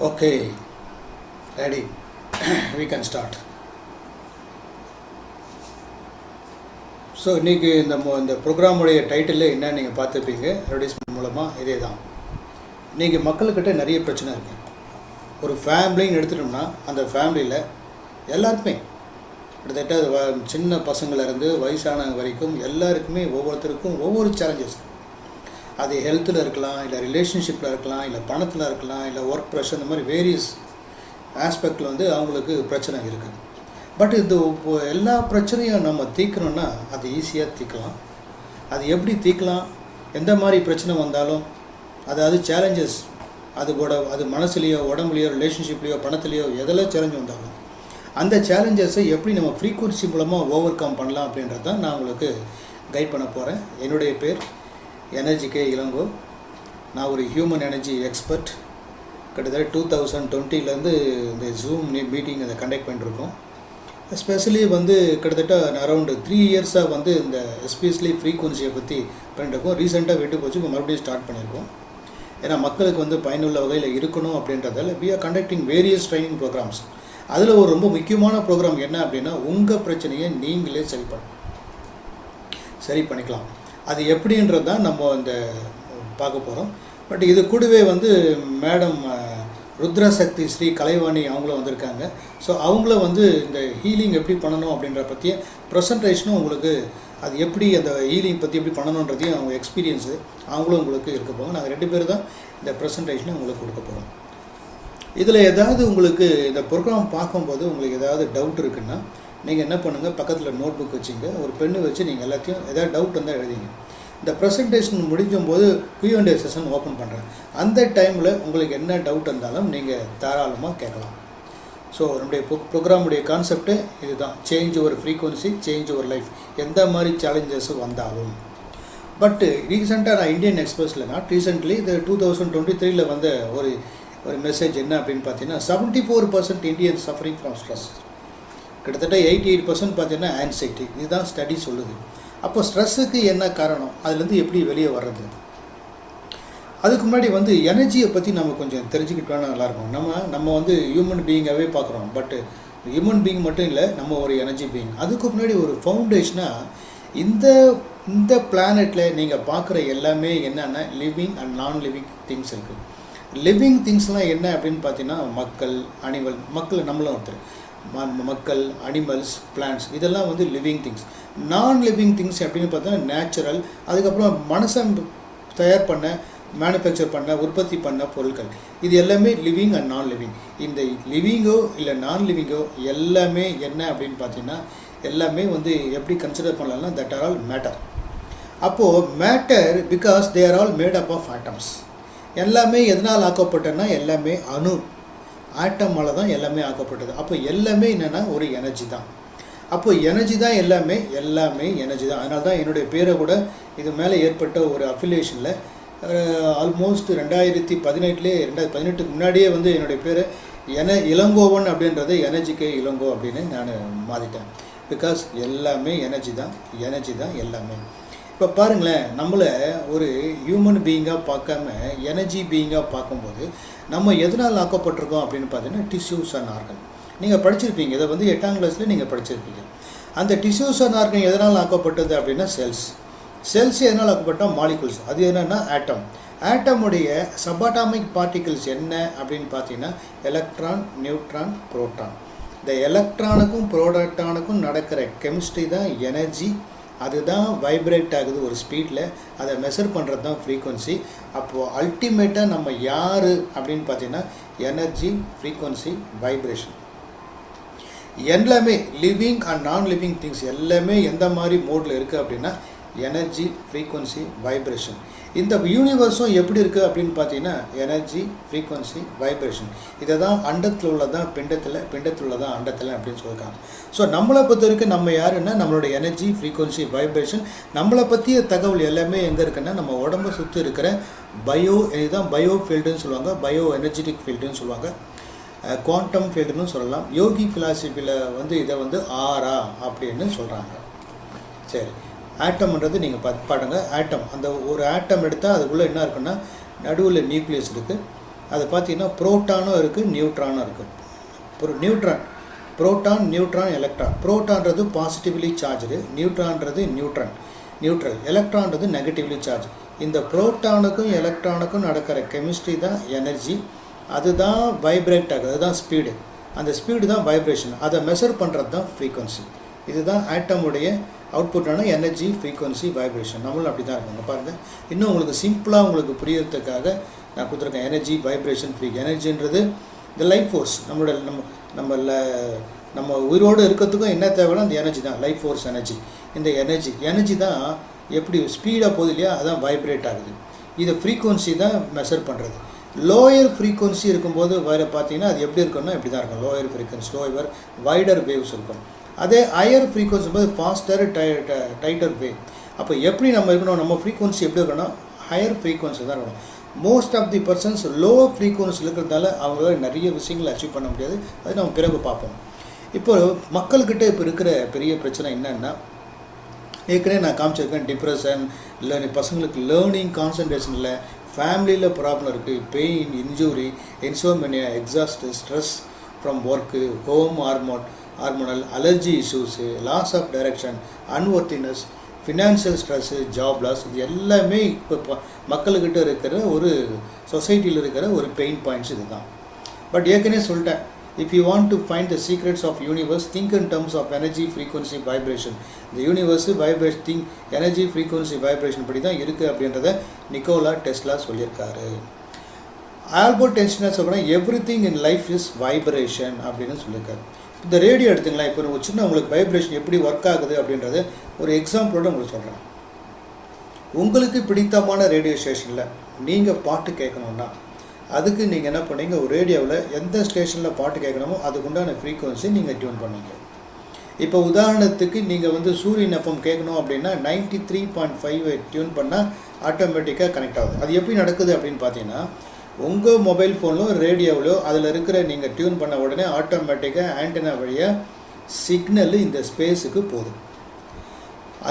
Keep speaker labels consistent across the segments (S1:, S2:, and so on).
S1: Okay, ready. We can start. So இன்றைக்கி இந்த ப்ரோக்ராமுடைய title என்ன நீங்கள் பார்த்துருப்பீங்க. அட்வர்டைஸ்மெண்ட் மூலமாக இதே தான். இன்றைக்கி மக்கள்கிட்ட நிறைய பிரச்சனை இருக்குது. ஒரு ஃபேமிலின்னு எடுத்துட்டோம்னா அந்த ஃபேமிலியில் எல்லாருக்குமே கிட்டத்தட்ட சின்ன பசங்கள்லேருந்து வயசானவங்க வரைக்கும் எல்லாருக்குமே ஒவ்வொருத்தருக்கும் ஒவ்வொரு சேலஞ்சஸ். அது ஹெல்த்தில் இருக்கலாம், இல்லை ரிலேஷன்ஷிப்பில் இருக்கலாம், இல்லை பணத்தில் இருக்கலாம், இல்லை ஒர்க் ப்ரெஷர், இந்த மாதிரி வேரியஸ் ஆஸ்பெக்டில் அவங்களுக்கு பிரச்சனை இருக்குது. பட் இது எல்லா பிரச்சனையும் நம்ம தீர்க்கணுன்னா அது ஈஸியாக தீர்க்கலாம். அது எப்படி தீர்க்கலாம், எந்த மாதிரி பிரச்சனை வந்தாலும், அதாவது சேலஞ்சஸ் அது மனசுலேயோ உடம்புலையோ ரிலேஷன்ஷிப்லேயோ பணத்துலேயோ எதில் சேலஞ்ச் வந்தாலும் அந்த சேலஞ்சஸை எப்படி நம்ம ஃப்ரீக்வன்சி மூலமாக ஓவர் கம் பண்ணலாம் அப்படின்றது தான் நான் உங்களுக்கு கைட் பண்ண போகிறேன். என்னுடைய பேர் எனர்ஜி கே இளங்கோ. நான் ஒரு ஹியூமன் எனர்ஜி எக்ஸ்பர்ட். கிட்டத்தட்ட 2020 இந்த ஜூம் மீட்டிங் அதை கண்டக்ட் பண்ணிருக்கோம். எஸ்பெஷலி கிட்டத்தட்ட அரௌண்டு 3 இயர்ஸாக இந்த எஸ்பெஷலி ஃப்ரீக்வன்சியை பற்றி பண்ணிட்டுருக்கோம். ரீசெண்டாக விட்டு போச்சு, இப்போ மறுபடியும் ஸ்டார்ட் பண்ணியிருக்கோம். ஏன்னா மக்களுக்கு பயனுள்ள வகையில் இருக்கணும் அப்படின்றதால we are conducting various training programs. அதில் ஒரு ரொம்ப முக்கியமான ப்ரோக்ராம் என்ன அப்படின்னா, உங்கள் பிரச்சனையை நீங்களே சரி பண்ணிக்கலாம். அது எப்படின்றது தான் நம்ம பார்க்க போகிறோம். பட் இது கூடவே மேடம் ருத்ரசக்தி ஸ்ரீ கலைவாணி அவங்களும் வந்திருக்காங்க. ஸோ அவங்கள இந்த ஹீலிங் எப்படி பண்ணணும் அப்படின்ற பற்றிய ப்ரெசன்டேஷனும் உங்களுக்கு, அது எப்படி அந்த ஹீலிங் பற்றி எப்படி பண்ணணுன்றதையும் அவங்க எக்ஸ்பீரியன்ஸு அவங்களும் உங்களுக்கு இருக்க போங்க. நாங்கள் 2 பேர் தான் இந்த ப்ரெசன்டேஷனை உங்களுக்கு கொடுக்க போகிறோம். இதில் ஏதாவது உங்களுக்கு இந்த ப்ரோக்ராம் பார்க்கும்போது உங்களுக்கு ஏதாவது டவுட் இருக்குன்னா நீங்கள் என்ன பண்ணுங்கள், பக்கத்தில் நோட் புக் வச்சுங்க, ஒரு பெண்ணு வச்சு நீங்கள் எல்லாத்தையும் ஏதாவது டவுட் வந்தால் எழுதிங்க. இந்த ப்ரெசன்டேஷன் முடிக்கும் போது Q&A செஷன் ஓப்பன் பண்ணுறேன். அந்த டைமில் உங்களுக்கு என்ன டவுட் இருந்தாலும் நீங்கள் தாராளமாக கேட்கலாம். ஸோ நம்முடைய ப்ரோக்ராமுடைய கான்செப்ட்டு இதுதான், change over frequency, change over life. எந்த மாதிரி சேலஞ்சஸ் வந்தாலும். பட்டு ரீசெண்டாக நான் இந்தியன் எக்ஸ்பிரஸில் நாட் ரீசெண்ட்லி இந்த 2023 வந்த ஒரு மெசேஜ் என்ன அப்படின்னு பார்த்தீங்கன்னா, 74% இந்தியன்ஸ் சஃபரிங் ஃப்ரம் ஸ்ட்ரெஸ். கிட்டத்தட்ட 88% பார்த்தீங்கன்னா ஆன்சைட்டி. இதுதான் ஸ்டடி சொல்லுது. அப்போ ஸ்ட்ரெஸ்ஸுக்கு என்ன காரணம், அதுலேருந்து எப்படி வெளியே வர்றது. அதுக்கு முன்னாடி எனர்ஜியை பற்றி நம்ம கொஞ்சம் தெரிஞ்சுக்கிட்டோன்னா நல்லாயிருக்கும். நம்ம ஹியூமன் பீயிங்காகவே பார்க்குறோம். பட் ஹியூமன் பீயிங் மட்டும் இல்லை, நம்ம ஒரு எனர்ஜி பீயிங். அதுக்கு முன்னாடி ஒரு ஃபவுண்டேஷனாக இந்த பிளானெட்டில் நீங்கள் பார்க்குற எல்லாமே என்னென்னா லிவிங் அண்ட் நான் லிவிங் திங்ஸ் இருக்குது. லிவிங் திங்ஸ்லாம் என்ன அப்படின்னு பார்த்தீங்கன்னா, மக்கள் நம்மளும் ஒருத்தர், மக்கள், அனிமல்ஸ், பிளான்ட்ஸ், இதெல்லாம் லிவிங் திங்ஸ். நான் லிவிங் திங்ஸ் அப்படின்னு பார்த்தா நேச்சுரல், அதுக்கப்புறம் மனுஷன் தயார் பண்ண, மேனுஃபேக்சர் பண்ண, உற்பத்தி பண்ண பொருட்கள், இது எல்லாமே லிவிங் அண்ட் நான் லிவிங். இந்த லிவிங்கோ இல்லை நான் லிவிங்கோ எல்லாமே என்ன அப்படின்னு பார்த்தீங்கன்னா, எல்லாமே எப்படி கன்சிடர் பண்ணலாம்னா, தட் ஆர் ஆல் மேட்டர். அப்போது matter because they are all made up of atoms. எல்லாமே எதனால் ஆக்கப்பட்டதுன்னா எல்லாமே அணு, ஆட்டமால் தான் எல்லாமே ஆக்கப்பட்டது. அப்போ எல்லாமே என்னென்னா ஒரு எனர்ஜி தான். அப்போ எனர்ஜி தான் எல்லாமே எனர்ஜி தான். அதனால தான் என்னுடைய பேரை கூட இது மேலே ஏற்பட்ட ஒரு அஃபிலியேஷனில் ஆல்மோஸ்ட் 2018 முன்னாடியே என்னுடைய பேர் இளங்கோவன் அப்படின்றது எனர்ஜி கே இளங்கோ அப்படின்னு நான் மாற்றிட்டேன். பிகாஸ் எல்லாமே எனர்ஜி தான் எல்லாமே. இப்போ பாருங்களேன், நம்மளை ஒரு ஹியூமன் பீயிங்காக பார்க்காம எனர்ஜி பீயிங்காக பார்க்கும்போது நம்ம எதனால் ஆக்கப்பட்டிருக்கோம் அப்படின்னு பார்த்தீங்கன்னா, டிஷ்யூஸ் அண்ட் ஆர்கன். நீங்கள் படிச்சிருப்பீங்க, இதை 8ஆம் கிளாஸில் நீங்கள் படிச்சிருப்பீங்க. அந்த டிஷ்யூஸ் அண்ட் ஆர்கன் எதனால் ஆக்கப்பட்டது அப்படின்னா செல்ஸ் எதனால் ஆக்கப்பட்டால் மாலிகுல்ஸ். அது என்னென்னா ஆட்டமுடைய சபாட்டாமிக் பார்ட்டிகிள்ஸ் என்ன அப்படின்னு பார்த்தீங்கன்னா, எலக்ட்ரான், நியூட்ரான், புரோட்டான். இந்த எலக்ட்ரானுக்கும் புரோட்டானுக்கும் நடக்கிற கெமிஸ்ட்ரி தான் எனர்ஜி. அதுதான் வைப்ரேட் ஆகுது ஒரு ஸ்பீடில். அதை மெஷர் பண்ணுறது தான் ஃப்ரீக்வன்சி. அப்போது அல்டிமேட்டாக நம்ம யார் அப்படின்னு பார்த்தீங்கன்னா, எனர்ஜி, ஃப்ரீக்வன்சி, வைப்ரேஷன். எல்லாமே லிவிங் அண்ட் நான் லிவிங் திங்ஸ் எல்லாமே எந்த மாதிரி மோடில் இருக்குது அப்படின்னா, எனர்ஜி, ஃப்ரீக்வன்சி, வைப்ரேஷன். இந்த யூனிவர்ஸும் எப்படி இருக்குது அப்படின்னு பார்த்தீங்கன்னா, எனர்ஜி, ஃப்ரீக்வன்சி, வைப்ரேஷன். இதை தான் அண்டத்தில் உள்ளதான் பிண்டத்தில் உள்ளதான் அண்டத்தில் அப்படின்னு சொல்லியிருக்காங்க. ஸோ நம்மளை பொறுத்த வரைக்கும் நம்ம யாருன்னா, நம்மளோட எனர்ஜி, ஃப்ரீக்வன்சி, வைப்ரேஷன். நம்மளை பற்றிய தகவல் எல்லாமே எங்கே இருக்குன்னா, நம்ம உடம்பை சுற்றி இருக்கிற இதுதான் பயோ ஃபீல்டுன்னு சொல்லுவாங்க, பயோ எனர்ஜெட்டிக் ஃபீல்டுன்னு சொல்லுவாங்க, குவாண்டம் ஃபீல்டுன்னு சொல்லலாம். யோகி ஃபிலாசபியில் இதை ஆரா அப்படின்னு சொல்கிறாங்க. சரி, ஆட்டம்ன்றது நீங்கள் பாடுங்க. ஆட்டம், அந்த ஒரு ஆட்டம் எடுத்தால் அதுக்குள்ளே என்ன இருக்குன்னா, நடுவில் நியூக்ளியஸ் இருக்குது, அது பார்த்தீங்கன்னா புரோட்டானும் இருக்குது, நியூட்ரானும் இருக்குது. ஒரு நியூட்ரான், புரோட்டான், நியூட்ரான், எலக்ட்ரான். புரோட்டான்றது பாசிட்டிவ்லி சார்ஜு, நியூட்ரான்றது நியூட்ரல், எலக்ட்ரான்றது நெகட்டிவ்லி சார்ஜ். இந்த புரோட்டானுக்கும் எலக்ட்ரானுக்கும் நடக்கிற கெமிஸ்ட்ரி தான் எனர்ஜி. அதுதான் வைப்ரேட் ஆகுது, அதுதான் ஸ்பீடு. அந்த ஸ்பீடு தான் வைப்ரேஷன். அதை மெஷர் பண்ணுறது தான் ஃப்ரீக்வன்சி. இதுதான் ஆட்டமுடைய அவுட்புட்டான எனர்ஜி, ஃப்ரீக்வன்சி, வைப்ரேஷன். நம்மளும் அப்படி தான் இருக்காங்க பாருங்கள். இன்னும் உங்களுக்கு சிம்பிளாக உங்களுக்கு புரியறதுக்காக நான் கொடுத்துருக்கேன். எனர்ஜி, வைப்ரேஷன், எனர்ஜின்றது இந்த லைஃப் ஃபோர்ஸ். நம்ம உயிரோடு இருக்கிறதுக்கும் என்ன தேவைன்னா அந்த எனர்ஜி தான், லைஃப் ஃபோர்ஸ் எனர்ஜி. இந்த எனர்ஜி தான் எப்படி ஸ்பீடாக போகுது இல்லையா, அதான் வைப்ரேட் ஆகுது. இதை ஃப்ரீக்வன்சி தான் மெஷர் பண்ணுறது. லோயர் ஃப்ரீக்வன்சி இருக்கும்போது வேறு பார்த்தீங்கன்னா அது எப்படி இருக்குன்னா இப்படி தான் இருக்கும். Lower frequency, lower wider waves இருக்கும். அதே ஹையர் ஃப்ரீக்வன்சி போது ஃபாஸ்டர் டைட்டர் வேவ். அப்போ எப்படி நம்ம இருக்கணும், நம்ம ஃப்ரீக்வன்சி எப்படி இருக்கணும்னா ஹையர் ஃப்ரீக்வன்சி தான் இருக்கணும். Most of the persons low frequency இருக்கிறதால அவங்களால நிறைய விஷயங்களை அச்சீவ் பண்ண முடியாது. அது நம்ம பிறகு பார்ப்போம். இப்போ மக்கள்கிட்ட இப்போ இருக்கிற பெரிய பிரச்சனை என்னென்னா, ஏற்கனவே நான் காமிச்சிருக்கேன், டிப்ரெஷன், பசங்களுக்கு லேர்னிங் கான்சன்ட்ரேஷன் இல்லை, ஃபேமிலியில் ப்ராப்ளம் இருக்குது, pain, injury, insomnia, exhaust, stress from work, hormonal, allergy issues, loss of direction, unworthiness, financial stress, job loss. இது எல்லாமே இப்போ மக்கள்கிட்ட இருக்கிற ஒரு சொசைட்டியில் இருக்கிற ஒரு பெயின் பாயிண்ட்ஸ் இது தான். பட் ஏற்கனவே சொல்லிட்டேன், if you want to find the secrets of universe, think in terms of energy, frequency, vibration. இந்த universe vibration, think energy, frequency, vibration படி தான் இருக்குது அப்படின்றத நிக்கோலா டெஸ்லா சொல்லியிருக்காரு. ஆல்பர்ட் ஐன்ஸ்டைன் சொல்கிறேன், everything in life is vibration அப்படின்னு சொல்லியிருக்காரு. இந்த ரேடியோ எடுத்துங்களா, இப்போ ஒரு சின்ன உங்களுக்கு வைப்ரேஷன் எப்படி ஒர்க் ஆகுது அப்படின்றது ஒரு எக்ஸாம்பிளோட உங்களுக்கு சொல்கிறேன். உங்களுக்கு பிடித்தமான ரேடியோ ஸ்டேஷனில் நீங்கள் பாட்டு கேட்கணுன்னா அதுக்கு நீங்கள் என்ன பண்ணீங்க, ஒரு ரேடியோவில் எந்த ஸ்டேஷனில் பாட்டு கேட்கணுமோ அதுக்குண்டான ஃப்ரீக்வன்சி நீங்கள் டியூன் பண்ணீங்க. இப்போ உதாரணத்துக்கு நீங்கள் சூரியன் எஃப்எம் கேட்கணும் அப்படின்னா 93.5 டியூன் பண்ணால் ஆட்டோமேட்டிக்காக கனெக்ட் ஆகுது. அது எப்படி நடக்குது அப்படின்னு பார்த்தீங்கன்னா, உங்கள் மொபைல் ஃபோனிலோ ரேடியோவிலோ அதில் இருக்கிற நீங்கள் டியூன் பண்ண உடனே ஆட்டோமேட்டிக்காக ஆண்டனா வழியாக சிக்னல் இந்த ஸ்பேஸுக்கு போகுது.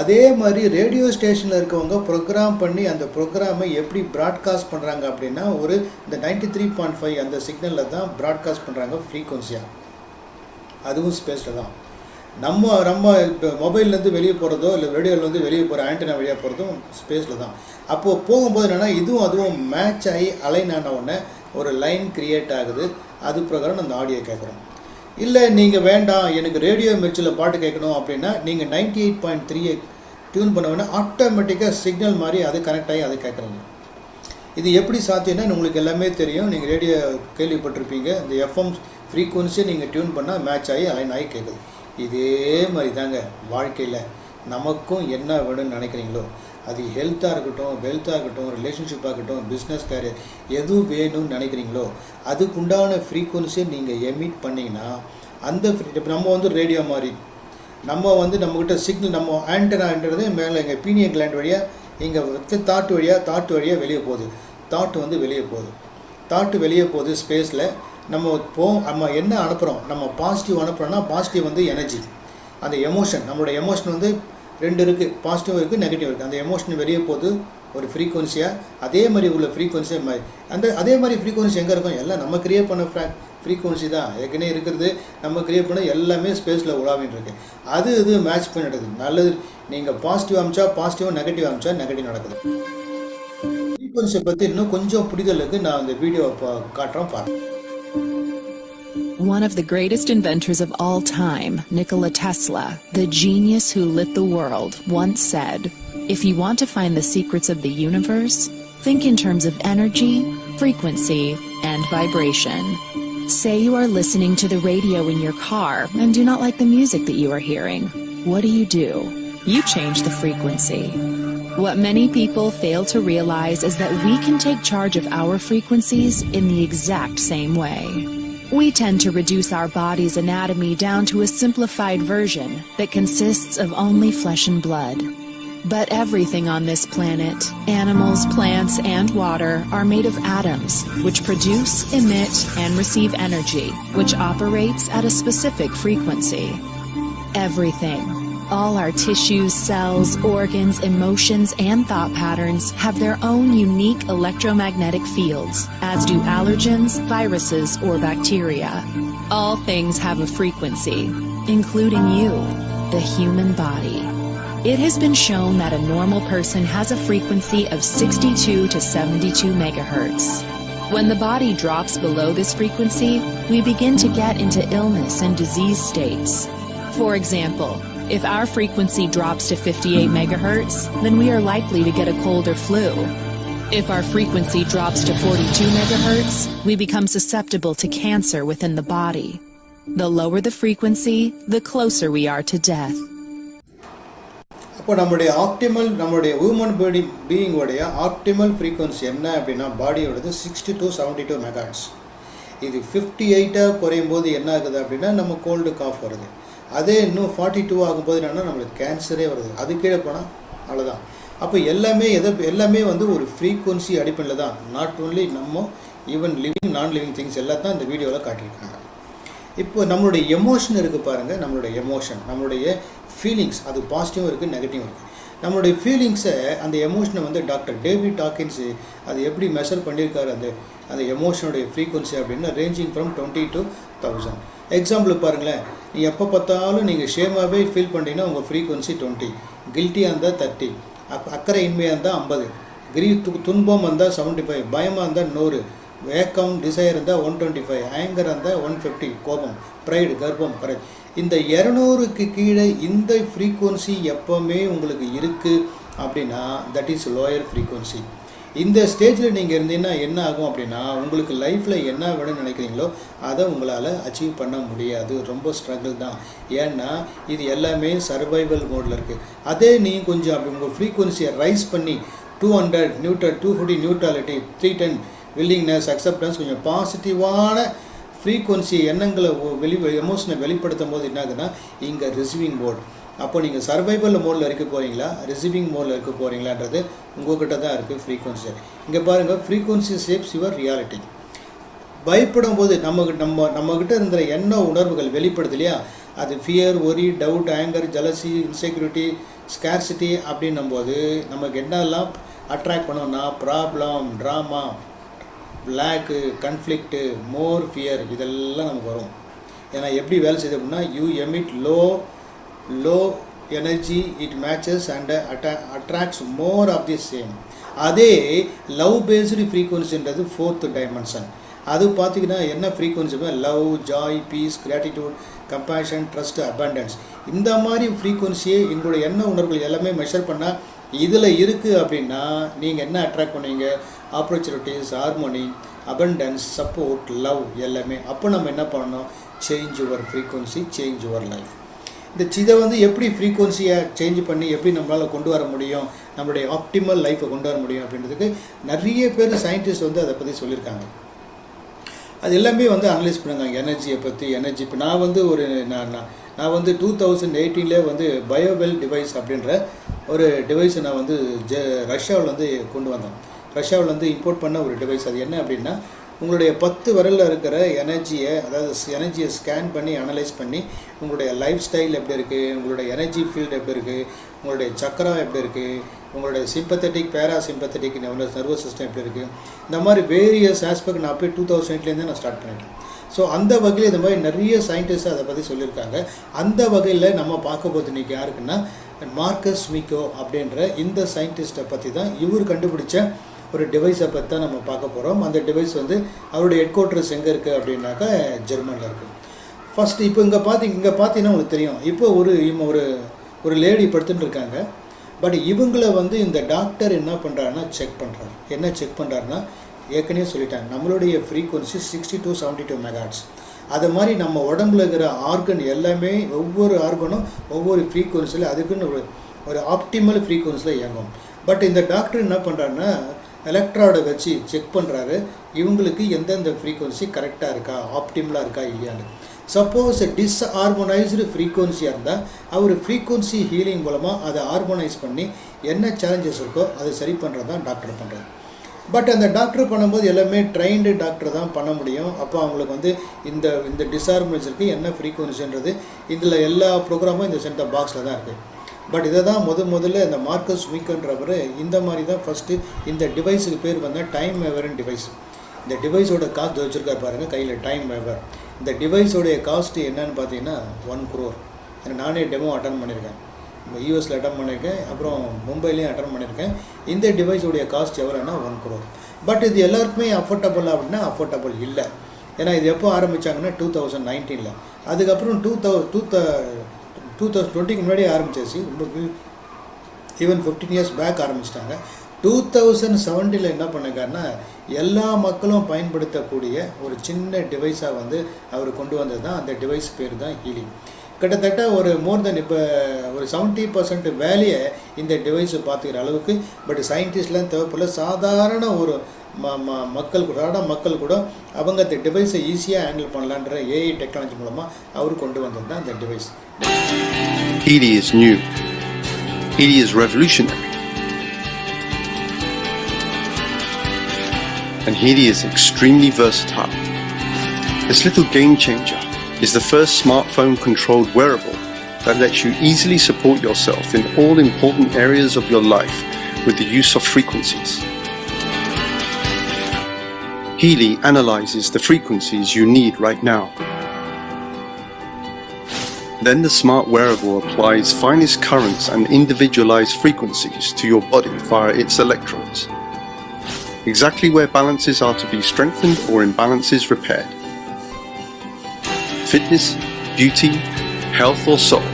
S1: அதே மாதிரி ரேடியோ ஸ்டேஷனில் இருக்கவங்க ப்ரோக்ராம் பண்ணி அந்த ப்ரோக்ராமை எப்படி ப்ராட்காஸ்ட் பண்ணுறாங்க அப்படின்னா இந்த 93.5 அந்த சிக்னலில் தான் ப்ராட்காஸ்ட் பண்ணுறாங்க ஃப்ரீக்வன்சியாக. அதுவும் ஸ்பேஸில் தான். நம்ம இப்போ மொபைல்லேருந்து வெளியே போகிறதோ இல்லை ரேடியோவிலேருந்து வெளியே போகிற ஆண்டனா வழியாக போகிறதும் ஸ்பேஸில் தான். அப்போது போகும்போது என்னென்னா இதுவும் அதுவும் மேட்ச் ஆகி அலைன் ஆன உடனே ஒரு லைன் க்ரியேட் ஆகுது. அது பிரகாரம் அந்த ஆடியோ கேட்குறோம். இல்லை நீங்கள் வேண்டாம் எனக்கு ரேடியோ மிர்ச்சில் பாட்டு கேட்கணும் அப்படின்னா நீங்கள் 98.3 டியூன் பண்ண உடனே ஆட்டோமேட்டிக்காக சிக்னல் மாதிரி அது கனெக்ட் ஆகி அதை கேட்குறீங்க. இது எப்படி சாத்தியம்னா உங்களுக்கு எல்லாமே தெரியும், நீங்கள் ரேடியோ கேள்விப்பட்டிருப்பீங்க. இந்த எஃப்எம் ஃப்ரீக்வன்சியை நீங்கள் டியூன் பண்ணால் மேட்ச் ஆகி அலைன் ஆகி கேட்குது. இதே மாதிரி தாங்க வாழ்க்கையில் நமக்கும் என்ன வேணும்னு நினைக்கிறீங்களோ, அது ஹெல்த்தாக இருக்கட்டும், வெல்த்தாக இருக்கட்டும், ரிலேஷன்ஷிப்பாக இருக்கட்டும், பிஸ்னஸ் கேரியர் எது வேணும்னு நினைக்கிறீங்களோ அதுக்குண்டான ஃப்ரீக்வன்சியை நீங்கள் எமிட் பண்ணிங்கன்னா அந்த நம்ம ரேடியோ மாதிரி நம்மக்கிட்ட சிக்னல் நம்ம ஆண்டனான்றது மேலே எங்கள் பீனியல் கிளாண்ட் வழியாக இங்கே தாட்டு வழியாக வெளியே போகுது. தாட்டு வெளியே போகுது ஸ்பேஸில். நம்ம என்ன அனுப்புகிறோம், நம்ம பாசிட்டிவ் அனுப்புகிறோன்னா பாசிட்டிவ் எனர்ஜி, அந்த எமோஷன், நம்மளோட எமோஷன் ரெண்டு இருக்குது, பாசிட்டிவ் இருக்குது, நெகட்டிவ் இருக்குது. அந்த எமோஷன் வெளியே போகுது ஒரு ஃப்ரீக்வன்சியாக. அதே மாதிரி உள்ள ஃப்ரீக்வன்சியாக அதே மாதிரி ஃப்ரீக்வன்சி எங்கே இருக்கும், எல்லாம் நம்ம கிரியேட் பண்ண ஃப்ரீக்வன்சி தான் ஏற்கனவே இருக்கிறது. நம்ம கிரியேட் பண்ண எல்லாமே ஸ்பேஸில் உலாவின்னு இருக்குது. இது மேட்ச் பண்ணி நடக்குது. நல்லது, நீங்கள் பாசிட்டிவ் அமிச்சா பாசிட்டிவ், நெகட்டிவ் அமிச்சா நெகட்டிவ் நடக்குது. ஃப்ரீக்வன்சியை பற்றி இன்னும் கொஞ்சம் புரிதலுக்கு நான் இந்த வீடியோ காட்டுறோம் பாருங்கள்.
S2: One of the greatest inventors of all time, Nikola Tesla, the genius who lit the world, once said, "If you want to find the secrets of the universe, think in terms of energy, frequency, and vibration." Say you are listening to the radio in your car and do not like the music that you are hearing. What do? You change the frequency. What many people fail to realize is that we can take charge of our frequencies in the exact same way. We tend to reduce our body's anatomy down to a simplified version that consists of only flesh and blood. But everything on this planet, animals, plants, and water, are made of atoms, which produce, emit, and receive energy, which operates at a specific frequency. Everything, All our tissues, cells, organs, emotions, and thought patterns have their own unique electromagnetic fields, as do allergens, viruses, or bacteria. All things have a frequency, including you, the human body. It has been shown that a normal person has a frequency of 62 to 72 megahertz. When the body drops below this frequency, we begin to get into illness and disease states. For example, if our frequency drops to 58 megahertz, then we are likely to get a cold or flu. If our frequency drops to 42 megahertz, we become susceptible to cancer within the body. The lower the frequency, the closer we are to death.
S1: அப்போ நம்மளுடைய human பீயிங்கோடைய optimal frequency என்ன அப்படின்னா பாடியோடது 60 to 72 megahertz. இது 58 குறையும் போது என்ன ஆகுது அப்படின்னா நம்ம கோல்டு காஃப் வருது. அதே இன்னும் 42 ஆகும்போது என்னன்னா நம்மளுக்கு கேன்சரே வருது. அது கீழே போனால் அவ்வளோதான். அப்போ எல்லாமே வந்து ஒரு ஃப்ரீக்வன்சி அடிப்படையில் தான். நாட் ஓன்லி நம்ம ஈவன் லிவிங் நான் லிவிங் திங்ஸ் எல்லாம் தான் இந்த வீடியோவில் காட்டியிருக்காங்க. இப்போ நம்மளுடைய எமோஷன் இருக்குது பாருங்கள். நம்மளுடைய எமோஷன், நம்மளுடைய ஃபீலிங்ஸ், அது பாசிட்டிவும் இருக்குது, நெகட்டிவும் இருக்குது. நம்மளுடைய ஃபீலிங்ஸை, அந்த எமோஷனை வந்து டாக்டர் டேவிட் டாக்கின்ஸு அது எப்படி மெஷர் பண்ணியிருக்காரு அந்த எமோஷனுடைய ஃப்ரீக்வன்சி அப்படின்னா ரேஞ்சிங் ஃப்ரம் 20 to 1000. எக்ஸாம்பிள் பாருங்களேன், நீங்கள் எப்போ பார்த்தாலும் நீங்கள் ஷேமாகவே ஃபீல் பண்ணிங்கன்னா உங்கள் ஃப்ரீக்வன்சி 20, கில்ட்டியாக இருந்தால் 30, அக்கறை இன்மையாக இருந்தால் 50, துன்பம் இருந்தால் 75, பயமாக இருந்தால் 100, வேக்கம் டிசைர் இருந்தால் 125, ஆங்கர் இருந்தால் 150, கோபம், ப்ரைடு, கர்ப்பம், கரெக்ட். இந்த 200க்கு கீழே இந்த ஃப்ரீக்வன்சி எப்போவுமே உங்களுக்கு இருக்குது அப்படின்னா தட் இஸ் லோயர் ஃப்ரீக்வன்சி. இந்த ஸ்டேஜில் நீங்கள் இருந்தீங்கன்னா என்ன ஆகும் அப்படின்னா உங்களுக்கு லைஃப்பில் என்ன வேணும்னு நினைக்கிறீங்களோ அதை உங்களால் அச்சீவ் பண்ண முடியாது. ரொம்ப ஸ்ட்ரகிள் தான். ஏன்னா இது எல்லாமே சர்வைவல் மோடில் இருக்குது. அதே நீங்கள் கொஞ்சம் அப்படி உங்கள் ஃப்ரீக்வன்சியை ரைஸ் பண்ணி 200 நியூட்ரல், 250 நியூட்ராலிட்டி, 310 வில்லிங்னஸ், அக்செப்டன்ஸ், கொஞ்சம் பாசிட்டிவான ஃப்ரீக்வன்சி எண்ணங்களை எமோஷனை வெளிப்படுத்தும் போது என்ன ஆகுதுன்னா இங்கே ரிசீவிங் மோட். அப்போ நீங்கள் சர்வைவல் மோடில் இருக்க போகிறீங்களா, ரிசீவிங் மோடில் இருக்க போகிறீங்களான்றது உங்கள்கிட்ட தான் இருக்குது ஃப்ரீக்வன்சி. இங்கே பாருங்கள், ஃப்ரீக்வன்சி ஷேப்ஸ் யுவர் ரியாலிட்டி. பயப்படும் போது நம்மக்கிட்ட இருந்த எண்ண உணர்வுகள் வெளிப்படுது இல்லையா, அது fear, worry, doubt, anger, jealousy, insecurity, scarcity அப்படின்னும் போது நமக்கு என்னெல்லாம் அட்ராக்ட் பண்ணோம்னா problem, trauma, block, conflict, more fear, இதெல்லாம் நமக்கு வரும். ஏன்னா எப்படி வேலை செய்யுது அப்படின்னா you emit low energy, it matches and attracts more of the same. அதே லவ் பேஸ்டு ஃப்ரீக்வன்சின்றது 4th டைமென்ஷன். அது பார்த்திங்கன்னா என்ன frequency, love, joy, peace, gratitude, compassion, trust, abundance. இந்த மாதிரி ஃப்ரீக்வன்சியை எங்களுடைய எண்ண உணர்வுகள் எல்லாமே மெஷர் பண்ணால் இதில் இருக்குது அப்படின்னா நீங்கள் என்ன அட்ராக்ட் பண்ணுவீங்க, opportunities, harmony, abundance, support, love எல்லாமே. அப்போ நம்ம என்ன பண்ணணும், change your frequency, change your life. இதை வந்து எப்படி ஃப்ரீக்வன்சியை சேஞ்ச் பண்ணி எப்படி நம்மளால் கொண்டு வர முடியும், நம்மளுடைய ஆப்டிமல் லைஃப்பை கொண்டு வர முடியும் அப்படின்றதுக்கு நிறைய பேர் சயின்டிஸ்ட் வந்து அதை பற்றி சொல்லியிருக்காங்க. அது எல்லாமே வந்து அனலைஸ் பண்ணுறாங்க எனர்ஜியை பற்றி. எனர்ஜி இப்போ நான் வந்து 2018 வந்து பயோவெல் டிவைஸ் அப்படின்ற ஒரு டிவைஸை நான் வந்து ரஷ்யாவில் வந்து கொண்டு வந்தேன். ரஷ்யாவில் வந்து இம்போர்ட் பண்ண ஒரு டிவைஸ். அது என்ன அப்படின்னா உங்களுடைய 10 விரலில் இருக்கிற எனர்ஜியை, அதாவது எனர்ஜியை ஸ்கேன் பண்ணி அனலைஸ் பண்ணி உங்களுடைய லைஃப் ஸ்டைல் எப்படி இருக்குது, உங்களுடைய எனர்ஜி ஃபீல்டு எப்படி இருக்குது, உங்களுடைய சக்கரா எப்படி இருக்குது, உங்களுடைய சிம்பத்தட்டிக், பேராசிம்பத்தட்டிக் நர்வஸ் சிஸ்டம் எப்படி இருக்குது, இந்த மாதிரி வேரியஸ் ஆஸ்பெக்ட் நான் போய் 2008 நான் ஸ்டார்ட் பண்ணிட்டேன். ஸோ அந்த வகையில் இந்த மாதிரி நிறைய சயின்டிஸ்ட் அதை பற்றி சொல்லியிருக்காங்க. அந்த வகையில் நம்ம பார்க்க போது இன்றைக்கி யாருக்குன்னா மார்க்கஸ் மீக்கோ அப்படின்ற இந்த சயின்டிஸ்ட்டை பற்றி தான், இவர் கண்டுபிடிச்ச ஒரு டிவைஸை பற்றி தான் நம்ம பார்க்க போகிறோம். அந்த டிவைஸ் வந்து அவருடைய ஹெட் குவார்ட்டர்ஸ் எங்கே இருக்குது அப்படின்னாக்கா ஜெர்மனியில் இருக்குது. ஃபஸ்ட்டு இப்போ இங்கே பார்த்தீங்கன்னா உங்களுக்கு தெரியும், இப்போ ஒரு லேடி படுத்துட்டு இருக்காங்க. பட் இவங்கள வந்து இந்த டாக்டர் என்ன பண்ணுறாருன்னா செக் பண்ணுறாருன்னா ஏற்கனவே சொல்லிட்டாங்க, நம்மளுடைய ஃப்ரீக்வன்சி 60 to 72 மெகாஹெர்ட்ஸ். அது மாதிரி நம்ம உடம்புல இருக்கிற ஆர்கன் எல்லாமே, ஒவ்வொரு ஆர்கனும் ஒவ்வொரு ஃப்ரீக்வன்சியில் அதுக்குன்னு ஒரு ஆப்டிமல் ஃப்ரீக்வன்சியில் இயங்கும். பட் இந்த டாக்டர் என்ன பண்ணுறாருன்னா எலக்ட்ராடை வச்சு செக் பண்ணுறாரு, இவங்களுக்கு எந்தெந்த ஃப்ரீக்வன்சி கரெக்டாக இருக்கா, ஆப்டிமலாக இருக்கா இல்லையான்னு. சப்போஸ் டிஸ்ஹார்மோனைஸ்டு ஃப்ரீக்வன்சியாக இருந்தால் அவர் ஃப்ரீக்வன்சி ஹீலிங் மூலமாக அதை ஹார்மோனைஸ் பண்ணி என்ன சேலஞ்சஸ் இருக்கோ அதை சரி பண்ணுறது தான் டாக்டர் பண்ணுறாரு. பட் அந்த டாக்டர் பண்ணும்போது எல்லாமே ட்ரெயின்டு டாக்டர் தான் பண்ண முடியும். அப்போ அவங்களுக்கு வந்து இந்த இந்த டிஸ்ஹார்மோனிஸுக்கு என்ன ஃப்ரீக்வன்சின்றது இதில் எல்லா ப்ரோக்ராமும் இந்த சென்டர் பாக்ஸில் தான் இருக்குது. பட் இதை தான் முதல்ல இந்த மார்க்கஸ் வீக்கன்றவர் இந்த மாதிரி தான் ஃபஸ்ட்டு இந்த டிவைஸுக்கு பேர் வந்து டைம் வேவர்னு டிவைஸ். இந்த டிவைஸோட காஸ்ட் வச்சுருக்காரு பாருங்கள் கையில், டைம் வேவர். இந்த டிவைஸோடைய காஸ்ட்டு என்னன்னு பார்த்தீங்கன்னா 1 crore. நானே டெமோ அட்டன் பண்ணியிருக்கேன், யூஎஸில் அட்டன் பண்ணியிருக்கேன், அப்புறம் மும்பைலேயும் அட்டன் பண்ணியிருக்கேன். இந்த டிவைஸோடைய காஸ்ட் எவ்வளோன்னா 1 crore. பட் இது எல்லாருக்குமே அஃபோர்டபுள் அப்படின்னா அஃபோர்டபுள் இல்லை. ஏன்னா இது எப்போ ஆரம்பித்தாங்கன்னா 2019. அதுக்கப்புறம் 2020க்கு முன்னாடி ஆரம்பிச்சாச்சு. ரொம்ப ஈவன் 15 years பேக் ஆரம்பிச்சிட்டாங்க. 2017 என்ன பண்ணிருக்காருன்னா எல்லா மக்களும் பயன்படுத்தக்கூடிய ஒரு சின்ன டிவைஸாக வந்து அவர் கொண்டு வந்தது தான். அந்த டிவைஸ் பேர் தான் ஹீலிங். கிட்டத்தட்ட ஒரு மோர் தென் இப்போ ஒரு 70% வேலையை இந்த டிவைஸை பார்த்துக்கிற அளவுக்கு. பட் சயின்டிஸ்ட்லாம் தேவைப்படல, சாதாரண ஒரு மக்கள் கூட அவங்க அந்த டிவைஸை ஈஸியாக ஹேண்டில் பண்ணலான்ற ஏஐ டெக்னாலஜி மூலமாக அவர் கொண்டு வந்தது தான் இந்த device.
S3: Healy is new. Healy is revolutionary. And Healy is extremely versatile. This little game changer is the first smartphone-controlled wearable that lets you easily support yourself in all important areas of your life with the use of frequencies. Healy analyzes the frequencies you need right now. Then the smart wearable applies finest currents and individualized frequencies to your body via its electrodes, exactly where balances are to be strengthened or imbalances repaired. Fitness, beauty, health or soul.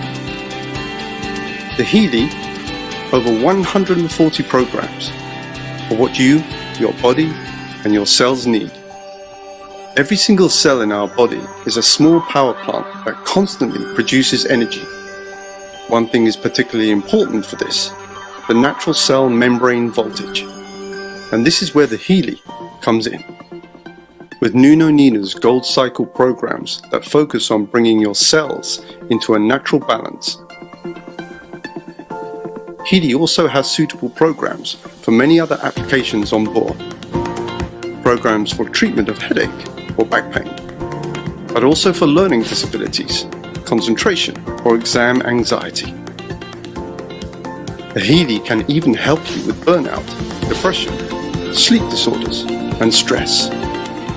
S3: The Healy, over 140 programs for what you, your body and your cells need. Every single cell in our body is a small power plant that constantly produces energy. One thing is particularly important for this, the natural cell membrane voltage. And this is where the Healy comes in. With Nuno Nina's Gold Cycle programs that focus on bringing your cells into a natural balance. Healy also has suitable programs for many other applications on board. Programs for treatment of headache or back pain, but also for learning disabilities, concentration or exam anxiety. The Healy can even help you with burnout, depression, sleep disorders and stress.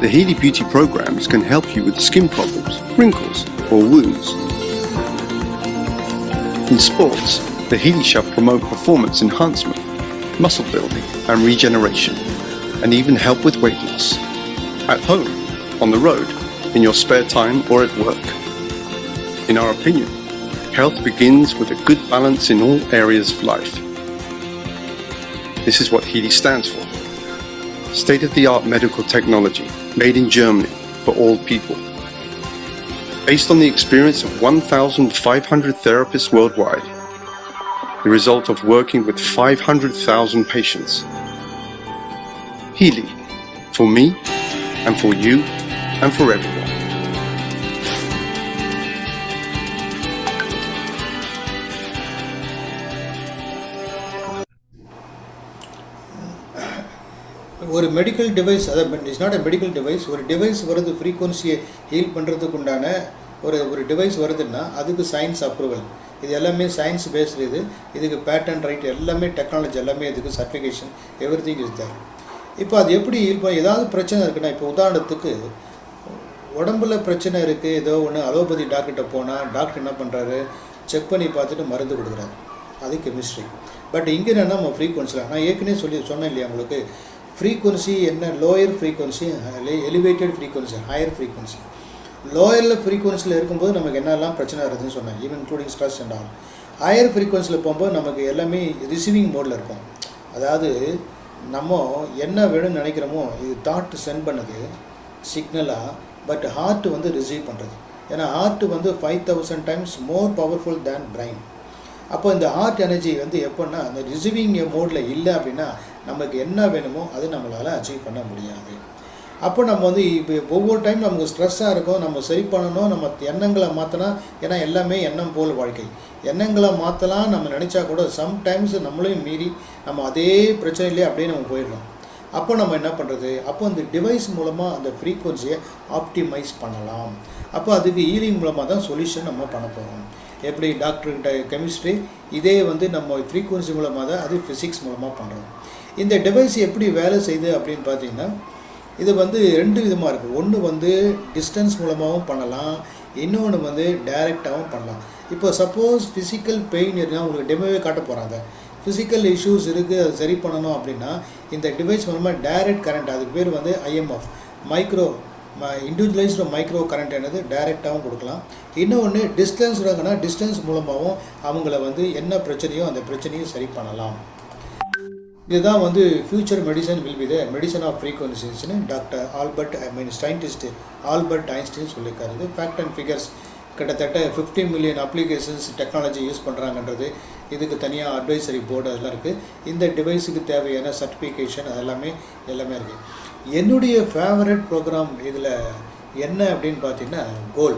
S3: The Healy Beauty programs can help you with skin problems, wrinkles or wounds. In sports, the Healy shall promote performance enhancement, muscle building and regeneration, and even help with weight loss. At home, on the road, in your spare time or at work. In our opinion, health begins with a good balance in all areas of life. This is what Healy stands for. State-of-the-art medical technology made in Germany for all people. Based on the experience of 1,500 therapists worldwide, the result of working with 500,000 patients. Healy, for me and for you and for everyone.
S1: ஒரு medical device, அதாவது it's not a medical device. ஒரு device வருது ஃப்ரீக்வன்சியை heel பண்ணுறதுக்கு உண்டான ஒரு device வருதுன்னா அதுக்கு science approval. இது எல்லாமே சயின்ஸ் பேஸ்டு. இதுக்கு பேட்டன் ரைட் எல்லாமே டெக்னாலஜி எல்லாமே இதுக்கு சர்டிஃபிகேஷன் எவ்ரிதிங் இஸ் தேர். இப்போ அது எப்படி ஹீல் பண்ண, ஏதாவது பிரச்சனை இருக்குன்னா, இப்போ உதாரணத்துக்கு உடம்புல பிரச்சனை இருக்குது, ஏதோ ஒன்று அலோபதி டாக்டர்கிட்ட போனால் டாக்டர் என்ன பண்ணுறாரு, செக் பண்ணி பார்த்துட்டு மருந்து கொடுக்குறாரு. அது கெமிஸ்ட்ரி. பட் இங்கே என்னென்னா நம்ம ஃப்ரீக்வன்சியில் நான் ஏற்கனவே சொன்னேன் இல்லையா உங்களுக்கு, ஃப்ரீக்வன்சி என்ன, lower frequency, elevated frequency, higher frequency. லோயரில் ஃப்ரீக்வன்சியில் இருக்கும்போது நமக்கு என்னெல்லாம் பிரச்சனை வருதுன்னு சொன்னேன், even including stress and all. Higher ஃப்ரீக்வன்சியில் போகும்போது நமக்கு எல்லாமே ரிசீவிங் மோடில் இருக்கும். அதாவது நம்ம என்ன வேணும்னு நினைக்கிறோமோ இது தாட் சென்ட் பண்ணுது சிக்னலாக, பட் ஹார்ட் வந்து ரிசீவ் பண்ணுறது. ஏன்னா ஹார்ட் வந்து 5000 times more powerful than brain. அப்போ இந்த ஹார்ட் எனர்ஜி வந்து எப்போன்னா அந்த ரிசீவிங் மோடில் இல்லை அப்படின்னா நமக்கு என்ன வேணுமோ அது நம்மளால் அச்சீவ் பண்ண முடியாது. அப்போ நம்ம வந்து இப்போ ஒவ்வொரு டைம் நமக்கு ஸ்ட்ரெஸ்ஸாக இருக்கும், நம்ம சரி பண்ணணும், நம்ம எண்ணங்களை மாற்றலாம். ஏன்னா எல்லாமே எண்ணம் போல் வாழ்க்கை. எண்ணங்களை மாற்றலாம் நம்ம நினச்சா கூட சம்டைம்ஸ் நம்மளையும் மீறி நம்ம அதே பிரச்சனையிலே அப்படியே நம்ம போயிடலாம். அப்போ நம்ம என்ன பண்ணுறது, அப்போ அந்த டிவைஸ் மூலமாக அந்த ஃப்ரீக்குவன்சியை ஆப்டிமைஸ் பண்ணலாம். அப்போ அதுக்கு ஈலிங் மூலமாக தான் சொல்யூஷன் நம்ம பண்ண போகிறோம். எப்படி டாக்டர்கிட்ட கெமிஸ்ட்ரி, இதே வந்து நம்ம ஃப்ரீக்குவன்சி மூலமாக தான் அது ஃபிசிக்ஸ் மூலமாக பண்ணுறோம். இந்த டிவைஸ் எப்படி வேலை செய்யுது அப்படின்னு பார்த்தீங்கன்னா, இது வந்து 2 விதமாக இருக்குது. ஒன்று வந்து டிஸ்டன்ஸ் மூலமாகவும் பண்ணலாம், இன்னொன்று வந்து டைரெக்டாகவும் பண்ணலாம். இப்போ சப்போஸ் ஃபிசிக்கல் பெயின் இருந்தால் உங்களுக்கு டெமோவே காட்ட போகிறாங்க. ஃபிசிக்கல் இஷ்யூஸ் இருக்குது, அது சரி பண்ணணும் அப்படின்னா இந்த டிவைஸ் மூலமாக டைரக்ட் கரண்ட், அதுக்கு பேர் வந்து IMF, micro individualised micro current என்னது டைரெக்டாகவும் கொடுக்கலாம். இன்னொன்று டிஸ்டன்ஸ் இருக்காங்கன்னா டிஸ்டன்ஸ் மூலமாகவும் அவங்கள வந்து என்ன பிரச்சனையோ அந்த பிரச்சனையும் சரி பண்ணலாம். இதுதான் வந்து future medicine will be the medicine of ஃப்ரீக்வன்சிஸ்னு சயின்டிஸ்ட் ஆல்பர்ட் ஐன்ஸ்டைன் சொல்லியிருக்காரு. இது ஃபேக்ட் அண்ட் ஃபிகர்ஸ். கிட்டத்தட்ட 50 மில்லியன் அப்ளிகேஷன்ஸ் டெக்னாலஜி யூஸ் பண்ணுறாங்கன்றது, இதுக்கு தனியாக அட்வைசரி போர்டு அதெல்லாம் இருக்குது. இந்த டிவைஸுக்கு தேவையான சர்டிஃபிகேஷன் அதெல்லாமே இருக்குது. என்னுடைய ஃபேவரட் ப்ரோக்ராம் இதில் என்ன அப்படின்னு பார்த்தீங்கன்னா கோல்.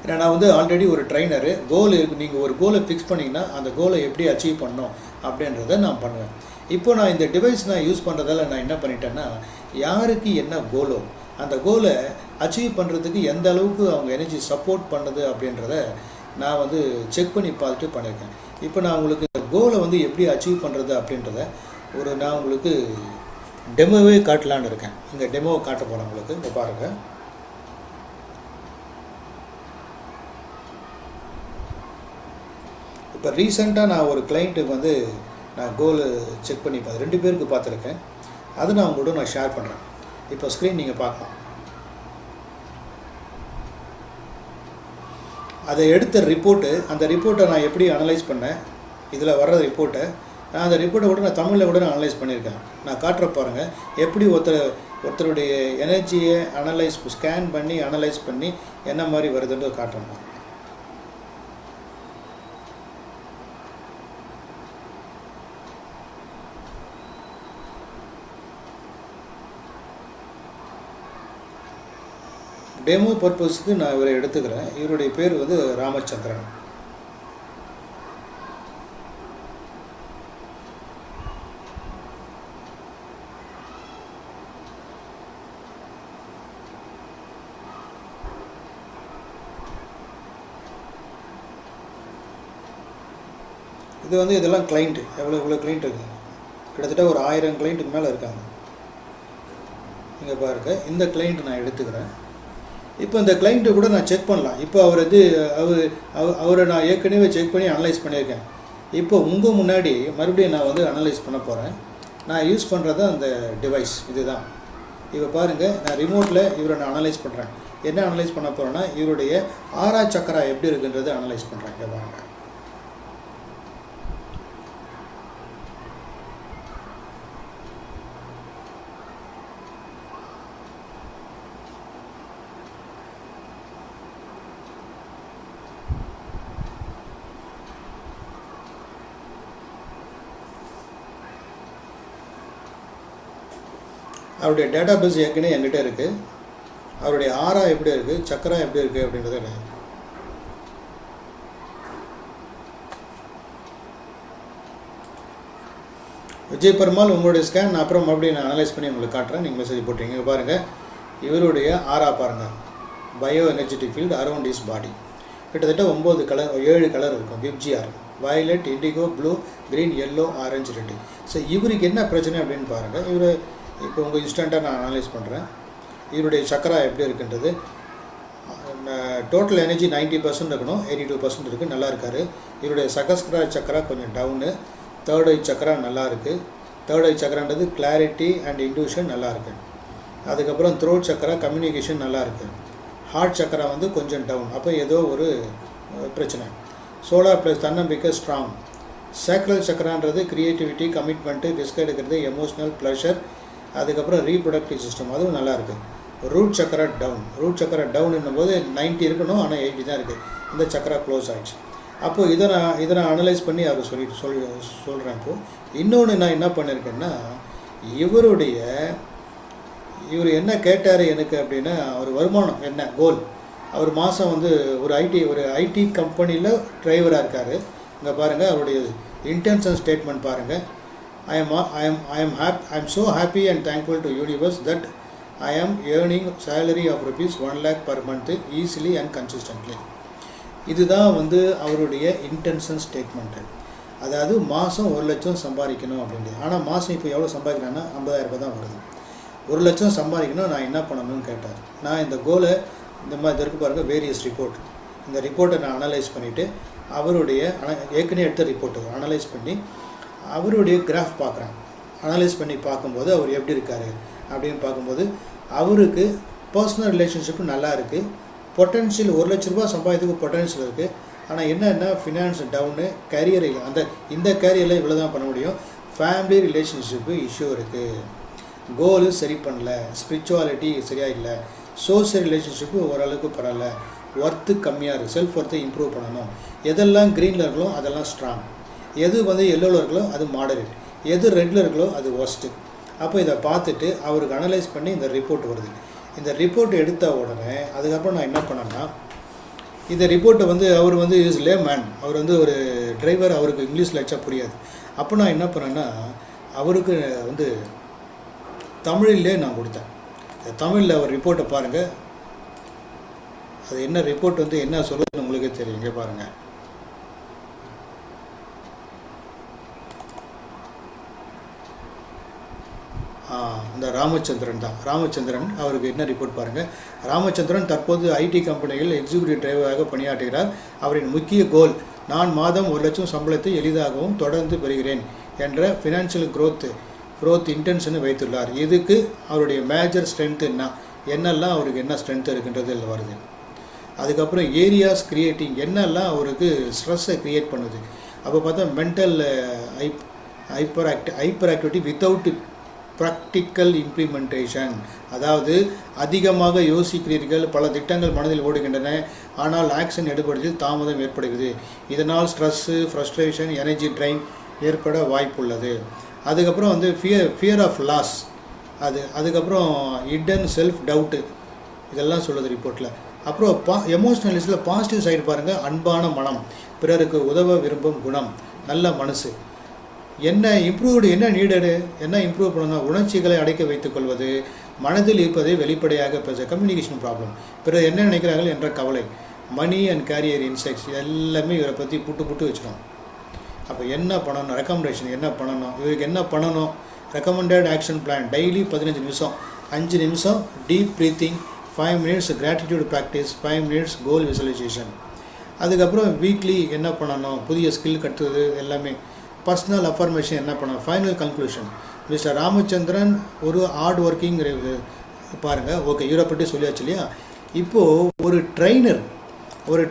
S1: ஏன்னா நான் வந்து ஆல்ரெடி ஒரு ட்ரைனரு. கோல் இருக்குது, நீங்கள் ஒரு கோலை ஃபிக்ஸ் பண்ணிங்கன்னா அந்த கோலை எப்படி அச்சீவ் பண்ணணும் அப்படின்றத நான் பண்ணுவேன். இப்போ நான் இந்த டிவைஸ் நான் யூஸ் பண்ணுறதால நான் என்ன பண்ணிட்டேன்னா, யாருக்கு என்ன கோலோ அந்த கோலை அச்சீவ் பண்ணுறதுக்கு எந்த அளவுக்கு அவங்க எனர்ஜி சப்போர்ட் பண்ணுது அப்படின்றத நான் வந்து செக் பண்ணி பார்த்துட்டு பண்ணியிருக்கேன். இப்போ நான் உங்களுக்கு இந்த கோலை வந்து எப்படி அச்சீவ் பண்ணுறது அப்படின்றத நான் உங்களுக்கு டெமோவே காட்டலான்னு இருக்கேன். இந்த டெமோவை காட்ட போகிறேன் உங்களுக்கு. இங்கே பாருங்கள். இப்போ ரீசெண்டாக நான் ஒரு கிளைண்ட்டுக்கு வந்து நான் கோல் செக் பண்ணி 2 பேருக்கு பார்த்துருக்கேன். அது நான் உங்களோட நான் ஷேர் பண்ணுறேன். இப்போ ஸ்க்ரீன் நீங்கள் பார்க்கலாம். அதை எடுத்த ரிப்போர்ட்டு, அந்த ரிப்போர்ட்டை நான் எப்படி அனலைஸ் பண்ணேன், இதில் வர்ற ரிப்போர்ட்டை நான் அந்த ரிப்போர்ட்டை கூட நான் தமிழில் கூட நான் அனலைஸ் பண்ணியிருக்கேன். நான் காட்டுற பாருங்கள் எப்படி ஒருத்தருடைய எனர்ஜியை ஸ்கேன் பண்ணி அனலைஸ் பண்ணி என்ன மாதிரி வருதுன்னு காட்டுறேன். டெமோ பர்பஸ்க்கு நான் இவரை எடுத்துக்கிறேன். இவருடைய பேர் வந்து ராமச்சந்திரன். இது வந்து இதெல்லாம் கிளைண்ட்டு. இவ்வளோ கிளைண்ட் இருக்குது. கிட்டத்தட்ட ஒரு 1000 கிளைண்ட்டுக்கு மேலே இருக்காங்க. இங்கே பாருங்க, இந்த கிளைண்ட் நான் எடுத்துக்கிறேன். இப்போ இந்த கிளைண்ட்டை கூட நான் செக் பண்ணலாம். இப்போ அவர் வந்து அவரை நான் ஏற்கனவே செக் பண்ணி அனலைஸ் பண்ணியிருக்கேன். இப்போ உங்கள் முன்னாடி மறுபடியும் நான் வந்து அனலைஸ் பண்ண போகிறேன். நான் யூஸ் பண்ணுறது அந்த டிவைஸ் இதுதான். இப்போ பாருங்கள், நான் ரிமோட்டில் இவரை நான் அனலைஸ் பண்ணுறேன். என்ன அனலைஸ் பண்ண போகிறேன்னா, இவருடைய ஆரா சக்கரா எப்படி இருக்குன்றது அனலைஸ் பண்ணுறேன். இங்கே பாருங்கள். அவருடைய டேட்டா பேஸ் ஏற்கனவே என்கிட்ட இருக்குது. அவருடைய ஆரா எப்படி இருக்குது, சக்கரா எப்படி இருக்குது அப்படின்றத விஜய் பெருமாள் உங்களுடைய ஸ்கேன் நான் அப்புறம் மறுபடியும் நான் அனலைஸ் பண்ணி உங்களுக்கு காட்டுறேன். நீங்கள் மெசேஜ் போட்டுருங்க. பாருங்கள், இவருடைய ஆரா பாருங்கள். Bio energetic field around is body. கிட்டத்தட்ட 7 கலர் இருக்கும். VIBGYOR, violet, indigo, blue, green, yellow, orange, red. So இவருக்கு என்ன பிரச்சனை அப்படின்னு பாருங்கள். இவர் இப்போ உங்கள் இன்ஸ்டண்ட்டாக நான் அனலைஸ் பண்ணுறேன். இவருடைய சக்கரா எப்படி இருக்குன்றது. டோட்டல் எனர்ஜி 90% இருக்கணும், 82% இருக்குது. நல்லா இருக்கார். இவருடைய சகஸ்கரா சக்கரா கொஞ்சம் டவுனு. தேர்ட் ஐ சக்கரா நல்லா இருக்குது. தேர்ட் ஐ சக்கரான்றது கிளாரிட்டி அண்ட் இன்ட்யூஷன் நல்லா இருக்குது. அதுக்கப்புறம் த்ரோட் சக்கரா கம்யூனிகேஷன் நல்லா இருக்குது. ஹார்ட் சக்கரா வந்து கொஞ்சம் டவுன். அப்போ ஏதோ ஒரு பிரச்சனை. சோலார் ப்ளஸ் தன்னம்பிக்கை ஸ்ட்ராங். சேக்ரல் சக்கரான்றது க்ரியேட்டிவிட்டி, கமிட்மெண்ட்டு, ரிஸ்க் எடுக்கிறது, எமோஷ்னல், ப்ளஷர். அதுக்கப்புறம் ரீப்ரொடக்டிவ் சிஸ்டம் அதுவும் நல்லா இருக்குது. Root chakra down. Root chakra டவுன்னும் போது 90 இருக்கணும், ஆனால் 80 தான் இருக்குது. இந்த சக்கரா க்ளோஸ் ஆகிடுச்சு. அப்போது இதை நான் அனலைஸ் பண்ணி அவர் சொல்கிறேன். இப்போது இன்னொன்று நான் என்ன பண்ணியிருக்கேன்னா, இவர் என்ன கேட்டார் எனக்கு அப்படின்னா, அவர் வருமானம் என்ன கோல். அவர் மாதம் வந்து ஒரு ஐடி கம்பெனியில் டிரைவராக இருக்கார். இங்கே பாருங்கள், அவருடைய இன்டென்ஷன் ஸ்டேட்மெண்ட் பாருங்கள். I am so happy and thankful to universe that I am earning salary of rupees 1 lakh per month easily and consistently. இதுதான் வந்து அவருடைய இன்டென்ஷன் ஸ்டேட்மெண்ட்டு. அதாவது மாதம் 1 லட்சம் சம்பாதிக்கணும் அப்படின்றது. ஆனால் மாதம் இப்போ எவ்வளோ சம்பாதிக்கிறான்னா 50,000 ரூபாய் தான் வருது. 1 லட்சம் சம்பாதிக்கணும், நான் என்ன பண்ணணும்னு கேட்டார். நான் இந்த கோலை இந்த மாதிரி இருக்கு பாருங்கள், வேரியஸ் ரிப்போர்ட், இந்த ரிப்போர்ட்டை நான் அனலைஸ் பண்ணிவிட்டு அவருடைய ஏற்கனவே எடுத்த ரிப்போர்ட்டை அனலைஸ் பண்ணி அவருடைய கிராஃப் பார்க்குறேன். அனலைஸ் பண்ணி பார்க்கும்போது அவர் எப்படி இருக்கார் அப்படின்னு பார்க்கும்போது அவருக்கு பர்சனல் ரிலேஷன்ஷிப்பு நல்லா இருக்குது. பொட்டன்ஷியல் 1 லட்ச ரூபா சம்பாதிக்கிறதுக்கு பொட்டன்ஷியல் இருக்குது. ஆனால் என்னென்னா ஃபினான்ஸ் டவுனு, கேரியரில் இந்த கேரியரில் இவ்வளோ தான் பண்ண முடியும். ஃபேமிலி ரிலேஷன்ஷிப்பு இஷ்யூ இருக்குது, கோலு சரி பண்ணல, ஸ்பிரிச்சுவாலிட்டி சரியாக இல்லை, சோசியல் ரிலேஷன்ஷிப்பு ஓரளவுக்கு பரவாயில்ல, ஒர்த்து கம்மியாக இருக்குது, செல்ஃப் ஒர்த்தை இம்ப்ரூவ் பண்ணணும். எதெல்லாம் க்ரீனில் இருக்கலோ அதெல்லாம் ஸ்ட்ராங், எது வந்து எல்லோவில் இருக்கலோ அது மாடரேட், எது ரெட்டில் இருக்கலோ அது ஒஸ்ட்டு. அப்போ இதை பார்த்துட்டு அவருக்கு அனலைஸ் பண்ணி இந்த ரிப்போர்ட் வருது. இந்த ரிப்போர்ட் எடுத்த உடனே அதுக்கப்புறம் நான் என்ன பண்ணேன்னா, இந்த ரிப்போர்ட்டை வந்து அவர் வந்து இஸ் லே மேன், அவர் வந்து ஒரு டிரைவர், அவருக்கு இங்கிலீஷில் வச்சா புரியாது. அப்போ நான் என்ன பண்ணேன்னா அவருக்கு வந்து தமிழிலே நான் கொடுத்தேன். தமிழில் ஒரு ரிப்போர்ட்டை பாருங்கள், அது என்ன ரிப்போர்ட் வந்து என்ன சொல்லுதுன்னு உங்களுக்கே தெரியும். இங்கே பாருங்கள், இந்த ராமச்சந்திரன் தான். ராமச்சந்திரன் அவருக்கு என்ன ரிப்போர்ட் பாருங்கள். ராமச்சந்திரன் தற்போது ஐடி கம்பெனியில் எக்ஸிக்யூட்டிவ் டிரைவராக பணியாற்றுகிறார். அவரின் முக்கிய கோல், நான் மாதம் 1 லட்சம் சம்பளத்தை எளிதாகவும் தொடர்ந்து பெறுகிறேன் என்ற ஃபினான்ஷியல் க்ரோத் இன்டென்ஷனை வைத்துள்ளார். இதுக்கு அவருடைய மேஜர் ஸ்ட்ரென்த்து என்னெல்லாம் அவருக்கு என்ன ஸ்ட்ரென்த் இருக்குன்றது இதில் வருது. அதுக்கப்புறம் ஏரியாஸ் கிரியேட்டிங், என்னெல்லாம் அவருக்கு ஸ்ட்ரெஸ்ஸை க்ரியேட் பண்ணுது. அப்போ பார்த்தா mental hyper activity without practical implementation, அதாவது அதிகமாக யோசிக்கிறீர்கள், பல திட்டங்கள் மனதில் ஓடுகின்றன, ஆனால் ஆக்ஷன் எடுப்பதில் தாமதம் ஏற்படுகிறது. இதனால் ஸ்ட்ரெஸ்ஸு, ஃப்ரஸ்ட்ரேஷன், எனர்ஜி ட்ரைன் ஏற்பட வாய்ப்புள்ளது. அதுக்கப்புறம் வந்து ஃபியர் ஆஃப் லாஸ், அதுக்கப்புறம் ஹிடன் செல்ஃப் டவுட்டு, இதெல்லாம் சொல்லுது ரிப்போர்ட்டில். அப்புறம் எமோஷ்னலிஸில் பாசிட்டிவ் சைடு பாருங்கள், அன்பான மனம், பிறருக்கு உதவ விரும்பும் குணம், நல்ல மனசு. என்ன இம்ப்ரூவ்டு, என்ன நீடடு, என்ன இம்ப்ரூவ் பண்ணணும், உணர்ச்சிகளை அடைக்க வைத்துக்கொள்வது, மனதில் இருப்பதை வெளிப்படையாக பேச, கம்யூனிகேஷன் ப்ராப்ளம், பிறகு என்ன நினைக்கிறார்கள் என்ற கவலை, மணி அண்ட் கேரியர் இன்சைட்ஸ், எல்லாமே இவரை பற்றி புட்டு வச்சிடும். அப்போ என்ன பண்ணணும், ரெக்கமெண்டேஷன் என்ன பண்ணணும், இவருக்கு என்ன பண்ணணும், ரெக்கமெண்டட் ஆக்ஷன் பிளான், டெய்லி 15 நிமிஷம், 5 நிமிஷம் deep breathing, 5 minutes gratitude practice, 5 minutes goal visualisation. அதுக்கப்புறம் வீக்லி என்ன பண்ணணும், புதிய ஸ்கில் கற்றுறது எல்லாமே, பர்சனல் அஃபர்மேஷன் என்ன பண்ணணும். ஃபைனல் கன்க்ளூஷன், மிஸ்டர் ராமச்சந்திரன் ஒரு ஹார்ட் ஒர்க்கிங் பாருங்கள். ஓகே, இவரை பற்றி சொல்லியாச்சு இல்லையா. இப்போது ஒரு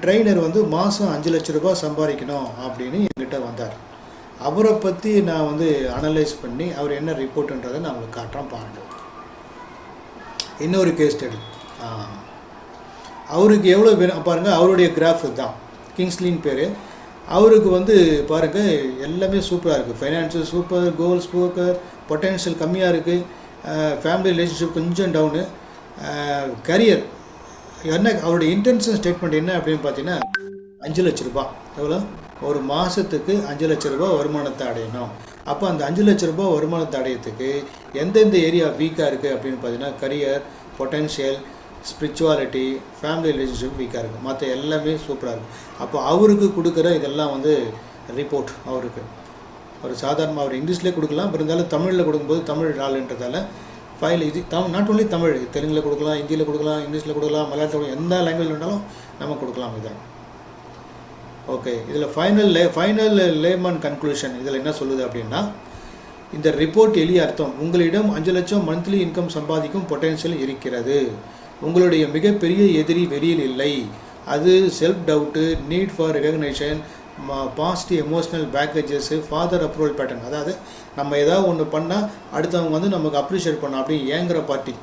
S1: ட்ரெயினர் வந்து மாதம் 5 லட்ச ரூபாய் சம்பாதிக்கணும் அப்படின்னு என்கிட்ட வந்தார். அவரை பற்றி நான் வந்து அனலைஸ் பண்ணி அவர் என்ன ரிப்போர்ட்டுன்றதை நான் உங்களுக்கு காட்டுறேன் பாருங்கள். இன்னொரு கேஸ் ஸ்டடி, அவருக்கு எவ்வளோ வேணும் பாருங்கள். அவருடைய கிராஃப் தான், கிங்ஸ்லின் பேர். அவருக்கு வந்து பாருங்கள் எல்லாமே சூப்பராக இருக்குது. Financial super, goals super, potential கம்மியாக இருக்குது, ஃபேமிலி ரிலேஷன்ஷிப் கொஞ்சம் டவுனு, கரியர் என்ன, அவருடைய இன்டென்ஷன் ஸ்டேட்மெண்ட் என்ன அப்படின்னு பார்த்தீங்கன்னா 5 லட்ச ரூபா, எவ்வளோ, ஒரு மாதத்துக்கு 5 லட்ச ரூபா வருமானத்தை அடையணும். அப்போ அந்த 5 லட்ச ரூபா வருமானத்தை அடையிறதுக்கு எந்தெந்த ஏரியா வீக்காக இருக்குது அப்படின்னு பார்த்தீங்கன்னா career, potential, spirituality, family relationship வீக்காக இருக்குது, மற்ற எல்லாமே சூப்பராக இருக்குது. அப்போ அவருக்கு கொடுக்குற இதெல்லாம் வந்து ரிப்போர்ட் அவருக்கு ஒரு சாதாரணமாக அவர் இங்கிலீஷ்லேயே கொடுக்கலாம், இருந்தாலும் தமிழில் கொடுக்கும்போது தமிழ் ஆளுன்றதால ஃபைல் இது நாட் ஓன்லி தமிழ், தெலுங்கில் கொடுக்கலாம், ஹிந்தியில் கொடுக்கலாம், இங்கிலீஷில் கொடுக்கலாம், மலையாளத்தில் எந்த லாங்குவேஜ் வேணாலும் நம்ம கொடுக்கலாம் இதை. ஓகே, இதில் ஃபைனல் லேமன் கன்க்ளூஷன் இதில் என்ன சொல்லுது அப்படின்னா, இந்த ரிப்போர்ட் எளிய அர்த்தம், உங்களிடம் 5 லட்சம் மந்த்லி இன்கம் சம்பாதிக்கும் பொட்டென்ஷியல் இருக்கிறது. உங்களுடைய மிகப்பெரிய எதிரி வெளியில் இல்லை, அது self doubt, need for recognition, positive emotional packages, father approval pattern, அதாவது நம்ம ஏதாவது ஒன்று பண்ணால் அடுத்தவங்க வந்து நமக்கு அப்ரிஷியேட் பண்ணணும் அப்படி ஏங்குற பார்ட்டி.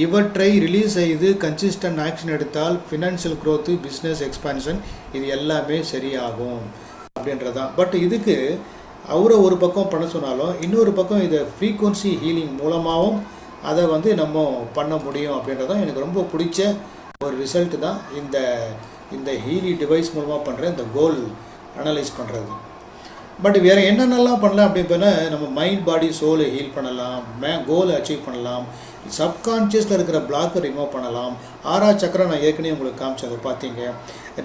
S1: இவற்றை ரிலீஸ் செய்து கன்சிஸ்டன்ட் ஆக்ஷன் எடுத்தால் ஃபினான்ஷியல் க்ரோத்து, பிஸ்னஸ் எக்ஸ்பான்ஷன், இது எல்லாமே சரியாகும் அப்படின்றதான். பட் இதுக்கு அவரை ஒரு பக்கம் பண்ண சொன்னாலும் இன்னொரு பக்கம் இதை ஃப்ரீக்வன்சி ஹீலிங் மூலமாகவும் அதை வந்து நம்ம பண்ண முடியும் அப்படின்றதான் எனக்கு ரொம்ப பிடிச்ச ஒரு ரிசல்ட் தான் இந்த ஹீலி டிவைஸ் மூலமாக பண்ணுற இந்த கோல் அனலைஸ் பண்ணுறது. பட் வேறு என்னென்னலாம் பண்ணலாம் அப்படின்னு பார்த்தா நம்ம மைண்ட் பாடி சோலை ஹீல் பண்ணலாம், கோலை அச்சீவ் பண்ணலாம், சப்கான்ஷியஸில் இருக்கிற பிளாக்கை ரிமூவ் பண்ணலாம். 6ஆவது சக்கரம் நான் ஏற்கனவே உங்களுக்கு காமிச்சதை பார்த்தீங்க.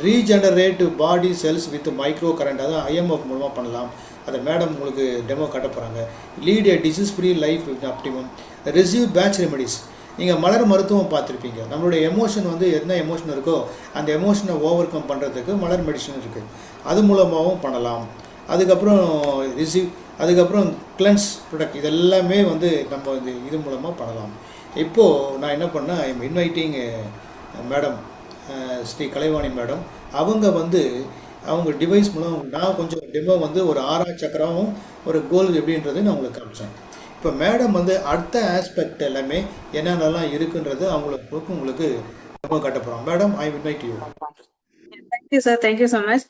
S1: Regenerative body cells with micro current, அதாவது ஐஎம்எஃப் மூலமாக பண்ணலாம். அதை மேடம் உங்களுக்கு டெமோ காட்ட போகிறாங்க. Lead a disease free life with optimum. Receive patch remedies. நீங்கள் மலர் மருத்துவம் பார்த்துருப்பீங்க. நம்மளுடைய எமோஷன் வந்து என்ன எமோஷன் இருக்கோ அந்த எமோஷனை ஓவர் கம் பண்ணுறதுக்கு மலர் மெடிசன் இருக்குது, அது மூலமாகவும் பண்ணலாம். அதுக்கப்புறம் அதுக்கப்புறம் கிளென்ஸ் ப்ராடக்ட், இதெல்லாமே வந்து நம்ம இது மூலமாக பண்ணலாம். இப்போது நான் என்ன பண்ணேன், I am inviting madam Shri Kalaivani madam. அவங்க டிவைஸ் மூலம் நான் கொஞ்சம் டெமோ வந்து ஒரு 6ஆவது சக்கரமும் ஒரு கோல் எப்படின்றது நான் உங்களுக்கு காமிச்சேன். இப்போ மேடம் அடுத்த ஆஸ்பெக்ட் எல்லாமே என்னென்னலாம் இருக்குன்றது உங்களுக்கு டெமோ காட்ட போகிறோம். Madam, I invite you.
S4: Thank you sir, thank you so much.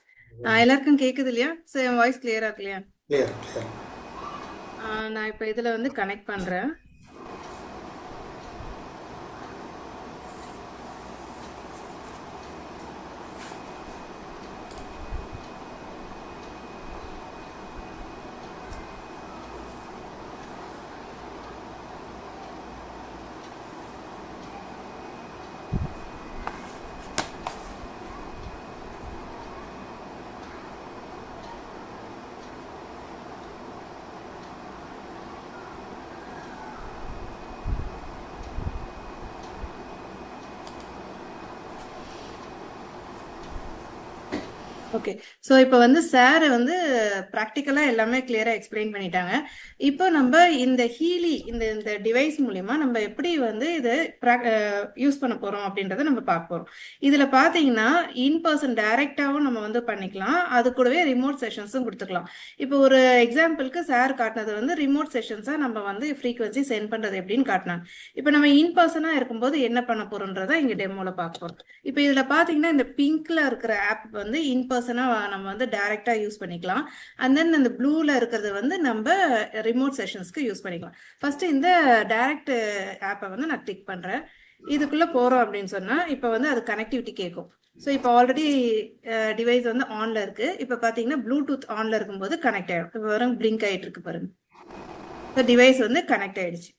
S4: எல்லாருக்கும் கேட்குது இல்லையா சார்? என் வாய்ஸ் கிளியரா இருக்கு இல்லையா?
S1: கிளியர்.
S4: நான் இப்போ இதில் கனெக்ட் பண்ணுறேன். ஓகே, ஸோ இப்போ சார் ப்ராக்டிக்கலாக எல்லாமே கிளியராக எக்ஸ்பிளைன் பண்ணிட்டாங்க. இப்போ நம்ம இந்த ஹீலி இந்த டிவைஸ் மூலிமா நம்ம எப்படி இதை யூஸ் பண்ண போகிறோம் அப்படின்றத நம்ம பார்க்க போகிறோம். இதில் பார்த்தீங்கன்னா இன்பர்சன் டைரெக்டாகவும் நம்ம பண்ணிக்கலாம், அது கூடவே ரிமோட் செஷன்ஸும் கொடுத்துக்கலாம். இப்போ ஒரு எக்ஸாம்பிளுக்கு சார் காட்டினது ரிமோட் செஷன்ஸாக நம்ம ஃப்ரீக்வன்சி சென்ட் பண்ணுறது எப்படின்னு காட்டினாங்க. இப்போ நம்ம இன்பர்சனாக இருக்கும்போது என்ன பண்ண போகிறோன்றதை இங்கே டெமோவில் பார்க்க போகிறோம். இப்போ இதில் பார்த்தீங்கன்னா இந்த பிங்க்ல இருக்கிற ஆப் இன்பர்சன் நம்ம டைரக்டா யூஸ் பண்ணிக்கலாம். அண்ட் தென் அந்த ப்ளூல இருக்கிறது நம்ம ரிமோட் செஷன்ஸ்க்கு யூஸ் பண்ணிக்கலாம். ஃபர்ஸ்ட் இந்த டைரக்ட் ஆப்பை நான் கிளிக் பண்றேன். இதுக்குள்ள போறோம் அப்படின்னு சொன்னா இப்போ அது கனெக்டிவிட்டி கேட்கும். ஸோ இப்போ ஆல்ரெடி டிவைஸ் ஆன்ல இருக்கு. இப்போ பாத்தீங்கன்னா ப்ளூடூத் ஆன்ல இருக்கும்போது கனெக்ட் ஆயிடும். இப்போ வரும் பிளிங்க் ஆயிட்டு இருக்கு பாருங்க. ஸோ டிவைஸ் கனெக்ட் ஆயிடுச்சு.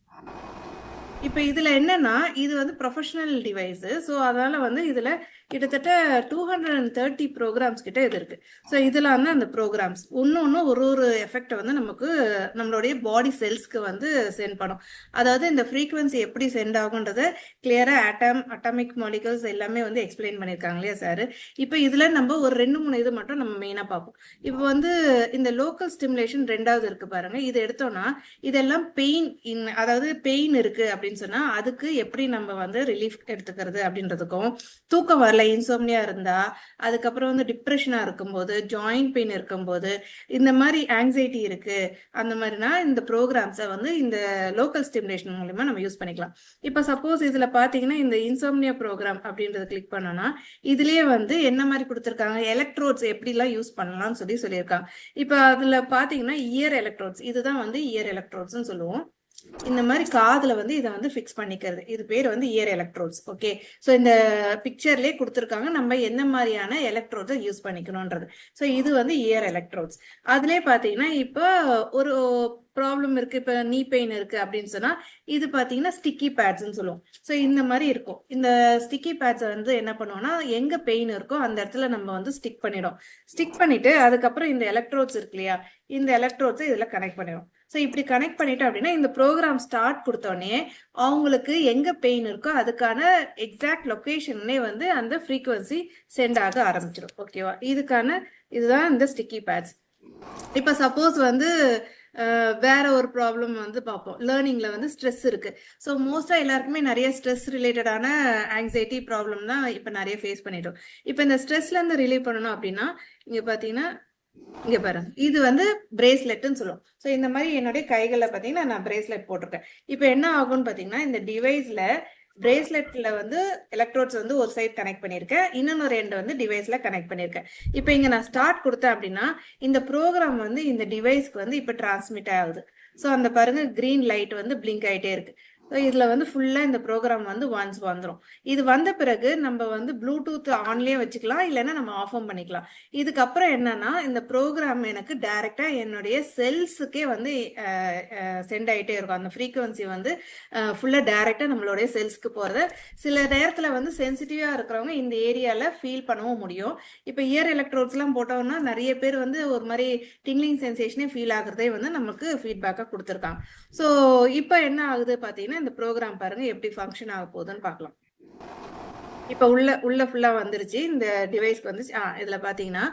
S4: இப்போ இதுல என்னன்னா இது ப்ரொஃபஷனல் டிவைஸ். ஸோ அதனால இதுல கிட்டத்தட்ட 230 ப்ரோக்ராம்ஸ் கிட்ட இது இருக்கு. ஸோ இதெல்லாம் தான் அந்த ப்ரோக்ராம்ஸ். ஒன்று ஒரு எஃபெக்டை நமக்கு நம்மளுடைய பாடி செல்ஸ்க்கு சென்ட் பண்ணும். அதாவது இந்த ஃப்ரீக்வன்சி எப்படி சென்ட் ஆகுன்றத கிளியரா அட்டாமிக் மாலிகல்ஸ் எல்லாமே எக்ஸ்பிளைன் பண்ணியிருக்காங்க இல்லையா சார்? இப்போ இதுல நம்ம ஒரு 2-3 இது மட்டும் நம்ம மெயினா பார்ப்போம். இப்போ இந்த லோக்கல் ஸ்டிமுலேஷன் 2வது இருக்கு பாருங்க. இது எடுத்தோம்னா இதெல்லாம் அதாவது பெயின் இருக்கு அப்படின்னு சொன்னா அதுக்கு எப்படி நம்ம ரிலீஃப் எடுத்துக்கிறது அப்படின்றதுக்கும், தூக்கம் வரல இன்சோம்னியா இருந்தா, அதுக்கப்புறம் டிப்ரெஷனா இருக்கும்போது, ஜாயிண்ட் பெயின் இருக்கும்போது, இந்த மாதிரி ஆங்ஸைட்டி இருக்கு அந்த மாதிரினா இந்த ப்ரோக்ராம்ஸை இந்த லோக்கல் ஸ்டிமுலேஷன் மூலமா நம்ம யூஸ் பண்ணிக்கலாம். இப்போ சப்போஸ் இதுல பாத்தீங்கன்னா இந்த இன்சோம்னியா ப்ரோக்ராம் அப்படின்றத கிளிக் பண்ணோம்னா இதுலயே என்ன மாதிரி கொடுத்துருக்காங்க, எலக்ட்ரோட்ஸ் எப்படிலாம் யூஸ் பண்ணலாம்னு சொல்லியிருக்காங்க. இப்போ அதுல பாத்தீங்கன்னா இயர் எலக்ட்ரோட்ஸ், இதுதான் இயர் எலக்ட்ரோட்ஸ்ன்னு சொல்லுவோம். இந்த மாதிரி காதுல இதை ஃபிக்ஸ் பண்ணிக்கிறது, இது பேர் இயர் எலக்ட்ரோட்ஸ். ஓகே, ஸோ இந்த பிக்சர்லயே கொடுத்துருக்காங்க நம்ம என்ன மாதிரியான எலக்ட்ரோட்ஸை யூஸ் பண்ணிக்கணும்ன்றது. ஸோ இது இயர் எலக்ட்ரோட்ஸ். அதுலயே பாத்தீங்கன்னா இப்போ ஒரு ப்ராப்ளம் இருக்கு, இப்போ நீ பெயின் இருக்கு அப்படின்னு சொன்னா இது பாத்தீங்கன்னா ஸ்டிக்கி பேட்ஸ்ன்னு சொல்லுவோம். ஸோ இந்த மாதிரி இருக்கும். இந்த ஸ்டிக்கி பேட்ஸை என்ன பண்ணுவோம்னா எங்க பெயின் இருக்கோ அந்த இடத்துல நம்ம ஸ்டிக் பண்ணிடும். ஸ்டிக் பண்ணிட்டு அதுக்கப்புறம் இந்த எலக்ட்ரோட்ஸ் இருக்கு இல்லையா, இந்த எலக்ட்ரோட்ஸை இதுல கனெக்ட் பண்ணிடும். ஸோ இப்படி கனெக்ட் பண்ணிட்டோம் அப்படின்னா இந்த ப்ரோக்ராம் ஸ்டார்ட் கொடுத்தோடனே அவங்களுக்கு எங்க பெயின் இருக்கோ அதுக்கான எக்ஸாக்ட் லொகேஷனே அந்த ஃப்ரீக்வன்சி சென்ட் ஆக ஆரம்பிச்சிடும். ஓகேவா? இதுதான் இந்த ஸ்டிக்கி பேட்ஸ். இப்போ சப்போஸ் வேற ஒரு ப்ராப்ளம் பார்ப்போம். லேர்னிங்ல ஸ்ட்ரெஸ் இருக்கு. ஸோ மோஸ்டா எல்லாருக்குமே நிறைய ஸ்ட்ரெஸ் ரிலேட்டடான ஆங்ஸைட்டி ப்ராப்ளம் தான் இப்போ நிறைய ஃபேஸ் பண்ணிட்டோம். இப்போ இந்த ஸ்ட்ரெஸ்ல இருந்து ரிலீவ் பண்ணணும் அப்படின்னா இங்க பாத்தீங்கன்னா இங்க பாருங்க, இது பிரேஸ்லெட்னு சொல்லுவோம். ஸோ இந்த மாதிரி என்னுடைய கைகளை பாத்தீங்கன்னா நான் பிரேஸ்லெட் போட்டிருக்கேன். இப்போ என்ன ஆகும்னு பாத்தீங்கன்னா இந்த டிவைஸ்ல பிரேஸ்லெட்ல எலக்ட்ரோட்ஸ் ஒரு சைடு கனெக்ட் பண்ணிருக்கேன், இன்னொரு எண்ட் டிவைஸ்ல கனெக்ட் பண்ணிருக்கேன். இப்போ இங்க நான் ஸ்டார்ட் கொடுத்தேன் அப்படின்னா இந்த ப்ரோக்ராம் இந்த டிவைஸ்க்கு இப்ப டிரான்ஸ்மிட் ஆகுது. ஸோ அந்த பாருங்க கிரீன் லைட் பிளிங்க் ஆயிட்டே இருக்கு. ஸோ இதில் வந்து ஃபுல்லாக இந்த ப்ரோக்ராம் வந்து ஒன்ஸ் வந்துடும். இது வந்த பிறகு நம்ம வந்து ப்ளூடூத் ஆன்லேயே வச்சுக்கலாம், இல்லைன்னா நம்ம ஆஃபும் பண்ணிக்கலாம். இதுக்கப்புறம் என்னன்னா இந்த ப்ரோக்ராம் எனக்கு டைரெக்டாக என்னுடைய செல்ஸுக்கே வந்து சென்ட் ஆகிட்டே இருக்கும். அந்த ஃப்ரீக்குவன்சி வந்து ஃபுல்லாக டைரெக்டாக நம்மளுடைய செல்ஸ்க்கு போகிறது. சில நேரத்தில் வந்து சென்சிட்டிவாக இருக்கிறவங்க இந்த ஏரியாவில் ஃபீல் பண்ணவும் முடியும். இப்போ இயர் எலக்ட்ரோட்ஸ்லாம் போட்டோம்னா நிறைய பேர் வந்து ஒரு மாதிரி டிங்லிங் சென்சேஷனே ஃபீல் ஆகுறதே வந்து நமக்கு ஃபீட்பேக்காக கொடுத்துருக்காங்க. ஸோ இப்போ என்ன ஆகுது பார்த்தீங்கன்னா இந்த ப்ரோக்ராம் பாருங்க எப்படி ஃபங்க்ஷன் ஆக போகுதுன்னு பார்க்கலாம். இப்போ உள்ள ஃபுல்லா வந்துருச்சு. இந்த டிவைஸ்க்கு வந்து இதுல பாத்தீங்கன்னா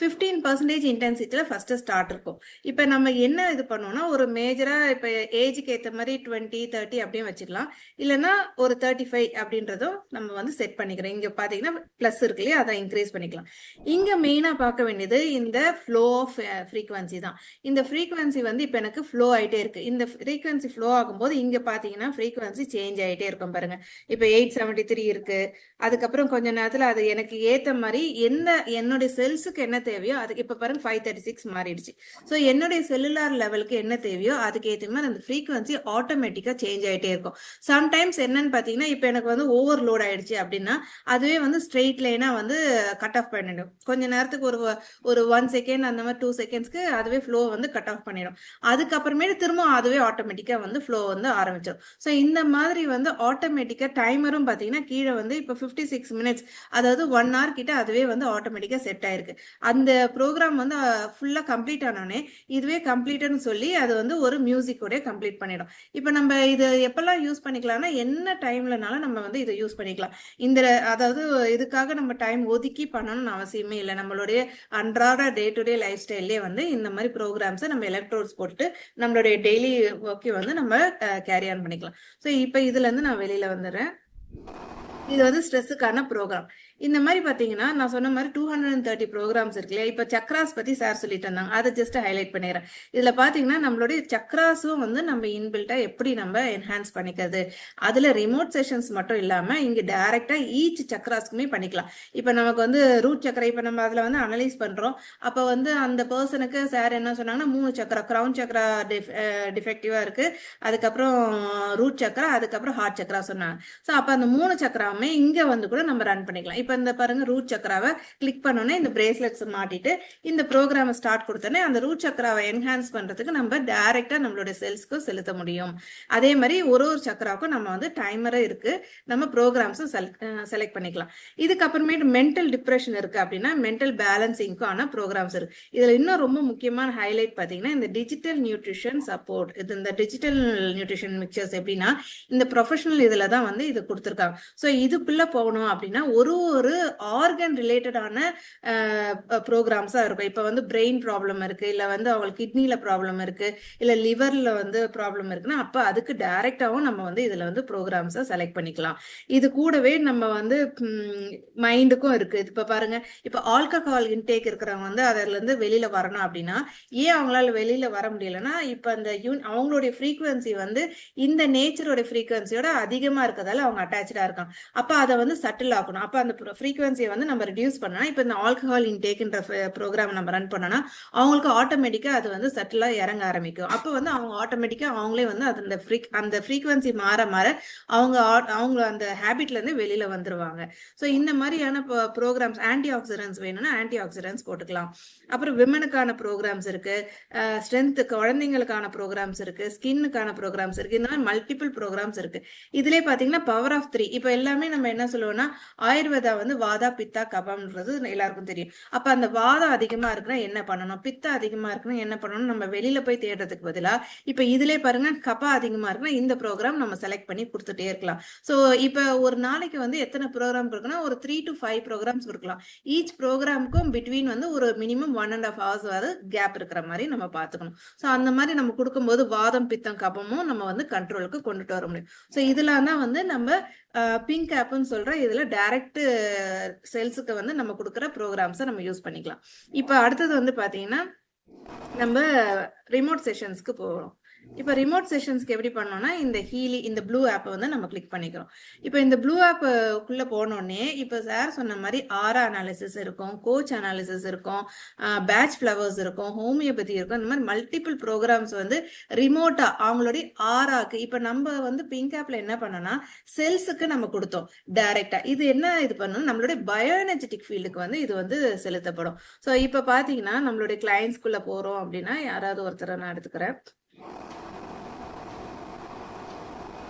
S4: 15% இன்டென்சிட்டியில ஃபர்ஸ்ட் ஸ்டார்ட் இருக்கும். இப்போ நம்ம என்ன இது பண்ணோம்னா ஒரு மேஜரா இப்போ ஏஜுக்கு ஏற்ற மாதிரி 20, 30 அப்படியே வச்சுக்கலாம், இல்லைன்னா ஒரு 35 அப்படின்றதும் நம்ம வந்து செட் பண்ணிக்கிறோம். இங்க பாத்தீங்கன்னா பிளஸ் இருக்கு இல்லையா, அதை இன்க்ரீஸ் பண்ணிக்கலாம். இங்க மெயினா பார்க்க வேண்டியது இந்த ஃப்ளோ ஆஃப் ஃப்ரீக்வன்சி தான். இந்த ஃப்ரீக்வன்சி வந்து இப்போ எனக்கு ஃப்ளோ ஆயிட்டே இருக்கு. இந்த ஃப்ரீக்வன்சி ஃப்ளோ ஆகும்போது இங்க பாத்தீங்கன்னா ஃப்ரீக்வன்சி சேஞ்ச் ஆயிட்டே இருக்கும் பாருங்க. இப்போ 873 இருக்கு. அதுக்கப்புறம் கொஞ்ச நேரத்துல அது எனக்கு ஏத்த மாதிரி என்னுடைய செல்ஸுக்கு என்ன தேவையோ அதுக்கு இப்ப பாருங்க 536 மாறிடுச்சு. ஸோ என்னுடைய செல்லுலார் லெவலுக்கு என்ன தேவையோ அதுக்கு ஏற்ற மாதிரி அந்த ஃப்ரீக்வன்சி ஆட்டோமேட்டிக்கா சேஞ்ச் ஆயிட்டே இருக்கும். சம்டைம்ஸ் என்னன்னு பாத்தீங்கன்னா இப்போ எனக்கு வந்து ஓவர்லோட் ஆயிடுச்சு அப்படின்னா அதுவே வந்து ஸ்ட்ரெயிட் லைனா வந்து கட் ஆஃப் பண்ணிடும். கொஞ்ச நேரத்துக்கு ஒரு 1 செகண்ட் அந்த மாதிரி 2 செகண்ட்ஸ்க்கு அதுவே ஃப்ளோ வந்து கட் ஆஃப் பண்ணிடும். அதுக்கப்புறமேட்டு திரும்ப அதுவே ஆட்டோமேட்டிக்கா வந்து ஃப்ளோ வந்து ஆரம்பிச்சிடும். ஸோ இந்த மாதிரி வந்து ஆட்டோமேட்டிக்கா டைமரும் பாத்தீங்கன்னா கீழே வந்து இப்போ 56 மினிட்ஸ், அதாவது 1 hour கிட்ட அதுவே வந்து ஆட்டோமேட்டிக்கா செட் ஆயிருக்கு. அந்த ப்ரோக்ராம் வந்து ஃபுல்லா கம்ப்ளீட் ஆனோடனே இதுவே கம்ப்ளீட்னு சொல்லி அது வந்து ஒரு மியூசிக்கோட கம்ப்ளீட் பண்ணிடும். இப்போ நம்ம இது எப்பெல்லாம் யூஸ் பண்ணிக்கலாம்னா என்ன டைம்லனாலும் நம்ம வந்து இதை யூஸ் பண்ணிக்கலாம். அதாவது இதுக்காக நம்ம டைம் ஒதுக்கி பண்ணணும்னு அவசியமே இல்லை. நம்மளுடைய அன்றாட டே டு டே லைஃப் ஸ்டைல்லே வந்து இந்த மாதிரி ப்ரோக்ராம்ஸை நம்ம எலக்ட்ரோட்ஸ் போட்டு நம்மளுடைய டெய்லி ஒர்க்கை வந்து நம்ம கேரி ஆன் பண்ணிக்கலாம். ஸோ இப்போ இதுல இருந்து நான் வெளியில வந்துடுறேன். இது வந்து ஸ்ட்ரெஸ்ஸுக்கான ப்ரோக்ராம். இந்த மாதிரி பார்த்தீங்கன்னா நான் சொன்ன மாதிரி 230 ப்ரோக்ராம்ஸ் இருக்கு இல்லையா. இப்போ சக்ராஸ் பற்றி சார் சொல்லிட்டு இருந்தாங்க, அதை ஜஸ்ட் ஹைலைட் பண்ணிடுறேன். இதில் பார்த்தீங்கன்னா நம்மளுடைய சக்ராஸும் வந்து நம்ம இன்பில்ட்டாக எப்படி நம்ம என்ஹான்ஸ் பண்ணிக்கிறது, அதில் ரிமோட் செஷன்ஸ் மட்டும் இல்லாமல் இங்கே டைரெக்டாக ஈச் சக்ராஸ்க்குமே பண்ணிக்கலாம். இப்போ நமக்கு வந்து ரூட் சக்கரை இப்போ நம்ம அதில் வந்து அனலைஸ் பண்ணுறோம். அப்போ வந்து அந்த பர்சனுக்கு சார் என்ன சொன்னாங்கன்னா 3 சக்கரா, கிரவுன் சக்கரா டிஃபெக்டிவாக இருக்குது, அதுக்கப்புறம் ரூட் சக்கரா, அதுக்கப்புறம் ஹார்ட் சக்கரா சொன்னாங்க. ஸோ அப்போ அந்த 3 சக்கராவுமே இங்கே வந்து கூட நம்ம ரன் பண்ணிக்கலாம். இப்போ இந்த பாருங்க ரூட் சக்கராவை கிளிக் பண்ணோன்னே இந்த பிரேஸ்லெட்ஸ் மாட்டிட்டு இந்த ப்ரோக்ராமை ஸ்டார்ட் கொடுத்தோன்னே அந்த ரூட் சக்கராவை என்ஹான்ஸ் பண்றதுக்கு நம்ம டைரக்டா நம்மளுடைய செல்ஸ்க்கு செலுத்த முடியும். அதே மாதிரி ஒரு சக்கராவுக்கும் நம்ம வந்து டைமரே இருக்கு, நம்ம ப்ரோக்ராம்ஸும் செலக்ட் பண்ணிக்கலாம். இதுக்கப்புறமேட்டு மென்டல் டிப்ரெஷன் இருக்கு அப்படின்னா மென்டல் பேலன்சிங்கான ப்ரோக்ராம்ஸ் இருக்கு. இதுல இன்னும் ரொம்ப முக்கியமான ஹைலைட் பார்த்தீங்கன்னா இந்த டிஜிட்டல் நியூட்ரிஷன் சப்போர்ட். இது இந்த டிஜிட்டல் நியூட்ரிஷன் மிக்சர்ஸ் எப்படின்னா இந்த ப்ரொஃபஷனல் இதுல தான் வந்து இது கொடுத்துருக்காங்க. ஸோ இதுக்குள்ள போகணும் அப்படின்னா ஒரு ஆர்கன் ரிலேட்டடான ப்ரோக்ராம்ஸா இருக்கும். இப்போ வந்து பிரெயின் ப்ராப்ளம் இருக்கு, இல்லை வந்து அவங்களுக்கு கிட்னில ப்ராப்ளம் இருக்கு, இல்லை லிவர்ல வந்து ப்ராப்ளம் இருக்குன்னா அப்போ அதுக்கு டைரக்டாவும் நம்ம வந்து இதுல வந்து ப்ரோக்ராம்ஸை செலக்ட் பண்ணிக்கலாம். இது கூடவே நம்ம வந்து மைண்டுக்கும் இருக்கு. இப்போ பாருங்க, இப்போ ஆல்கஹால் இன்டேக் இருக்கிறவங்க வந்து அதுல இருந்து வெளியில வரணும் அப்படின்னா ஏன் அவங்களால வெளியில வர முடியலன்னா இப்போ அந்த அவங்களுடைய ஃப்ரீக்குவன்சி வந்து இந்த நேச்சரோட ஃப்ரீக்குவன்சியோட அதிகமா இருக்கிறதால அவங்க அட்டாச்சா இருக்காங்க. அப்ப அதை வந்து சட்டில் ஆகணும். அப்ப அந்த ஃப்ரீக்குவன்சியை வந்து நம்ம ரெடியூஸ் பண்ணா இப்போ இந்த ஆல்கஹால் இன்டேக்ன்ற ப்ரோக்ராம் நம்ம ரன் பண்ணோம்னா அவங்களுக்கு ஆட்டோமேட்டிக்கா அது வந்து சட்டிலா இறங்க ஆரம்பிக்கும். அப்போ வந்து அவங்க ஆட்டோமேட்டிக்கா அவங்களே வந்து அந்த ஃப்ரீக்குவன்சி மாற மாற அவங்க அந்த ஹேபிட்ல இருந்து வெளியில வந்துருவாங்க. ஸோ இந்த மாதிரியான ப்ரோக்ராம்ஸ் ஆன்டி ஆக்சிடென்ட்ஸ் வேணும்னா ஆன்டி ஆக்சிடென்ட்ஸ் போட்டுக்கலாம். அப்புறம் விமனுக்கான ப்ரோக்ராம்ஸ் இருக்கு, ஸ்ட்ரென்த் குழந்தைங்களுக்கான ப்ரோக்ராம்ஸ் இருக்கு, ஸ்கின்னுக்கான ப்ரோக்ராம்ஸ் இருக்கு, இந்த மாதிரி மல்டிபிள் ப்ரோக்ராம்ஸ் இருக்கு. இதுல பாத்தீங்கன்னா பவர் ஆஃப் 3. இப்போ எல்லாமே நம்ம என்ன சொல்லுவோம்னா ஆயுர்வேதா வந்து வாதா பித்தா கபம்ன்றது எல்லாருக்கும் தெரியும். அப்ப அந்த வாதம் அதிகமா இருக்குன்னா என்ன பண்ணணும், பித்தா அதிகமா இருக்குன்னா என்ன பண்ணணும், நம்ம வெளியில போய் தேடுறதுக்கு பதிலா இப்ப இதுல பாருங்க கபா அதிகமா இருக்குன்னா இந்த ப்ரோக்ராம் நம்ம செலக்ட் பண்ணி கொடுத்துட்டே இருக்கலாம். சோ இப்ப ஒரு நாளைக்கு வந்து எத்தனை ப்ரோக்ராம் இருக்குன்னா ஒரு 3 to 5 ப்ரோக்ராம்ஸ் இருக்கலாம். ஈச் ப்ரோக்ராமுக்கும் பிட்வீன் வந்து ஒரு மினிமம் 1.5 hours வரை கேப் இருக்கிற மாதிரி நம்ம பாத்துக்கணும். சோ அந்த மாதிரி நம்ம கொடுக்கும்போது வாதம் பித்தம் கபமும் நம்ம வந்து கண்ட்ரோலுக்கு கொண்டுட்டு வர முடியும். சோ இதெல்லாம் தான் வந்து நம்ம பிங்க் ஆப்னு சொல்ற இதுல டைரக்ட் சேல்ஸுக்கு வந்து நம்ம கொடுக்குற ப்ரோக்ராம்ஸை நம்ம யூஸ் பண்ணிக்கலாம். இப்போ அடுத்தது வந்து பாத்தீங்கன்னா நம்ம ரிமோட் செஷன்ஸ்க்கு போகிறோம். இப்போ ரிமோட் செஷன்ஸ்க்கு எப்படி பண்ணோம்னா இந்த ஹீலி இந்த ப்ளூ ஆப்பை வந்து நம்ம கிளிக் பண்ணிக்கிறோம். இப்போ இந்த ப்ளூ ஆப்புக்குள்ள போனோடனே இப்போ சார் சொன்ன மாதிரி ஆரா அனாலிசிஸ் இருக்கும், கோச் அனாலிசிஸ் இருக்கும், பேட்ச் ஃப்ளவர்ஸ் இருக்கும், ஹோமியோபதி இருக்கும். இந்த மாதிரி மல்டிபிள் ப்ரோக்ராம்ஸ் வந்து ரிமோட்டா அவங்களுடைய ஆராக்கு இப்போ நம்ம வந்து பிங்க் ஆப்ல என்ன பண்ணோம்னா செல்ஸுக்கு நம்ம கொடுத்தோம் டைரக்டா. இது என்ன இது பண்ணணும், நம்மளுடைய பயோஎனர்ஜெட்டிக் ஃபீல்டுக்கு வந்து இது வந்து செலுத்தப்படும். ஸோ இப்போ பார்த்தீங்கன்னா நம்மளுடைய கிளைண்ட்ஸ்குள்ள போறோம் அப்படின்னா யாராவது ஒருத்தரை நான் எடுத்துக்கிறேன்.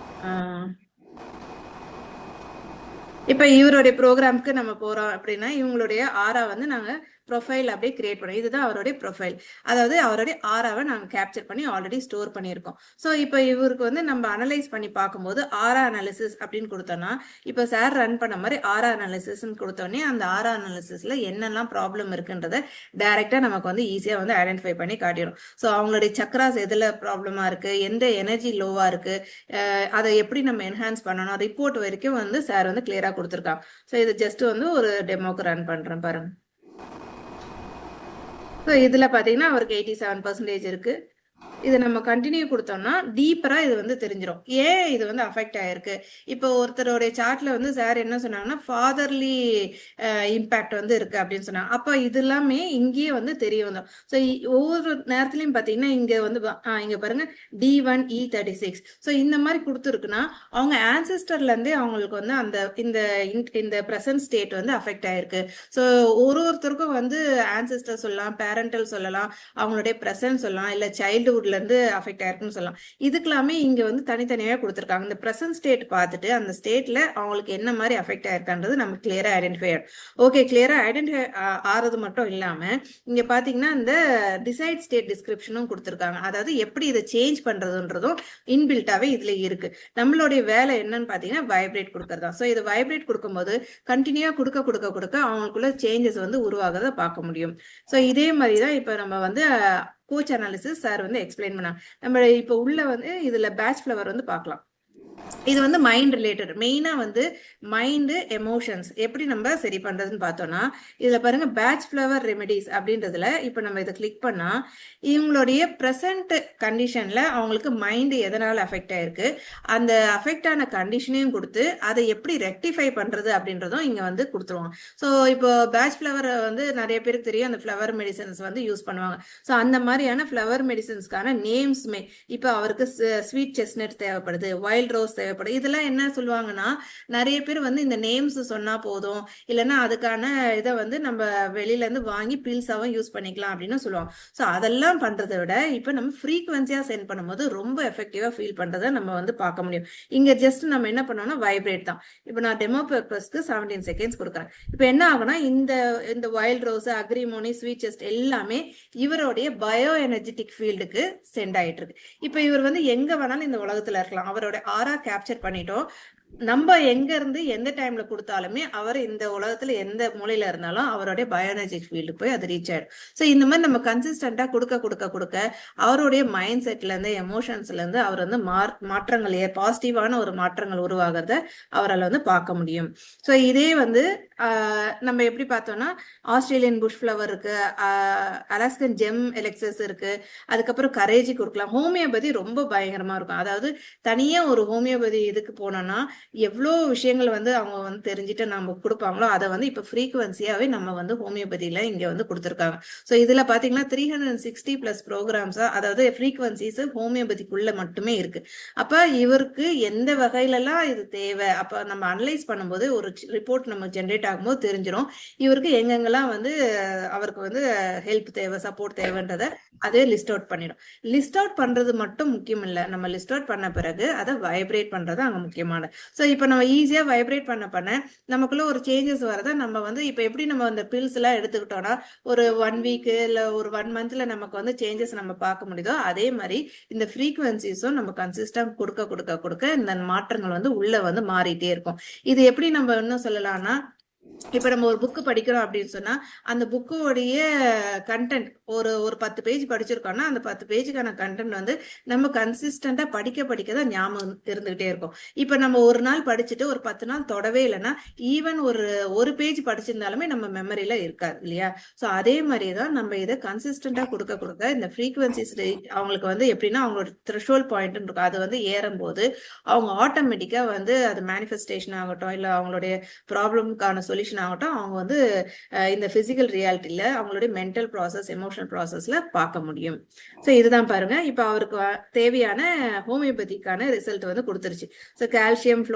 S4: இப்போ இவருடைய ப்ரோக்ராம்க்கு நம்ம போறோம் அப்படின்னா இவங்களுடைய ஆரா வந்து நாங்க ப்ரொஃபைல் அப்படியே கிரியேட் பண்ணோம். இதுதான் அவருடைய ப்ரொஃபைல், அதாவது அவருடைய ஆராவை நாங்கள் கேப்சர் பண்ணி ஆல்ரெடி ஸ்டோர் பண்ணியிருக்கோம். ஸோ இப்போ இவருக்கு வந்து நம்ம அனலைஸ் பண்ணி பார்க்கும்போது ஆரா அனாலிசிஸ் அப்படின்னு கொடுத்தோம்னா இப்போ சார் ரன் பண்ண மாதிரி ஆரா அனாலிசிஸ்ன்னு கொடுத்தோடனே அந்த ஆரா அனாலிசிஸ்ல என்னெல்லாம் ப்ராப்ளம் இருக்குன்றத டைரக்டா நமக்கு வந்து ஈஸியாக வந்து ஐடென்டிஃபை பண்ணி காட்டிடும். ஸோ அவங்களுடைய சக்ராஸ் எதில் ப்ராப்ளமா இருக்கு, எந்த எனர்ஜி லோவா இருக்கு, அதை எப்படி நம்ம என்ஹான்ஸ் பண்ணணும், ரிப்போர்ட் வரைக்கும் வந்து சார் வந்து கிளியரா கொடுத்துருக்காங்க. ஸோ இது ஜஸ்ட் வந்து ஒரு டெமோக்கு ரன் பண்றேன் பாருங்க. ஸோ இதில் பார்த்தீங்கன்னா அவருக்கு 87% இருக்கு. இது நம்ம கண்டினியூ கொடுத்தோம்னா டீப்பரா இது வந்து தெரிஞ்சிடும் ஏன் இது வந்து அஃபெக்ட் ஆயிருக்கு. இப்போ ஒருத்தருடைய சார்ட்ல வந்து சார் என்ன சொன்னாங்கன்னா ஃபாதர்லி இம்பாக்ட் வந்து இருக்கு அப்படின்னு சொன்னாங்க. அப்போ இது எல்லாமே இங்கேயே வந்து தெரிய வந்தோம். ஸோ ஒவ்வொரு நேரத்துலையும் பார்த்தீங்கன்னா இங்க வந்து இங்க பாருங்க D1E36. ஸோ இந்த மாதிரி கொடுத்துருக்குன்னா அவங்க ஆன்செஸ்டர்ல இருந்தே அவங்களுக்கு வந்து அந்த இந்த ப்ரெசன்ட் ஸ்டேட் வந்து அஃபெக்ட் ஆயிருக்கு. ஸோ ஒருத்தருக்கும் வந்து ஆன்செஸ்டர் சொல்லலாம், பேரண்டல் சொல்லலாம், அவங்களுடைய ப்ரெசன்ட் சொல்லலாம், இல்லை சைல்டுஹுட்ல இருந்து அஃபெக்ட் ஆயிருக்குன்னு சொல்லலாம். இதுக்கெல்லாமே இங்க வந்து தனித்தனியாக கொடுத்துருக்காங்க. இந்த ப்ரெசன்ட் ஸ்டேட் பார்த்துட்டு அந்த ஸ்டேட்ல அவங்களுக்கு என்ன மாதிரி அஃபெக்ட் ஆயிருக்கான்றது நம்ம கிளியரா ஐடென்டிஃபை ஆகும். ஓகே, கிளியரா ஐடென்டிஃபை ஆறது மட்டும் இல்லாம இங்க பாத்தீங்கன்னா இந்த டிசைட் ஸ்டேட் டிஸ்கிரிப்ஷனும் கொடுத்துருக்காங்க. அதாவது எப்படி இதை சேஞ்ச் பண்றதுன்றதும் இன்பில்ட்டாவே இதுல இருக்கு. நம்மளுடைய வேலை என்னன்னு பாத்தீங்கன்னா வைப்ரேட் கொடுக்கறதா. ஸோ இது வைப்ரேட் கொடுக்கும்போது கண்டினியூவா கொடுக்க அவங்களுக்குள்ள சேஞ்சஸ் வந்து உருவாகிறத பார்க்க முடியும். ஸோ இதே மாதிரி தான் இப்போ நம்ம வந்து கோச் அனாலிசிஸ் சார் வந்து எக்ஸ்பிளைன் பண்ணாங்க. நம்ம இப்போ உள்ள வந்து இதுல பேட்ச் ஃப்ளவர் வந்து பார்க்கலாம். இது வந்து மைண்ட் ரிலேட்டட், மெயினா வந்து மைண்டு எமோஷன்ஸ் எப்படி நம்ம சரி பண்றதுன்னு பார்த்தோம்னா இதுல பாருங்க பேட்ச் ஃப்ளவர் ரெமெடிஸ் அப்படின்றதுல இப்போ நம்ம இதை கிளிக் பண்ணா இவங்களுடைய ப்ரெசன்ட் கண்டிஷன்ல அவங்களுக்கு மைண்டு எதனால அஃபெக்ட் ஆயிருக்கு, அந்த அஃபெக்ட் ஆன கண்டிஷனையும் கொடுத்து அதை எப்படி ரெக்டிஃபை பண்றது அப்படின்றதும் இங்க வந்து கொடுத்துருவாங்க. ஸோ இப்போ பேட்ச் ஃப்ளவர் வந்து நிறைய பேருக்கு தெரியும், அந்த ஃப்ளவர் மெடிசன்ஸ் வந்து யூஸ் பண்ணுவாங்க. ஸோ அந்த மாதிரியான ஃப்ளவர் மெடிசன்ஸ்க்கான நேம்ஸ்மே இப்போ அவருக்கு ஸ்வீட் செஸ்னட் தேவைப்படுது, வைல்ட் ரோஸ் தேவைப்படுது. இதெல்லாம் என்ன சொல்லுவாங்கன்னா நிறைய பேர் வந்து இந்த நேம்ஸ் சொன்னா போதும், இல்லைன்னா அதுக்கான இதை வந்து நம்ம வெளியில இருந்து வாங்கி பில்ஸாவும் யூஸ் பண்ணிக்கலாம் அப்படின்னு சொல்லுவாங்க. ஸோ அதெல்லாம் பண்றதை விட இப்போ நம்ம ஃப்ரீக்வன்சியா சென்ட் பண்ணும்போது ரொம்ப எஃபெக்டிவா ஃபீல் பண்றதை நம்ம வந்து பார்க்க முடியும். இங்க ஜஸ்ட் நம்ம என்ன பண்ணோம்னா வைப்ரேட் தான். இப்போ நான் டெமோ பர்பஸ்க்கு 17 செகண்ட்ஸ் கொடுக்குறேன். இப்போ என்ன ஆகுனா இந்த wild rose, agrimony, sweet chest எல்லாமே இவருடைய பயோ எனர்ஜெட்டிக் ஃபீல்டுக்கு சென்ட் ஆயிட்டு இருக்கு. இப்போ இவர் வந்து எங்க வேணாலும் இந்த உலகத்துல இருக்கலாம், அவரோட ஆரா கேப்சர் பண்ணிட்டோம். நம்ம எங்க இருந்து எந்த டைம்ல கொடுத்தாலுமே அவர் இந்த உலகத்துல எந்த மூலையில இருந்தாலும் அவருடைய பயோஎனர்ஜிக் ஃபீல்டு போய் அது ரீச் ஆயிடும். ஸோ இந்த மாதிரி நம்ம கன்சிஸ்டண்டா கொடுக்க அவருடைய மைண்ட் செட்ல இருந்து எமோஷன்ஸ்ல இருந்து அவர் வந்து மாற்றங்கள் பாசிட்டிவான ஒரு மாற்றங்கள் உருவாகிறத அவரால் வந்து பார்க்க முடியும். ஸோ இதே வந்து நம்ம எப்படி பார்த்தோம்னா ஆஸ்திரேலியன் புஷ் ஃப்ளவர் இருக்கு, அலாஸ்கன் ஜெம் எலெக்சஸ் இருக்கு, அதுக்கப்புறம் கரேஜி கொடுக்கலாம். ஹோமியோபதி ரொம்ப பயங்கரமா இருக்கும். அதாவது தனியா ஒரு ஹோமியோபதி இதுக்கு போனோம்னா எவ்வளோ விஷயங்கள் வந்து அவங்க வந்து தெரிஞ்சுட்டு நம்ம கொடுப்பாங்களோ அதை வந்து இப்போ ஃப்ரீக்வன்சியாவே நம்ம வந்து ஹோமியோபதியில இங்க வந்து கொடுத்துருக்காங்க. ஸோ இதுல பாத்தீங்கன்னா 360+ ப்ரோக்ராம்ஸா, அதாவது ஃப்ரீக்வன்சிஸ் ஹோமியோபதிக்குள்ள மட்டுமே இருக்கு. அப்ப இவருக்கு எந்த வகையிலலாம் இது தேவை, அப்ப நம்ம அனலைஸ் பண்ணும்போது ஒரு ரிப்போர்ட் நம்ம ஜென்ரேட் ஆகும்போது தெரிஞ்சிடும் இவருக்கு எங்கெங்கெல்லாம் வந்து அவருக்கு வந்து ஹெல்ப் தேவை, சப்போர்ட் தேவைன்றத அதே லிஸ்ட் அவுட் பண்ணிடும். லிஸ்ட் அவுட் பண்றது மட்டும் முக்கியம் இல்லை, நம்ம லிஸ்ட் அவுட் பண்ண பிறகு அதை வைப்ரேட் பண்றது அங்க முக்கியமானது. ஸோ இப்போ நம்ம ஈஸியா வைப்ரேட் பண்ண நமக்குள்ள ஒரு சேஞ்சஸ் வரதை நம்ம வந்து இப்போ எப்படி நம்ம அந்த பில்ஸ் எல்லாம் எடுத்துக்கிட்டோம்னா ஒரு 1 வீக் இல்ல ஒரு 1 மந்த்ல நமக்கு வந்து சேஞ்சஸ் நம்ம பார்க்க முடியுதோ அதே மாதிரி இந்த ஃப்ரீக்வன்சிஸும் நம்ம கன்சிஸ்டன்ட் கொடுக்க இந்த மாற்றங்கள் வந்து உள்ள வந்து மாறிட்டே இருக்கும். இது எப்படி நம்ம இன்னும் சொல்லலாம்னா இப்போ நம்ம ஒரு புக்கு படிக்கிறோம் அப்படின்னு சொன்னா அந்த புக்கோடைய கண்டென்ட் ஒரு ஒரு 10 பேஜ் படிச்சிருக்கோம்னா அந்த 10 பேஜுக்கான கண்டென்ட் வந்து நம்ம கன்சிஸ்டண்டா படிக்க படிக்க தான் ஞாபகம் இருந்துகிட்டே இருக்கும். இப்போ நம்ம ஒரு நாள் படிச்சுட்டு ஒரு 10 நாள் தொடவே இல்லைன்னா ஈவன் ஒரு பேஜ் படிச்சிருந்தாலுமே நம்ம மெமரியில இருக்காது இல்லையா? ஸோ அதே மாதிரி தான் நம்ம இதை கன்சிஸ்டண்டா கொடுக்க கொடுக்க இந்த ஃப்ரீக்வன்சிஸ் அவங்களுக்கு வந்து எப்படின்னா அவங்களோட த்ரெஷோல்ட் பாயிண்ட் இருக்கும், அது வந்து ஏறும்போது அவங்க ஆட்டோமேட்டிக்கா வந்து அது மேனிஃபெஸ்டேஷன் ஆகட்டும் இல்லை அவங்களுடைய ப்ராப்ளம்க்கான சொல்யூஷன் ஆகட்டும் அவங்க வந்து இந்த பிசிக்கல் ரியாலிட்டியில அவங்களுடைய மென்டல் ப்ராசஸ் எமோஷனல் ப்ராசஸ்ல பார்க்க முடியும். ஸோ இதுதான் பாருங்க, இப்போ அவருக்கு தேவையான ஹோமியோபதிக்கான ரிசல்ட் வந்து கொடுத்துருச்சு. ஸோ கால்சியம்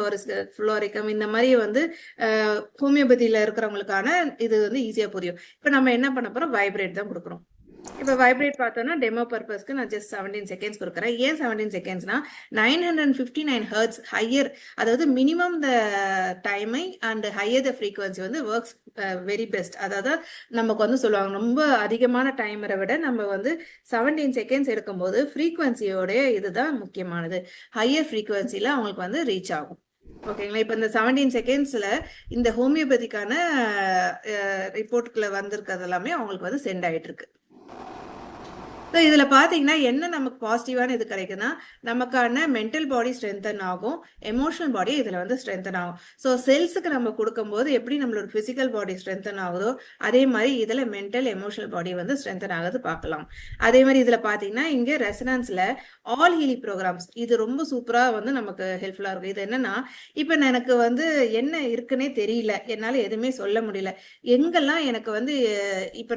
S4: ஃப்ளோரிக்கம் இந்த மாதிரி வந்து ஹோமியோபதியில இருக்கிறவங்களுக்கான இது வந்து ஈஸியா புரியும். இப்போ நம்ம என்ன பண்ண போறோம், வைப்ரேட் தான் கொடுக்குறோம். இப்போ வைப்ரேட் பார்த்தோம்னா டெமோ பர்பஸ்க்கு நான் ஜஸ்ட் 17 செகண்ட்ஸ் கொடுக்குறேன். ஏன் 17 செகண்ட்ஸ்னா 959 ஹெர்ட்ஸ் ஹையர், அதாவது minimum the timing and higher the frequency வந்து ஒர்க்ஸ் வெரி பெஸ்ட். அதாவது நமக்கு வந்து சொல்லுவாங்க ரொம்ப அதிகமான டைமரை விட நம்ம வந்து 17 செகண்ட்ஸ் எடுக்கும்போது ஃப்ரீக்வன்சியோடைய இதுதான் முக்கியமானது. ஹையர் ஃப்ரீக்வன்சியில் அவங்களுக்கு வந்து ரீச் ஆகும். ஓகேங்களா? இப்போ இந்த 17 செகண்ட்ஸ்ல இந்த ஹோமியோபதிக்கான ரிப்போர்ட்டுக்குள்ள வந்திருக்கிறது எல்லாமே அவங்களுக்கு வந்து சென்ட் ஆயிட்டு இருக்கு. ஸோ இதில் பார்த்தீங்கன்னா என்ன நமக்கு பாசிட்டிவான இது கிடைக்குதுன்னா நமக்கான மென்டல் பாடி ஸ்ட்ரென்தன் ஆகும், எமோஷனல் பாடி இதில் வந்து ஸ்ட்ரென்தன் ஆகும். ஸோ செல்ஸுக்கு நம்ம கொடுக்கும்போது எப்படி நம்மளோட ஃபிசிக்கல் பாடி ஸ்ட்ரென்தன் ஆகுதோ அதே மாதிரி இதில் மென்டல் எமோஷனல் பாடி வந்து ஸ்ட்ரென்தன் ஆகுது பார்க்கலாம். அதே மாதிரி இதில் பார்த்தீங்கன்னா இங்கே ரெசனன்ஸில் ஆல் ஹீலி ப்ரோக்ராம்ஸ் இது ரொம்ப சூப்பராக வந்து நமக்கு ஹெல்ப்ஃபுல்லாக இருக்கும். இது என்னன்னா இப்போ எனக்கு வந்து என்ன இருக்குன்னே தெரியல, என்னால் எதுவுமே சொல்ல முடியல, எங்கெல்லாம் எனக்கு வந்து இப்போ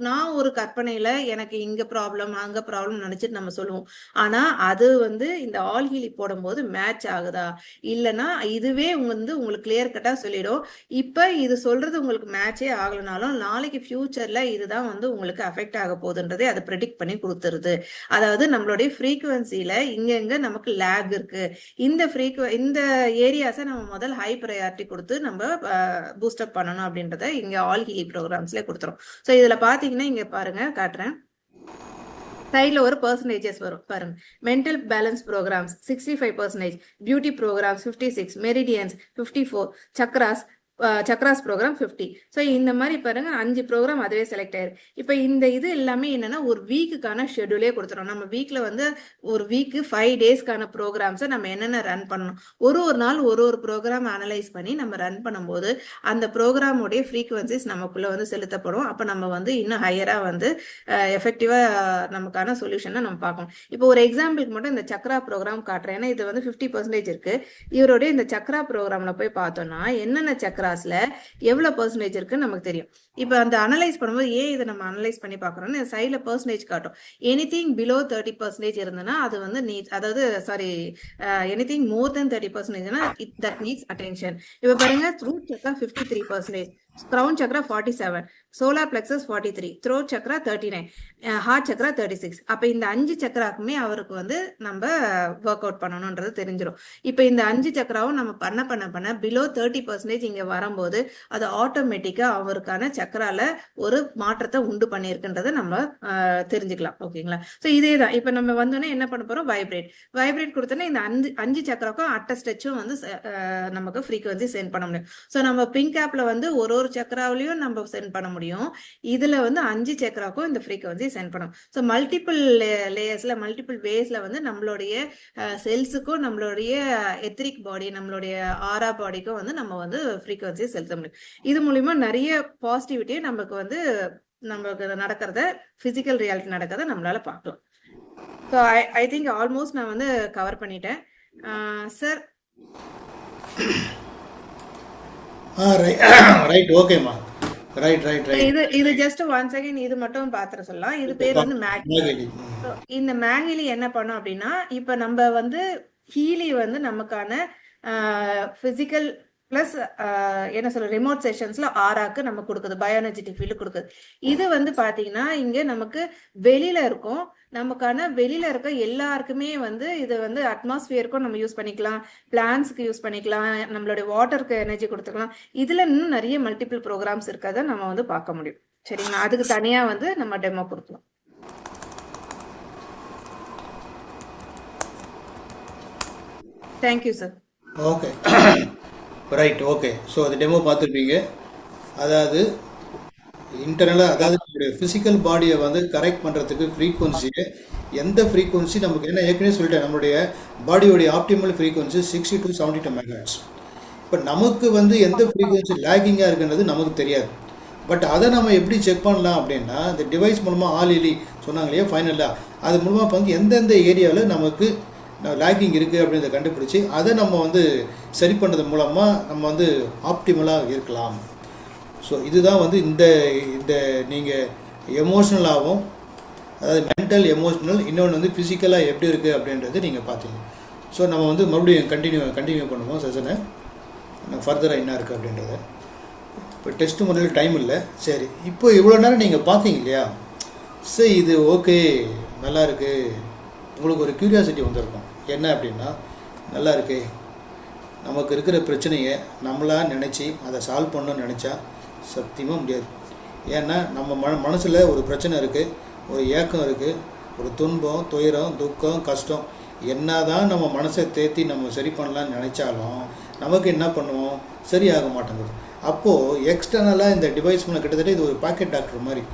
S4: நான் ஒரு கற்பனையில் எனக்கு இங்கே ப்ராப்ளம் அங்க ப்ராப்ளம் நினைச்சிட்டு நம்ம சொல்லுவோம். ஆனா அது வந்து இந்த ஆல் ஹீலி போடும்போது மேட்ச் ஆகுதா இல்லைன்னா இதுவே வந்து உங்களுக்கு கிளியர் கட்டா சொல்லிடும். இப்ப இது சொல்றது உங்களுக்கு மேட்சே ஆகலனாலும் நாளைக்கு ஃபியூச்சர்ல இதுதான் வந்து உங்களுக்கு அஃபெக்ட் ஆக போகுதுன்றதே அது ப்ரெடிக்ட் பண்ணி கொடுத்துருது. அதாவது நம்மளுடைய ஃப்ரீக்குவன்சியில இங்க நமக்கு லேக் இருக்கு, இந்த ஏரியாஸை நம்ம முதல் ஹை ப்ரையாரிட்டி கொடுத்து நம்ம பூஸ்டப் பண்ணணும் அப்படின்றத இங்க ஆல் ஹீலி ப்ரோக்ராம்ஸ்ல கொடுத்துரும். ஸோ இதுல பாத்தீங்கன்னா இங்க பாருங்க காட்டுறேன், சைடில் ஒரு பர்சன்டேஜஸ் வரும் பாருங்க. Mental balance programs 65%, beauty programs 56, meridians 54, chakras program 50. So இந்த மாதிரி பாருங்க 5 ப்ரோக்ராம் அதுவே செலக்ட் ஆயிருக்கு. இப்போ இந்த இது எல்லாமே என்னன்னா ஒரு வீக்குக்கான ஷெடியூலே கொடுத்துரும். நம்ம வீக்ல வந்து ஒரு வீக்கு 5 டேஸ்க்கான ப்ரோக்ராம்ஸை நம்ம என்னென்ன ரன் பண்ணணும், ஒரு நாள் ஒரு ப்ரோக்ராம் அனலைஸ் பண்ணி நம்ம ரன் பண்ணும்போது அந்த ப்ரோக்ராமுடைய ஃப்ரீக்வன்சிஸ் நமக்குள்ள வந்து செலுத்தப்படும். அப்போ நம்ம வந்து இன்னும் ஹையரா வந்து எஃபெக்டிவா நமக்கான சொல்யூஷனை நம்ம பார்க்கணும். இப்போ ஒரு எக்ஸாம்பிளுக்கு மட்டும் இந்த சக்ரா ப்ரோக்ராம் காட்டுறேன், ஏன்னா இது வந்து 50% இருக்கு. இவருடைய இந்த சக்ரா ப்ரோக்ராம்ல போய் பார்த்தோம்னா என்னென்ன சக்ராஸ்ல எவ்வளவு பர்சன்டேஜ் இருக்குன்னு நமக்கு தெரியும். இப்போ அந்த அனலைஸ் பண்ணும்போது ஏன் இதை நம்ம அனலைஸ் பண்ணி பார்க்குறோம்னு சைடில் பர்சன்டேஜ் காட்டும். எனிதிங் பிலோ 30% இருந்ததுன்னா அது வந்து anything more than 30% that needs attention. இப்போ பாருங்க root chakra 53%, crown chakra 47, solar plexus 43, throat chakra 39, heart chakra 36. அப்போ இந்த 5 சக்ராக்குமே அவருக்கு வந்து நம்ம ஒர்க் அவுட் பண்ணணுன்றது தெரிஞ்சிடும். இப்போ இந்த 5 சக்ராவும் நம்ம பண்ண பிலோ 30% இங்க வரும்போது அது ஆட்டோமேட்டிக்கா அவருக்கான சக்ரால ஒரு மாற்றத்தை உண்டு பண்ணியிருக்குன்றதை நம்ம தெரிஞ்சுக்கலாம். ஓகேங்களா? ஸோ இதே தான் இப்போ நம்ம வந்தோடனே என்ன பண்ண போறோம், வைப்ரேட் கொடுத்தோன்னா இந்த 5 சக்ராக்கும் அட்ட ஸ்ட்ரெச்சும் வந்து நமக்கு ஃப்ரீக்வன்சி சென்ட் பண்ண முடியும். ஸோ நம்ம பிங்க் ஆப்ல வந்து ஒரு சக்ராவிலையும் நம்ம சென்ட் பண்ண முடியும், இதுல வந்து 5 சக்ராக்கும் இந்த ஃப்ரீக்வன்சி சென்ட் பண்ணும். ஸோ மல்டிபிள் லேயர்ஸ்ல மல்டிபிள் வேஸ்ல வந்து நம்மளுடைய செல்ஸுக்கும் நம்மளுடைய எத்ரிக் பாடி நம்மளுடைய ஆரா பாடிக்கும் வந்து நம்ம வந்து ஃப்ரீக்வன்சி செலுத்த முடியும். இது மூலியமா நிறைய பாசிட்டிவிட்டியை நமக்கு நடக்கிறத பிசிக்கல் ரியாலிட்டி நடக்கிறத நம்மளால பார்க்கலாம். ஸோ ஐ திங்க் ஆல்மோஸ்ட் நான் வந்து கவர் பண்ணிட்டேன் சார்.
S1: ரைட், ஓகேம்மா. ரைட்.
S4: இது ஜஸ்ட் 1 செகண்ட் இது மட்டும் பாத்திர சொல்லலாம். இது பேர் வந்து மேகிலி. இந்த மேகிலி என்ன பண்ணும் அப்படின்னா இப்ப நம்ம வந்து ஹீலி வந்து நமக்கான பிசிக்கல் பிளஸ் என்ன சொல்ற ரிமோட் செஷன்ஸ்ல ஆராக்கு நம்ம கொடுக்குது, பயோஎனர்ஜெட்டிக் ஃபீல்டு கொடுக்குது. இது வந்து பாத்தீங்கன்னா இங்க நமக்கு வெளியில இருக்கும், நமக்கான வெளியில இருக்க எல்லாருக்குமே வந்து இது வந்து அட்மாஸ்பியருக்கும் நம்ம யூஸ் பண்ணிக்கலாம், பிளான்ஸ்க்கு யூஸ் பண்ணிக்கலாம், நம்மளுடைய வாட்டருக்கு எனர்ஜி கொடுத்துக்கலாம். இதுல இன்னும் நிறைய மல்டிபிள் ப்ரோக்ராம்ஸ் இருக்கிறத நம்ம வந்து பார்க்க முடியும். சரிங்களா? அதுக்கு தனியா வந்து நம்ம டெமோ கொடுக்கலாம். Thank you sir.
S1: Okay, right, okay. So அது டெமோ பார்த்துருப்பீங்க. அதாவது இன்டர்னலாக, அதாவது நம்முடைய ஃபிசிக்கல் பாடியை வந்து கரெக்ட் பண்ணுறதுக்கு ஃப்ரீக்குவன்சியை எந்த ஃப்ரீக்குவன்சி நமக்கு, ஏன்னா ஏற்கனவே சொல்லிட்டேன், நம்மளுடைய பாடியோடைய ஆப்டிமல் ஃப்ரீக்குவன்சி 60 to 72 மெகாஹெர்ட்ஸ். இப்போ நமக்கு வந்து எந்த ஃப்ரீக்குவன்சி லேகிங்காக இருக்குன்றது நமக்கு தெரியாது. பட் அதை நம்ம எப்படி செக் பண்ணலாம் அப்படின்னா, இந்த டிவைஸ் மூலமாக ஆலிலி சொன்னாங்க இல்லையா ஃபைனலாக, அது மூலமாக வந்து எந்தெந்த ஏரியாவில் நமக்கு லேக்கிங் இருக்குது அப்படின்றத கண்டுபிடிச்சி அதை நம்ம வந்து சரி பண்ணுறது மூலமாக நம்ம வந்து ஆப்டிமலாக இருக்கலாம். ஸோ இதுதான் வந்து இந்த இந்த நீங்கள் எமோஷ்னலாகவும், அதாவது மென்டல் எமோஷ்னல், இன்னொன்று வந்து ஃபிசிக்கலாக எப்படி இருக்குது அப்படின்றது நீங்கள் பார்த்தீங்க. ஸோ நம்ம வந்து மறுபடியும் கண்டினியூ பண்ணுவோம் செஷனை, ஃபர்தராக என்ன இருக்குது அப்படின்றத. இப்போ டெஸ்ட் முறையில் டைம் இல்லை. சரி, இப்போ இவ்வளோ நேரம் நீங்கள் பார்த்தீங்க இல்லையா, சரி இது ஓகே நல்லா இருக்குது, உங்களுக்கு ஒரு க்யூரியாசிட்டி வந்திருக்கும். என்ன அப்படின்னா, நல்லா இருக்கு, நமக்கு இருக்கிற பிரச்சனையை நம்மளாக நினச்சி அதை சால்வ் பண்ணணும்னு நினச்சா சத்தியமாக முடியாது. ஏன்னா நம்ம மனசில் ஒரு பிரச்சனை இருக்குது, ஒரு ஏக்கம் இருக்குது, ஒரு துன்பம், துயரம், துக்கம், கஷ்டம், என்ன தான் நம்ம மனசை தேற்றி நம்ம சரி பண்ணலான்னு நினச்சாலும் நமக்கு என்ன பண்ணுவோம், சரியாக மாட்டேங்குது. அப்போது எக்ஸ்டர்னலாக இந்த டிவைஸ் மூலம் கிட்டத்தட்ட இது ஒரு பாக்கெட் டாக்டர் மாதிரி,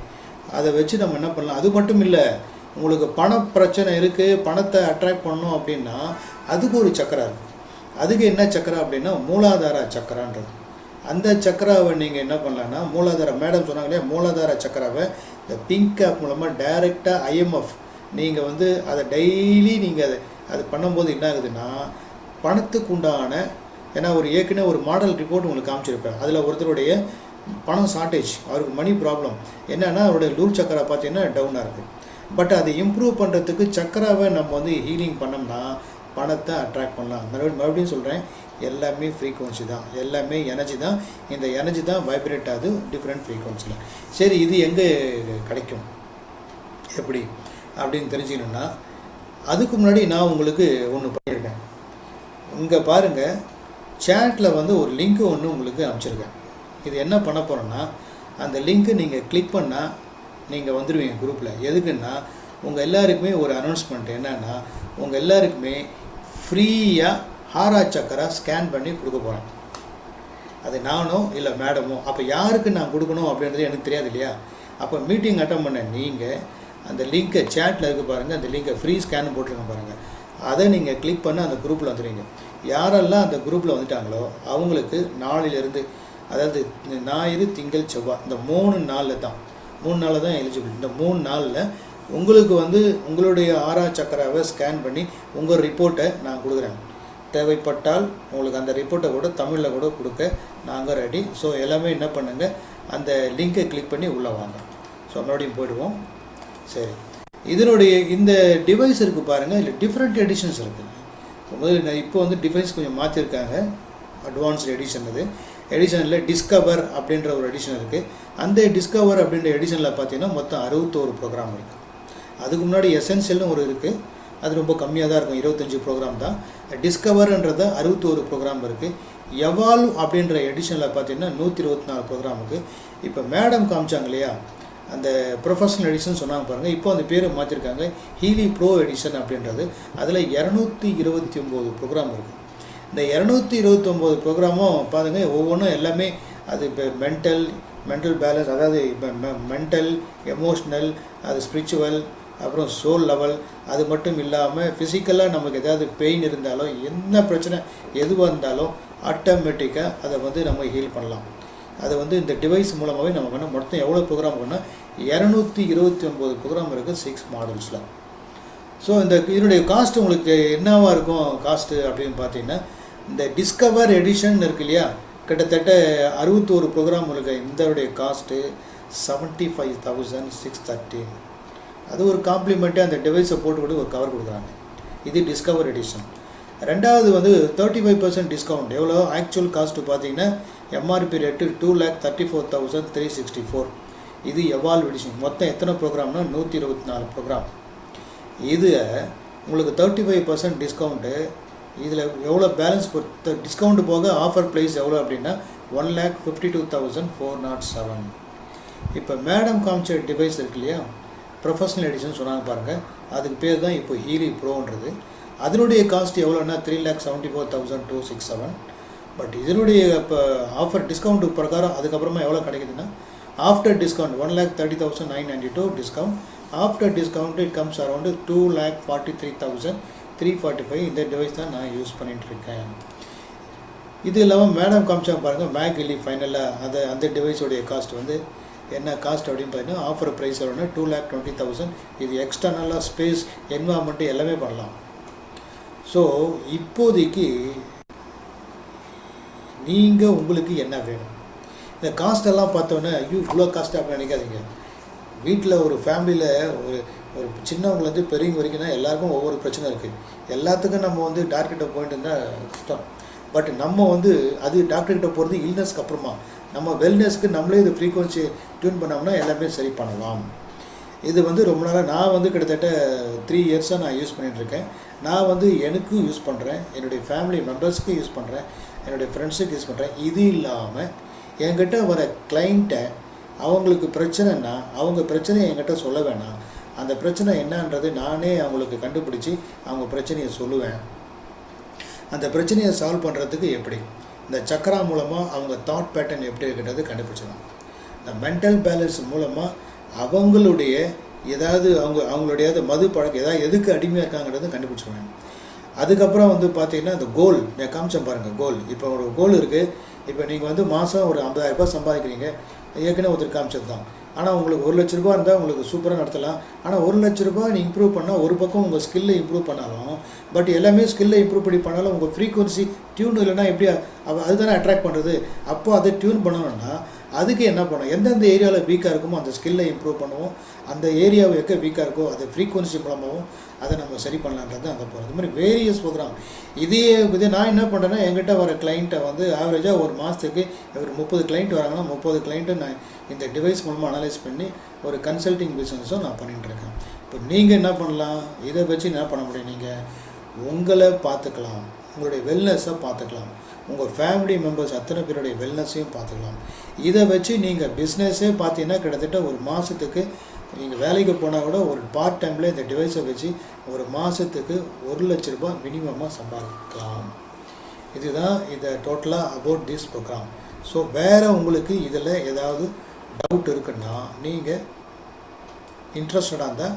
S1: அதை வச்சு நம்ம என்ன பண்ணலாம். அது மட்டும் இல்லை, உங்களுக்கு பண பிரச்சனை இருக்குது, பணத்தை அட்ராக்ட் பண்ணணும் அப்படின்னா அதுக்கு ஒரு சக்கரா இருக்குது. அதுக்கு என்ன சக்கரா அப்படின்னா மூலாதார சக்கரான்றது. அந்த சக்கராவை நீங்கள் என்ன பண்ணலான்னா, மூலாதார மேடம் சொன்னாங்க இல்லையா, மூலாதார சக்கராவை இந்த பிங்க் கேப் மூலமாக டைரெக்டாக ஐஎம்எஃப் நீங்கள் வந்து அதை டெய்லி நீங்கள் அது பண்ணும்போது என்ன ஆகுதுன்னா, பணத்துக்கு உண்டான, ஏன்னா ஒரு ஏற்கனவே ஒரு மாடல் ரிப்போர்ட் உங்களுக்கு காமிச்சிருப்பேன், அதில் ஒருத்தருடைய பணம் ஷார்ட்டேஜ், அவருக்கு மணி ப்ராப்ளம் என்னென்னா அவருடைய லூர் சக்கரா பார்த்தீங்கன்னா டவுனாக இருக்குது. பட் அதை இம்ப்ரூவ் பண்ணுறதுக்கு சக்கராவை நம்ம வந்து ஹீலிங் பண்ணோம்னா பணத்தை அட்ராக்ட் பண்ணலாம். மறுபடியும் சொல்கிறேன், எல்லாமே ஃப்ரீக்குவன்சி தான், எல்லாமே எனர்ஜி தான். இந்த எனர்ஜி தான் வைப்ரேட் ஆகுது டிஃப்ரெண்ட் ஃப்ரீக்குவன்சியில். சரி, இது எங்கே கிடைக்கும், எப்படி அப்படின்னு தெரிஞ்சுக்கணுன்னா, அதுக்கு முன்னாடி நான் உங்களுக்கு ஒன்று பண்ணியிருக்கேன். இங்கே பாருங்கள், சேட்டில் வந்து ஒரு லிங்க்கு ஒன்று உங்களுக்கு அனுப்பிச்சிருக்கேன். இது என்ன பண்ண போகிறோன்னா, அந்த லிங்க்கு நீங்கள் கிளிக் பண்ணால் நீங்கள் வந்துடுவீங்க குரூப்பில். எதுக்குன்னா, உங்கள் எல்லாருக்குமே ஒரு அனௌன்ஸ்மெண்ட் என்னென்னா, உங்கள் எல்லாருக்குமே ஃப்ரீயாக ஹாரா சக்கரா ஸ்கேன் பண்ணி கொடுக்க போகிறேன். அது நானோ இல்லை மேடமோ. அப்போ யாருக்கு நான் கொடுக்கணும் அப்படின்றது எனக்கு தெரியாது இல்லையா. அப்போ மீட்டிங் அட்டன் பண்ண நீங்கள் அந்த லிங்க்கை சேட்டில் இருக்க பாருங்கள், அந்த லிங்கை ஃப்ரீ ஸ்கேன் போட்டிருக்க பாருங்கள், அதை நீங்கள் கிளிக் பண்ண அந்த குரூப்பில் வந்துடுவீங்க. யாரெல்லாம் அந்த குரூப்பில் வந்துட்டாங்களோ அவங்களுக்கு நாளிலிருந்து, அதாவது ஞாயிறு, திங்கள், செவ்வாய், இந்த 3 நாளில் தான் எலிஜிபிள். இந்த 3 நாளில் உங்களுக்கு வந்து உங்களுடைய ஆறா சக்கராவை ஸ்கேன் பண்ணி உங்கள் ரிப்போர்ட்டை நான் கொடுக்குறேன். தேவைப்பட்டால் உங்களுக்கு அந்த ரிப்போர்ட்டை கூட தமிழில் கூட கொடுக்க நாங்கள் ரெடி. ஸோ எல்லாமே என்ன பண்ணுங்கள், அந்த லிங்கை கிளிக் பண்ணி உள்ளே வாங்க. ஸோ மறுபடியும் போயிடுவோம். சரி, இதனுடைய இந்த டிவைஸ் இருக்குது பாருங்கள், இல்லை டிஃப்ரெண்ட் எடிஷன்ஸ் இருக்குது. இப்போ வந்து டிவைஸ் கொஞ்சம் மாற்றிருக்காங்க, அட்வான்ஸ்டு எடிஷன். அது எடிஷனில் டிஸ்கவர் அப்படின்ற ஒரு எடிஷன் இருக்குது. அந்த டிஸ்கவர் அப்படின்ற எடிஷனில் பார்த்தீங்கன்னா மொத்தம் 61 ப்ரோக்ராம் இருக்குது. அதுக்கு முன்னாடி எசென்ஷியல்னு ஒரு இருக்குது, அது ரொம்ப கம்மியாக தான் இருக்கும், 25 ப்ரோக்ராம் தான். டிஸ்கவர்ன்றத 61 ப்ரோக்ராம் இருக்குது. எவால்வ் அப்படின்ற எடிஷனில் பார்த்தீங்கன்னா 124 ப்ரோக்ராம் இருக்குது. இப்போ மேடம் காமிச்சாங்க இல்லையா, அந்த ப்ரொஃபஷனல் எடிஷன் சொன்னாங்க பாருங்கள், இப்போ அந்த பேரை மாற்றிருக்காங்க, ஹீலி ப்ரோ எடிஷன் அப்படின்றது. அதில் 229 ப்ரோக்ராம் இருக்குது. இந்த 229 ப்ரோக்ராமும் பாருங்கள், ஒவ்வொன்றும் எல்லாமே அது இப்போ மென்டல் பேலன்ஸ், அதாவது இப்போ மென்டல், எமோஷ்னல், அது ஸ்பிரிச்சுவல், அப்புறம் சோல் லெவல். அது மட்டும் இல்லாமல் ஃபிசிக்கலாக நமக்கு ஏதாவது பெயின் இருந்தாலும், என்ன பிரச்சனை எதுவாக இருந்தாலும் ஆட்டோமேட்டிக்காக அதை வந்து நம்ம ஹீல் பண்ணலாம். அதை வந்து இந்த டிவைஸ் மூலமாகவே நம்ம பண்ண. மொத்தம் எவ்வளோ ப்ரோக்ராம் பண்ணால் 229 ப்ரோக்ராம் இருக்குது 6 மாடல்ஸில். ஸோ இதனுடைய காஸ்ட் உங்களுக்கு என்னவாக இருக்கும் காஸ்ட்டு அப்படின்னு பார்த்தீங்கன்னா, இந்த டிஸ்கவர் எடிஷன் இருக்குது இல்லையா, கிட்டத்தட்ட 61 ப்ரோக்ராம் உங்களுக்கு இதனுடைய காஸ்ட்டு 75,613. அது ஒரு காம்ப்ளிமெண்ட்டாக அந்த டிவைஸை போட்டு ஒரு கவர் கொடுக்குறாங்க. இது டிஸ்கவர் எடிஷன். ரெண்டாவது வந்து 35% டிஸ்கவுண்ட். எவ்வளோ ஆக்சுவல் காஸ்ட்டு பார்த்தீங்கன்னா, எம்ஆர்பி ரேட்டு 2,34,364. இது எவால்வ் எடிஷன். மொத்தம் எத்தனை ப்ரோக்ராம்னா 124 ப்ரோக்ராம். இது உங்களுக்கு 35% டிஸ்கவுண்ட்டு. இதில் எவ்வளோ பேலன்ஸ் டிஸ்கவுண்ட் போக ஆஃபர் ப்ரைஸ் எவ்வளோ அப்படின்னா 1,52,407. இப்போ மேடம் காமிச்ச டிவைஸ் இருக்கு இல்லையா, ப்ரொஃபஷனல் எடிஷன் சொன்னாங்க பாருங்கள், அதுக்கு பேர் தான் இப்போ ஹீலி ப்ரோன்றது. அதனுடைய காஸ்ட் எவ்வளோன்னா 3,74,267. பட் இதனுடைய இப்போ ஆஃபர் டிஸ்கவுண்ட் பிரகாரம் அதுக்கப்புறமா எவ்வளோ கிடைக்குதுன்னா after discount 1,30,992 discount. After discount it comes around 2,43,345. இந்த டிவைஸ் தான் நான் யூஸ் பண்ணிகிட்ருக்கேன். இது இல்லாமல் மேடம் காமிச்சாங்க பாருங்கள் மேக் எலி ஃபைனலாக அந்த டிவைஸோடைய காஸ்ட் வந்து என்ன காஸ்ட் அப்படின்னு பார்த்தீங்கன்னா ஆஃபர் ப்ரைஸ் வரணும்னா 2,20,000. இது எக்ஸ்டர்னலாக ஸ்பேஸ் என்வாமெண்ட்டு எல்லாமே பண்ணலாம். ஸோ இப்போதைக்கு நீங்கள் உங்களுக்கு என்ன வேணும்? இந்த காஸ்ட்டெல்லாம் பார்த்தோன்னே ஐயோ இவ்வளோ காஸ்ட் அப்படின்னு நினைக்காதீங்க. வீட்டில் ஒரு ஃபேமிலியில் ஒரு சின்னவங்கலேருந்து பெரியவங்க வரைக்கும் தான் எல்லாருக்கும் ஒவ்வொரு பிரச்சனை இருக்குது. எல்லாத்துக்கும் நம்ம வந்து டாக்டர்கிட்ட போயிட்டு இருந்தால் கஷ்டம். பட் நம்ம வந்து அது டாக்டர்கிட்ட போகிறது இல்னஸ்க்கு அப்புறமா நம்ம வெல்னஸ்க்கு நம்மளே இது ஃப்ரீக்வன்சி டியூன் பண்ணோம்னா எல்லாமே சரி பண்ணலாம். இது வந்து ரொம்ப நாளாக நான் வந்து கிட்டத்தட்ட 3 இயர்ஸாக நான் யூஸ் பண்ணிகிட்ருக்கேன். நான் வந்து எனக்கும் யூஸ் பண்ணுறேன், என்னுடைய ஃபேமிலி மெம்பர்ஸ்க்கும் யூஸ் பண்ணுறேன், என்னுடைய ஃப்ரெண்ட்ஸுக்கு யூஸ் பண்ணுறேன். இது இல்லாமல் என்கிட்ட வர கிளைண்ட்டை அவங்களுக்கு பிரச்சனைன்னா அவங்க பிரச்சனையை என்கிட்ட சொல்ல வேணாம். அந்த பிரச்சனை என்னன்றது நானே அவங்களுக்கு கண்டுபிடிச்சி அவங்க பிரச்சனையை சொல்லுவேன். அந்த பிரச்சனையை சால்வ் பண்ணுறதுக்கு எப்படி இந்த சக்கரா மூலமாக அவங்க தாட் பேட்டர்ன் எப்படி இருக்கின்றது கண்டுபிடிச்சிடலாம். இந்த மென்டல் பேலன்ஸ் மூலமாக அவங்களுடைய ஏதாவது அவங்களுடைய மது பழக்கம் ஏதாவது எதுக்கு அடிமையாக இருக்காங்கிறத கண்டுபிடிச்சிடுவேன். அதுக்கப்புறம் வந்து பார்த்தீங்கன்னா இந்த கோல் நான் காமிச்சேன் பாருங்கள். கோல் இப்போ ஒரு கோல் இருக்குது. இப்போ நீங்கள் வந்து மாதம் ஒரு 50,000 சம்பாதிக்கிறீங்க. ஏற்கனவே ஒருத்தர் காமிச்சது தான். ஆனால் உங்களுக்கு 1 லட்ச ரூபா இருந்தால் உங்களுக்கு சூப்பராக நடத்தலாம். ஆனால் 1 லட்ச ரூபா நீ இம்ப்ரூவ் பண்ணால் ஒரு பக்கம் உங்கள் ஸ்கில்லை இம்ப்ரூவ் பண்ணாலும் பட் எல்லாமே ஸ்கில்லை இம்ப்ரூவ் பண்ணாலும் உங்கள் ஃப்ரீக்வன்சி டியூன் இல்லைன்னா எப்படி அதுதானே அட்ராக்ட் பண்ணுறது. அப்போ அதை டியூன் பண்ணணும்னா அதுக்கு என்ன பண்ணணும்? எந்தெந்த ஏரியாவில் வீக்காக இருக்குமோ அந்த ஸ்கில்லை இம்ப்ரூவ் பண்ணுவோம். அந்த ஏரியாவை எங்கே வீக்காக இருக்கோ அதை ஃப்ரீக்வன்சி மூலமாகவும் அதை நம்ம சரி பண்ணலான்றது அங்கே போகிறோம். இது மாதிரி வேரியஸ் ப்ரோக்ராம். இதே நான் என்ன பண்ணுறேன்னா என்கிட்ட வர கிளைண்ட்டை வந்து ஆவரேஜாக ஒரு மாதத்துக்கு ஒரு 30 கிளைண்ட் வராங்கன்னா 30 கிளைண்ட்டை நான் இந்த டிவைஸ் மூலமாக அனலைஸ் பண்ணி ஒரு கன்சல்டிங் பிஸ்னஸும் நான் பண்ணிகிட்ருக்கேன். இப்போ நீங்கள் என்ன பண்ணலாம்? இதை வச்சு என்ன பண்ண முடியும்? நீங்கள் உங்களை பார்த்துக்கலாம், உங்களுடைய வெல்னஸை பார்த்துக்கலாம், உங்கள் ஃபேமிலி மெம்பர்ஸ் அத்தனை பேருடைய வெல்னஸையும் பார்த்துக்கலாம். இதை வச்சு நீங்கள் பிஸ்னஸே பார்த்தீங்கன்னா கிட்டத்தட்ட ஒரு மாதத்துக்கு நீங்கள் வேலைக்கு போனால் கூட ஒரு பார்ட் டைமில் இந்த டிவைஸை வச்சு ஒரு மாதத்துக்கு 1 லட்ச ரூபாய் மினிமமாக சம்பாதிக்கலாம். இதுதான் இதை டோட்டலாக அபவுட் திஸ் ப்ரோக்ராம். ஸோ வேறு உங்களுக்கு இதில் ஏதாவது டவுட் இருக்குன்னா நீங்கள் இன்ட்ரெஸ்டடாக இருந்தால்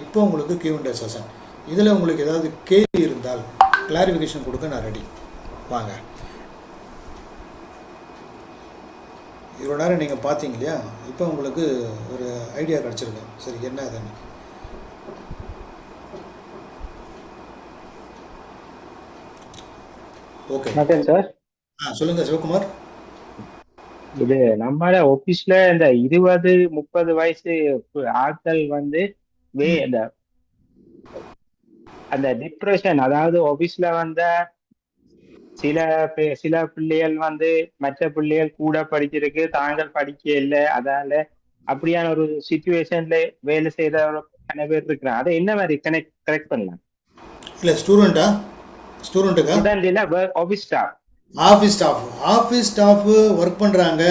S1: இப்போ உங்களுக்கு Q&A செஷன். இதில் உங்களுக்கு ஏதாவது கேள்வி இருந்தால் கிளாரிஃபிகேஷன் கொடுக்க நான் ரெடி. வாங்க. இவ்வளோ நேரம் நீங்கள் பார்த்தீங்க இல்லையா? இப்போ உங்களுக்கு ஒரு ஐடியா கிடச்சிருக்கு. சரி என்ன அதுன்னு ஓகே
S5: சார்.
S1: சொல்லுங்கள் சிவகுமார்.
S5: இது நம்மள ஆபீஸ்ல இந்த 20-30 வயசு ஆட்கள் வந்து அந்த டிப்ரெஷன், அதாவது ஆபீஸ்ல வந்த சில பிள்ளைகள் வந்து மற்ற பிள்ளைகள் கூட படிச்சிருக்கு, தாங்கள் படிக்க இல்லை, அதால அப்படியான ஒரு சிச்சுவேஷன்ல வேலை செய்த நிறைய பேர் இருக்கிறாங்க. அதை என்ன மாதிரி கரெக்ட் பண்ணலாம்?
S1: இல்லை ஸ்டூடெண்ட்டுக்கா ஆஃபீஸ் ஸ்டாஃப் ஒர்க் பண்ணுறாங்க,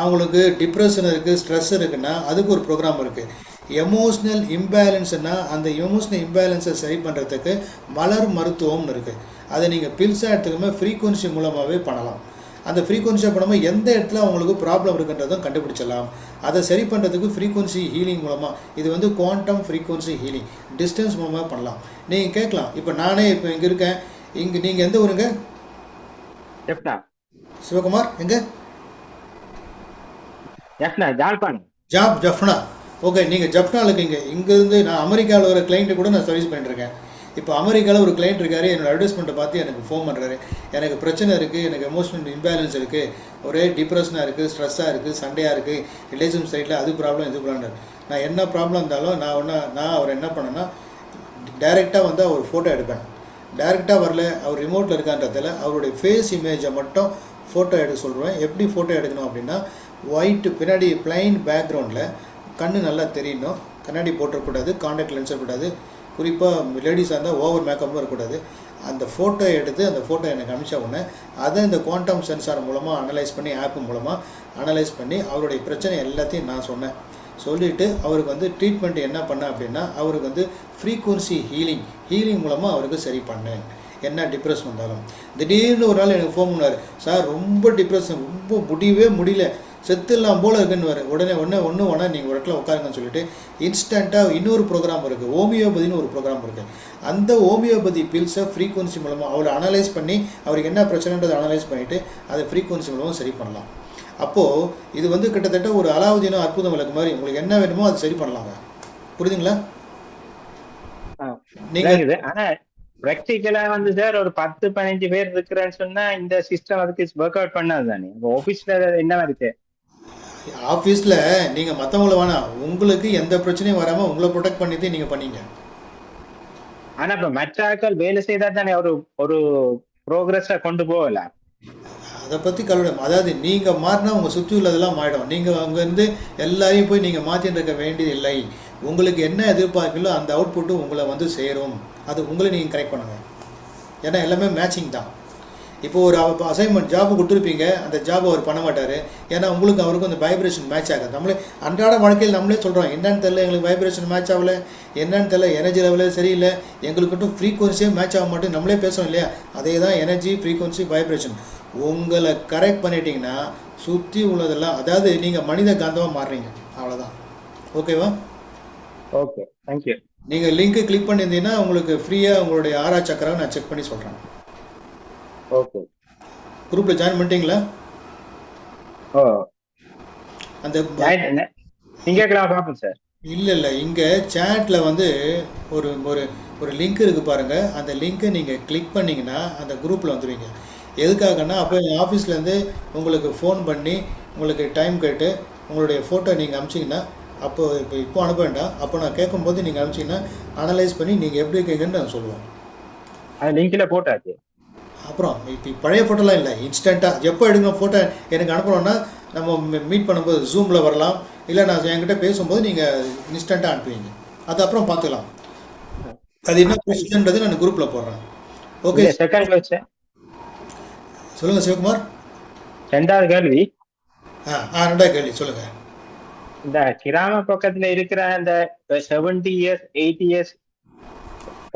S1: அவங்களுக்கு டிப்ரெஷன் இருக்குது, ஸ்ட்ரெஸ் இருக்குன்னா அதுக்கு ஒரு ப்ரோக்ராம் இருக்குது. எமோஷ்னல் இம்பேலன்ஸ்னால் அந்த எமோஷ்னல் இம்பேலன்ஸை சரி பண்ணுறதுக்கு மலர் மருத்துவம்னு இருக்குது. அதை நீங்கள் பில்ஸாக எடுத்துக்காமல் ஃப்ரீக்வன்சி மூலமாகவே பண்ணலாம். அந்த ஃப்ரீக்வன்சியாக பண்ணாமல் எந்த இடத்துல அவங்களுக்கு ப்ராப்ளம் இருக்குன்றதும் கண்டுபிடிச்சிடலாம். அதை சரி பண்ணுறதுக்கு ஃப்ரீக்வன்சி ஹீலிங் மூலமாக, இது வந்து குவாண்டம் ஃப்ரீக்வன்சி ஹீலிங் டிஸ்டன்ஸ் மூலமாக பண்ணலாம். நீங்கள் கேட்கலாம், இப்போ நானே இப்போ இங்கே இருக்கேன், இங்கே நீங்கள் எந்த ஊருங்க? சிவகுமார் எங்க? ஜஃப்னா. ஓகே, நீங்கள் ஜஃப்னாவில் இருக்கீங்க. இங்கேருந்து நான் அமெரிக்காவில் ஒரு கிளைண்ட்டு கூட நான் சர்வீஸ் பண்ணிட்டுருக்கேன். இப்போ அமெரிக்காவில் ஒரு கிளைண்ட் இருக்கார், என்னோடய அட்வர்டைஸ்மெண்ட்டை பார்த்து எனக்கு ஃபோன் பண்ணுறாரு. எனக்கு பிரச்சனை இருக்குது, எனக்கு எமோஷனல் இம்பேலன்ஸ் இருக்குது, ஒரே டிப்ரெஷனாக இருக்குது, ஸ்ட்ரெஸ்ஸாக இருக்குது, சண்டையாக இருக்குது, ரிலேஷன் சைடில் அது ப்ராப்ளம் இது ப்ராப்ளம். நான் என்ன ப்ராப்ளம் இருந்தாலும் நான் அவர் என்ன பண்ணேன்னா டைரெக்டாக வந்து அவர் ஃபோட்டோ எடுப்பேன். டைரெக்டாக வரல, அவர் ரிமோட்டில் இருக்கான்றதில் அவருடைய ஃபேஸ் இமேஜை மட்டும் ஃபோட்டோ எடுக்க சொல்லுவேன். எப்படி ஃபோட்டோ எடுக்கணும் அப்படின்னா, ஒயிட்டு பின்னாடி பிளைன் பேக்ரவுண்டில் கண்ணு நல்லா தெரியணும், கண்ணாடி போட்டக்கூடாது, காண்டாக்ட் லென்ஸ் இருக்கக்கூடாது, குறிப்பாக லேடிஸாக இருந்தால் ஓவர் மேக்கப்பும் இருக்கக்கூடாது. அந்த ஃபோட்டோ எடுத்து அந்த ஃபோட்டோ எனக்கு அனுப்பிச்ச உடனே அதை இந்த குவாண்டம் சென்சார் மூலமாக அனலைஸ் பண்ணி, ஆப்பு மூலமாக அனலைஸ் பண்ணி அவருடைய பிரச்சனை எல்லாத்தையும் நான் சொன்னேன். சொல்லிவிட்டு அவருக்கு வந்து ட்ரீட்மெண்ட் என்ன பண்ணேன் அப்படின்னா, அவருக்கு வந்து ஃப்ரீக்வன்சி ஹீலிங் மூலமாக அவருக்கு சரி பண்ணேன். என்ன டிப்ரெஷன் வந்தாலும். திடீர்னு ஒரு நாள் எனக்கு ஃபோன் பண்ணார், சார் ரொம்ப டிப்ரெஷன், ரொம்ப முடியவே முடியல, செத்துலாம் போல இருக்குன்னு. உடனே ஒன்று வேணால் நீங்கள் ஒரு இடத்துல உட்காருங்கன்னு சொல்லிட்டு இன்ஸ்டண்ட்டாக இன்னொரு ப்ரோக்ராம் இருக்குது, ஹோமியோபதினு ஒரு ப்ரோக்ராம் இருக்குது. அந்த ஹோமியோபதி பில்ஸை ஃப்ரீக்வன்சி மூலமாக அவரை அனலைஸ் பண்ணி அவருக்கு என்ன பிரச்சனைன்றதை அனலைஸ் பண்ணிவிட்டு அதை ஃப்ரீக்வன்சி மூலமாக சரி பண்ணலாம். அப்போது இது வந்து கிட்டத்தட்ட ஒரு அலாவுதீனோ அற்புதம் விளக்கு மாதிரி, உங்களுக்கு என்ன வேணுமோ அதை சரி பண்ணலாங்க. புரியுதுங்களா?
S5: நீங்கள் ஆனா பிராக்டிக்கலா வந்து சார் ஒரு 10-15 பேர் இருக்கிறேன்னு சொன்னா இந்த சிஸ்டம் அதுக்கு ஒர்க் அவுட் பண்ணாது தானே. ஆஃபீஸ்ல என்ன இருக்கு?
S1: ஆஃபீஸில் நீங்கள் மற்றவங்கள வேணாம், உங்களுக்கு எந்த பிரச்சனையும் வராமல் உங்களை ப்ரொடெக்ட் பண்ணிட்டு நீங்கள் பண்ணீங்க.
S5: ஆனா இப்ப மற்ற ஆட்கள் வேலை செய்தா தானே ஒரு ஒரு ப்ரோக்ரஸை கொண்டு போகலாம்.
S1: அதை பற்றி கவலை, அதாவது நீங்கள் மாறினா உங்கள் சுற்றி உள்ளதெல்லாம் மாறிடும். நீங்கள் அங்கேருந்து எல்லாரையும் போய் நீங்கள் மாற்றிட்டு இருக்க வேண்டியதில்லை. உங்களுக்கு என்ன எதிர்பார்க்கலோ அந்த அவுட்புட்டு உங்களை வந்து சேரும். அது உங்களை நீங்கள் கரெக்ட் பண்ணுங்கள். ஏன்னா எல்லாமே மேட்சிங் தான். இப்போ ஒரு அசைன்மெண்ட் ஜாப் கொடுத்துருப்பீங்க, அந்த ஜாப் அவர் பண்ண மாட்டார். ஏன்னா உங்களுக்கு அவருக்கும் அந்த வைப்ரேஷன் மேட்ச் ஆகாது. நம்மளே அன்றாட வாழ்க்கையில் நம்மளே சொல்கிறோம், என்னன்னு தெரியல, எங்களுக்கு வைப்ரேஷன் மேட்ச் ஆகலை, என்னன்னு தெரியல, எனர்ஜி லெவலே சரியில்லை, எங்களுக்கிட்டும் ஃப்ரீக்வன்சியே மேட்ச் ஆக மாட்டேன் நம்மளே பேசுகிறோம் இல்லையா. அதே தான் எனர்ஜி, ஃப்ரீக்வன்சி, வைப்ரேஷன். உங்களை கரெக்ட் பண்ணிட்டீங்கன்னா சுற்றி உள்ளதெல்லாம், அதாவது நீங்கள் மனித காந்தமாக மாறுறீங்க, அவ்வளோதான். ஓகேவா?
S5: Okay, thank you.
S1: நீங்கள் லிங்க்கு கிளிக் பண்ணியிருந்தீங்கன்னா உங்களுக்கு ஃப்ரீயாக உங்களுடைய ஆரா சக்கராவை நான் செக் பண்ணி சொல்கிறேன்.
S5: ஓகே,
S1: குரூப்பில் ஜாயின் பண்ணிட்டீங்களா?
S5: ஓ,
S1: அந்த
S5: திங்கட்கிழமை பார்ப்போம் சார்.
S1: இல்லை இங்கே சேட்டில் வந்து ஒரு ஒரு ஒரு லிங்க் இருக்குது பாருங்கள். அந்த லிங்க்கை நீங்கள் கிளிக் பண்ணிங்கன்னா அந்த குரூப்பில் வந்துடுவீங்க. எதுக்காகன்னா அப்போ எங்கள் ஆஃபீஸ்லேருந்து உங்களுக்கு ஃபோன் பண்ணி உங்களுக்கு டைம் கேட்டு உங்களுடைய ஃபோட்டோ நீங்கள் அனுப்பிச்சிங்கன்னா, இப்போ அனுப்ப வேண்டாம், அப்போ நான் கேட்கும்போது நீங்கள் அனுப்பிச்சிங்கன்னா அனலைஸ் பண்ணி நீங்கள் எப்படி இருக்கீங்கன்னு நான் சொல்லுவோம்.
S5: அது லிங்கில் போட்டாச்சு.
S1: அப்புறம் இப்போ பழைய ஃபோட்டோலாம் இல்லை, இன்ஸ்டண்ட்டாக எப்போ எடுக்கணும் ஃபோட்டோ எனக்கு அனுப்பணும்னா நம்ம மீட் பண்ணும்போது ஜூமில் வரலாம், இல்லை நான் என்கிட்ட பேசும்போது நீங்கள் இன்ஸ்டண்ட்டாக அனுப்புவீங்க. அது அப்புறம் பார்த்துக்கலாம். அது என்ன ப்ரொசீஜர்ன்றது நான் குரூப்பில் போடுறேன். ஓகே,
S5: செகண்ட் கொஸ்டின்
S1: சொல்லுங்கள் சிவகுமார்.
S5: ரெண்டாவது கேள்வி.
S1: ரெண்டாவது கேள்வி சொல்லுங்கள்.
S5: இந்த கிராம பக்கத்துல இருக்கிற அந்த 70 இயர்ஸ் 80 இயர்ஸ்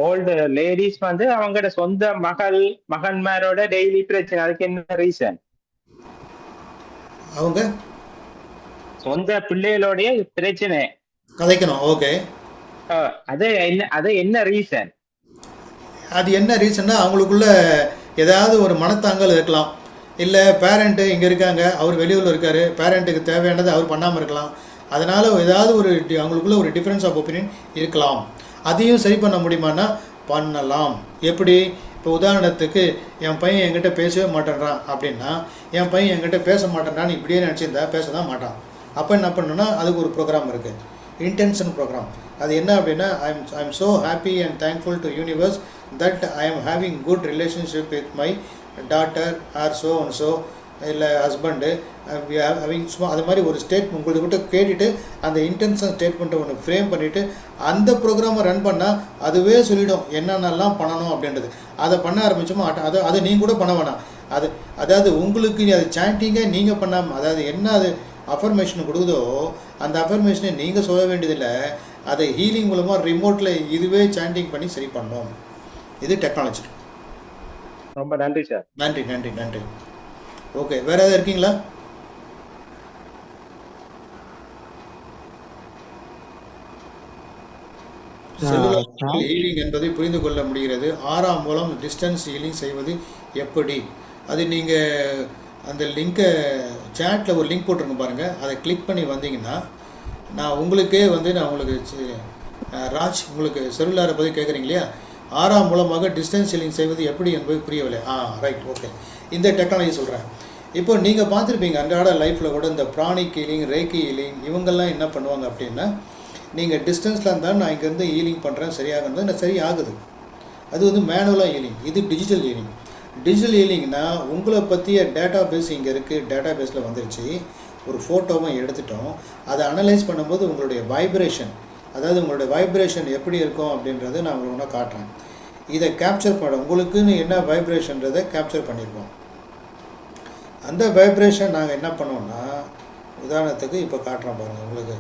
S5: ஓல்டு லேடிஸ் வந்து அவங்களோட சொந்த மகன்மாரோட டெய்லி பிரச்சனை, அதுக்கு என்ன ரீசன்?
S1: அவங்க
S5: சொந்த பிள்ளைகளோடைய பிரச்சனை
S1: கதைக்கணும். ஓகே,
S5: அது என்ன ரீசன்?
S1: அது என்ன ரீசன்னா அவங்களுக்குள்ள ஏதாவது ஒரு மனத்தாங்கல் இருக்கலாம். இல்லை பேரண்ட்டு இங்கே இருக்காங்க, அவர் வெளியூரில் இருக்கார், பேரண்ட்டுக்கு தேவையானது அவர் பண்ணாமல் இருக்கலாம். அதனால் ஏதாவது ஒரு அவங்களுக்குள்ள ஒரு டிஃப்ரென்ஸ் ஆஃப் ஒப்பீனியன் இருக்கலாம். அதையும் சரி பண்ண முடியுமான்னா பண்ணலாம். எப்படி? இப்போ உதாரணத்துக்கு என் பையன் என்கிட்ட பேசவே மாட்டேன்றான் அப்படின்னா, என் பையன் என்கிட்ட பேச மாட்டேன்றான்னு இப்படியே நினச்சிருந்தா பேச தான் மாட்டான். அப்போ என்ன பண்ணணும்னா அதுக்கு ஒரு ப்ரோக்ராம் இருக்குது, இன்டென்ஷன் ப்ரோக்ராம். அது என்ன அப்படின்னா, I am so happy and thankful to universe that I am having good relationship with my daughter or so and so, இல்லை ஹஸ்பண்டு ஹேவிங் சும்மா அது மாதிரி ஒரு ஸ்டேட்மெண்ட் உங்கள்கிட்ட கேட்டுட்டு அந்த இன்டென்ஷன் ஸ்டேட்மெண்ட்டை ஒன்று ஃப்ரேம் பண்ணிவிட்டு அந்த ப்ரோக்ராமை ரன் பண்ணால் அதுவே சொல்லிவிடும் என்னென்னலாம் பண்ணணும் அப்படின்றது. அதை பண்ண ஆரம்பிச்சோமோ அதை நீங்கள் கூட பண்ண வேணாம். அதாவது உங்களுக்கு அது சாண்டிங்கை நீங்கள் பண்ணாமல், அதாவது என்ன அது அஃபர்மேஷன் கொடுக்குதோ அந்த அஃபர்மேஷனை நீங்கள் சொல்ல வேண்டியதில்லை, அதை ஹீலிங் மூலமாக ரிமோட்டில் இதுவே சாண்டிங் பண்ணி சரி பண்ணோம். இது டெக்னாலஜி.
S5: ரொம்ப நன்றி சார்.
S1: நன்றி நன்றி நன்றி. ஓகே, வேறு ஏதாவது இருக்கீங்களா? ஹீலிங் என்பதை புரிந்து கொள்ள முடிகிறது. ஆறாம் மூலம் டிஸ்டன்ஸ் ஹீலிங் செய்வது எப்படி? அது நீங்கள் அந்த லிங்கை சேட்டில் ஒரு லிங்க் போட்டிருங்க பாருங்கள், அதை கிளிக் பண்ணி வந்தீங்கன்னா நான் உங்களுக்கே வந்து நான் உங்களுக்கு ராஜ் உங்களுக்கு செல்லுலாரை பற்றி கேட்குறீங்க இல்லையா, ஆறாம் மூலமாக டிஸ்டன்ஸ் ஹீலிங் செய்வது எப்படி என்பது புரியவில்லை. Right, okay. இந்த டெக்னாலஜி சொல்கிறேன். இப்போ நீங்கள் பார்த்துருப்பீங்க அன்றாட லைஃப்பில் கூட இந்த ப்ராணிக் ஹீலிங், ரேக்கி ஹீலிங், இவங்கெல்லாம் என்ன பண்ணுவாங்க அப்படின்னா, நீங்கள் டிஸ்டன்ஸில் இருந்தால் நான் இங்கேருந்து ஹீலிங் பண்ணுறேன் சரியாகிறது நான் சரி ஆகுது. அது வந்து மேனுவலாக ஹீலிங். இது டிஜிட்டல் ஹீலிங். டிஜிட்டல் ஹீலிங்னா உங்களை பற்றிய டேட்டா பேஸ் இங்கே இருக்குது, டேட்டா பேஸில் வந்துருச்சு, ஒரு ஃபோட்டோவும் எடுத்துட்டோம், அதை அனலைஸ் பண்ணும்போது உங்களுடைய வைப்ரேஷன், அதாவது உங்களுடைய வைப்ரேஷன் எப்படி இருக்கும் அப்படின்றத நான் உங்களுக்கு காட்டுறேன். இதை கேப்சர் பண்ண உங்களுக்குன்னு என்ன வைப்ரேஷன்றதை கேப்சர் பண்ணியிருக்கோம். அந்த வைப்ரேஷன் நாங்கள் என்ன பண்ணோம்னா, உதாரணத்துக்கு இப்போ காட்டுறோம் பாருங்கள், உங்களுக்கு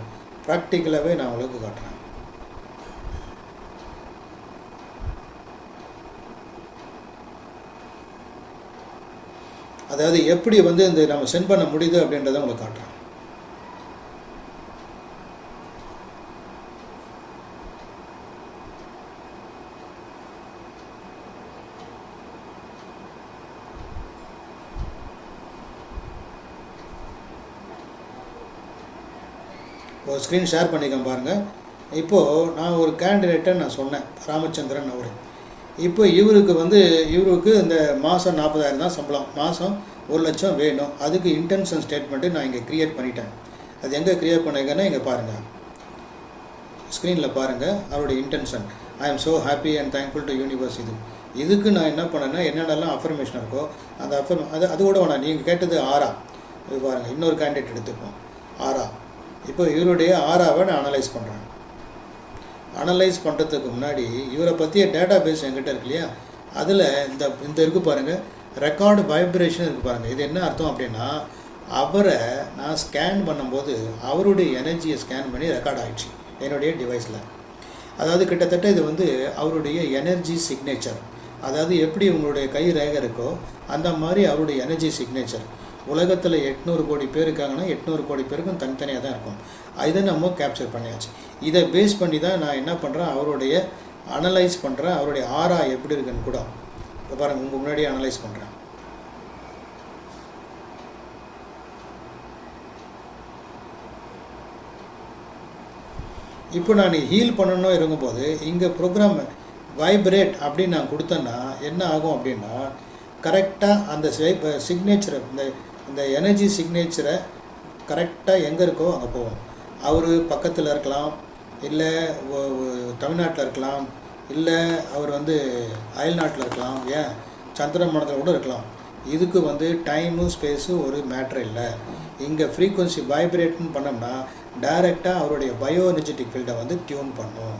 S1: ப்ராக்டிக்கலாகவே நான் உங்களுக்கு காட்டுறேன். அதாவது எப்படி வந்து இந்த நம்ம சென்ட் பண்ண முடியுது அப்படின்றத உங்களுக்கு காட்டுறேன். ஒரு ஸ்க்ரீன் ஷேர் பண்ணிக்கேன் பாருங்கள். இப்போது நான் ஒரு கேண்டிடேட்டை நான் சொன்னேன், ராமச்சந்திரன் அவர். இப்போ இவருக்கு இந்த மாதம் 40,000 தான் சம்பளம், மாதம் 1,00,000 வேணும். அதுக்கு இன்டென்ஷன் ஸ்டேட்மெண்ட்டு நான் இங்கே க்ரியேட் பண்ணிட்டேன். அது எங்கே க்ரியேட் பண்ணிக்கன்னா இங்கே பாருங்கள், ஸ்க்ரீனில் பாருங்கள். அவருடைய intention, I am so happy and thankful to universe. இதுக்கு நான் என்ன பண்ணேன்னா என்னென்னலாம் அஃபர்மேஷன் இருக்கோ அந்த அது கூட வேணாம். நீங்கள் கேட்டது ஆரா, இது பாருங்கள். இன்னொரு கேண்டிடேட் எடுத்துப்போம், ஆரா. இப்போ இவருடைய ஆராவை நான் அனலைஸ் பண்ணுறேன். அனலைஸ் பண்ணுறதுக்கு முன்னாடி இவரை பற்றிய டேட்டா பேஸ் என்கிட்ட இருக்கு இல்லையா, அதில் இந்த இருக்குது பாருங்கள், ரெக்கார்டு வைப்ரேஷன் இருக்குது பாருங்கள். இது என்ன அர்த்தம் அப்படின்னா, அவரை நான் ஸ்கேன் பண்ணும்போது அவருடைய எனர்ஜியை ஸ்கேன் பண்ணி ரெக்கார்ட் ஆகிடுச்சு என்னுடைய டிவைஸில். அதாவது கிட்டத்தட்ட இது வந்து அவருடைய எனர்ஜி சிக்னேச்சர். அதாவது எப்படி உங்களுடைய கை ரேகை இருக்கோ அந்த மாதிரி அவருடைய எனர்ஜி சிக்னேச்சர். உலகத்தில் 800 கோடி பேர் இருக்காங்கன்னா 800 கோடி பேருக்கும் தனித்தனியாக தான் இருக்கும். இதை நம்ம கேப்சர் பண்ணியாச்சு. இதை பேஸ் பண்ணி தான் நான் என்ன பண்ணுறேன், அவருடைய அனலைஸ் பண்ணுறேன். அவருடைய ஆரா எப்படி இருக்குன்னு கூட இப்போ பாருங்கள், உங்கள் முன்னாடியே அனலைஸ் பண்ணுறேன். இப்போ நான் ஹீல் பண்ணணும் இருக்கும்போது இங்கே ப்ரோக்ராம் வைப்ரேட் அப்படின்னு நான் கொடுத்தேன்னா என்ன ஆகும் அப்படின்னா, கரெக்டாக அந்த சிக்னேச்சரை இந்த எனர்ஜி சிக்னேச்சரை கரெக்டாக எங்கே இருக்கோ அங்கே போவோம். அவர் பக்கத்தில் இருக்கலாம், இல்லை தமிழ்நாட்டில் இருக்கலாம், இல்லை அவர் வந்து அயல்நாட்டில் இருக்கலாம், ஏன் சந்திர மண்டலத்தில் கூட இருக்கலாம். இதுக்கு வந்து டைமு ஸ்பேஸு ஒரு மேட்ரு இல்லை. இங்கே ஃப்ரீக்குவன்சி வைப்ரேட்னு பண்ணோம்னா டைரெக்டாக அவருடைய பயோ எனர்ஜெட்டிக் ஃபீல்டை வந்து டியூன் பண்ணும்.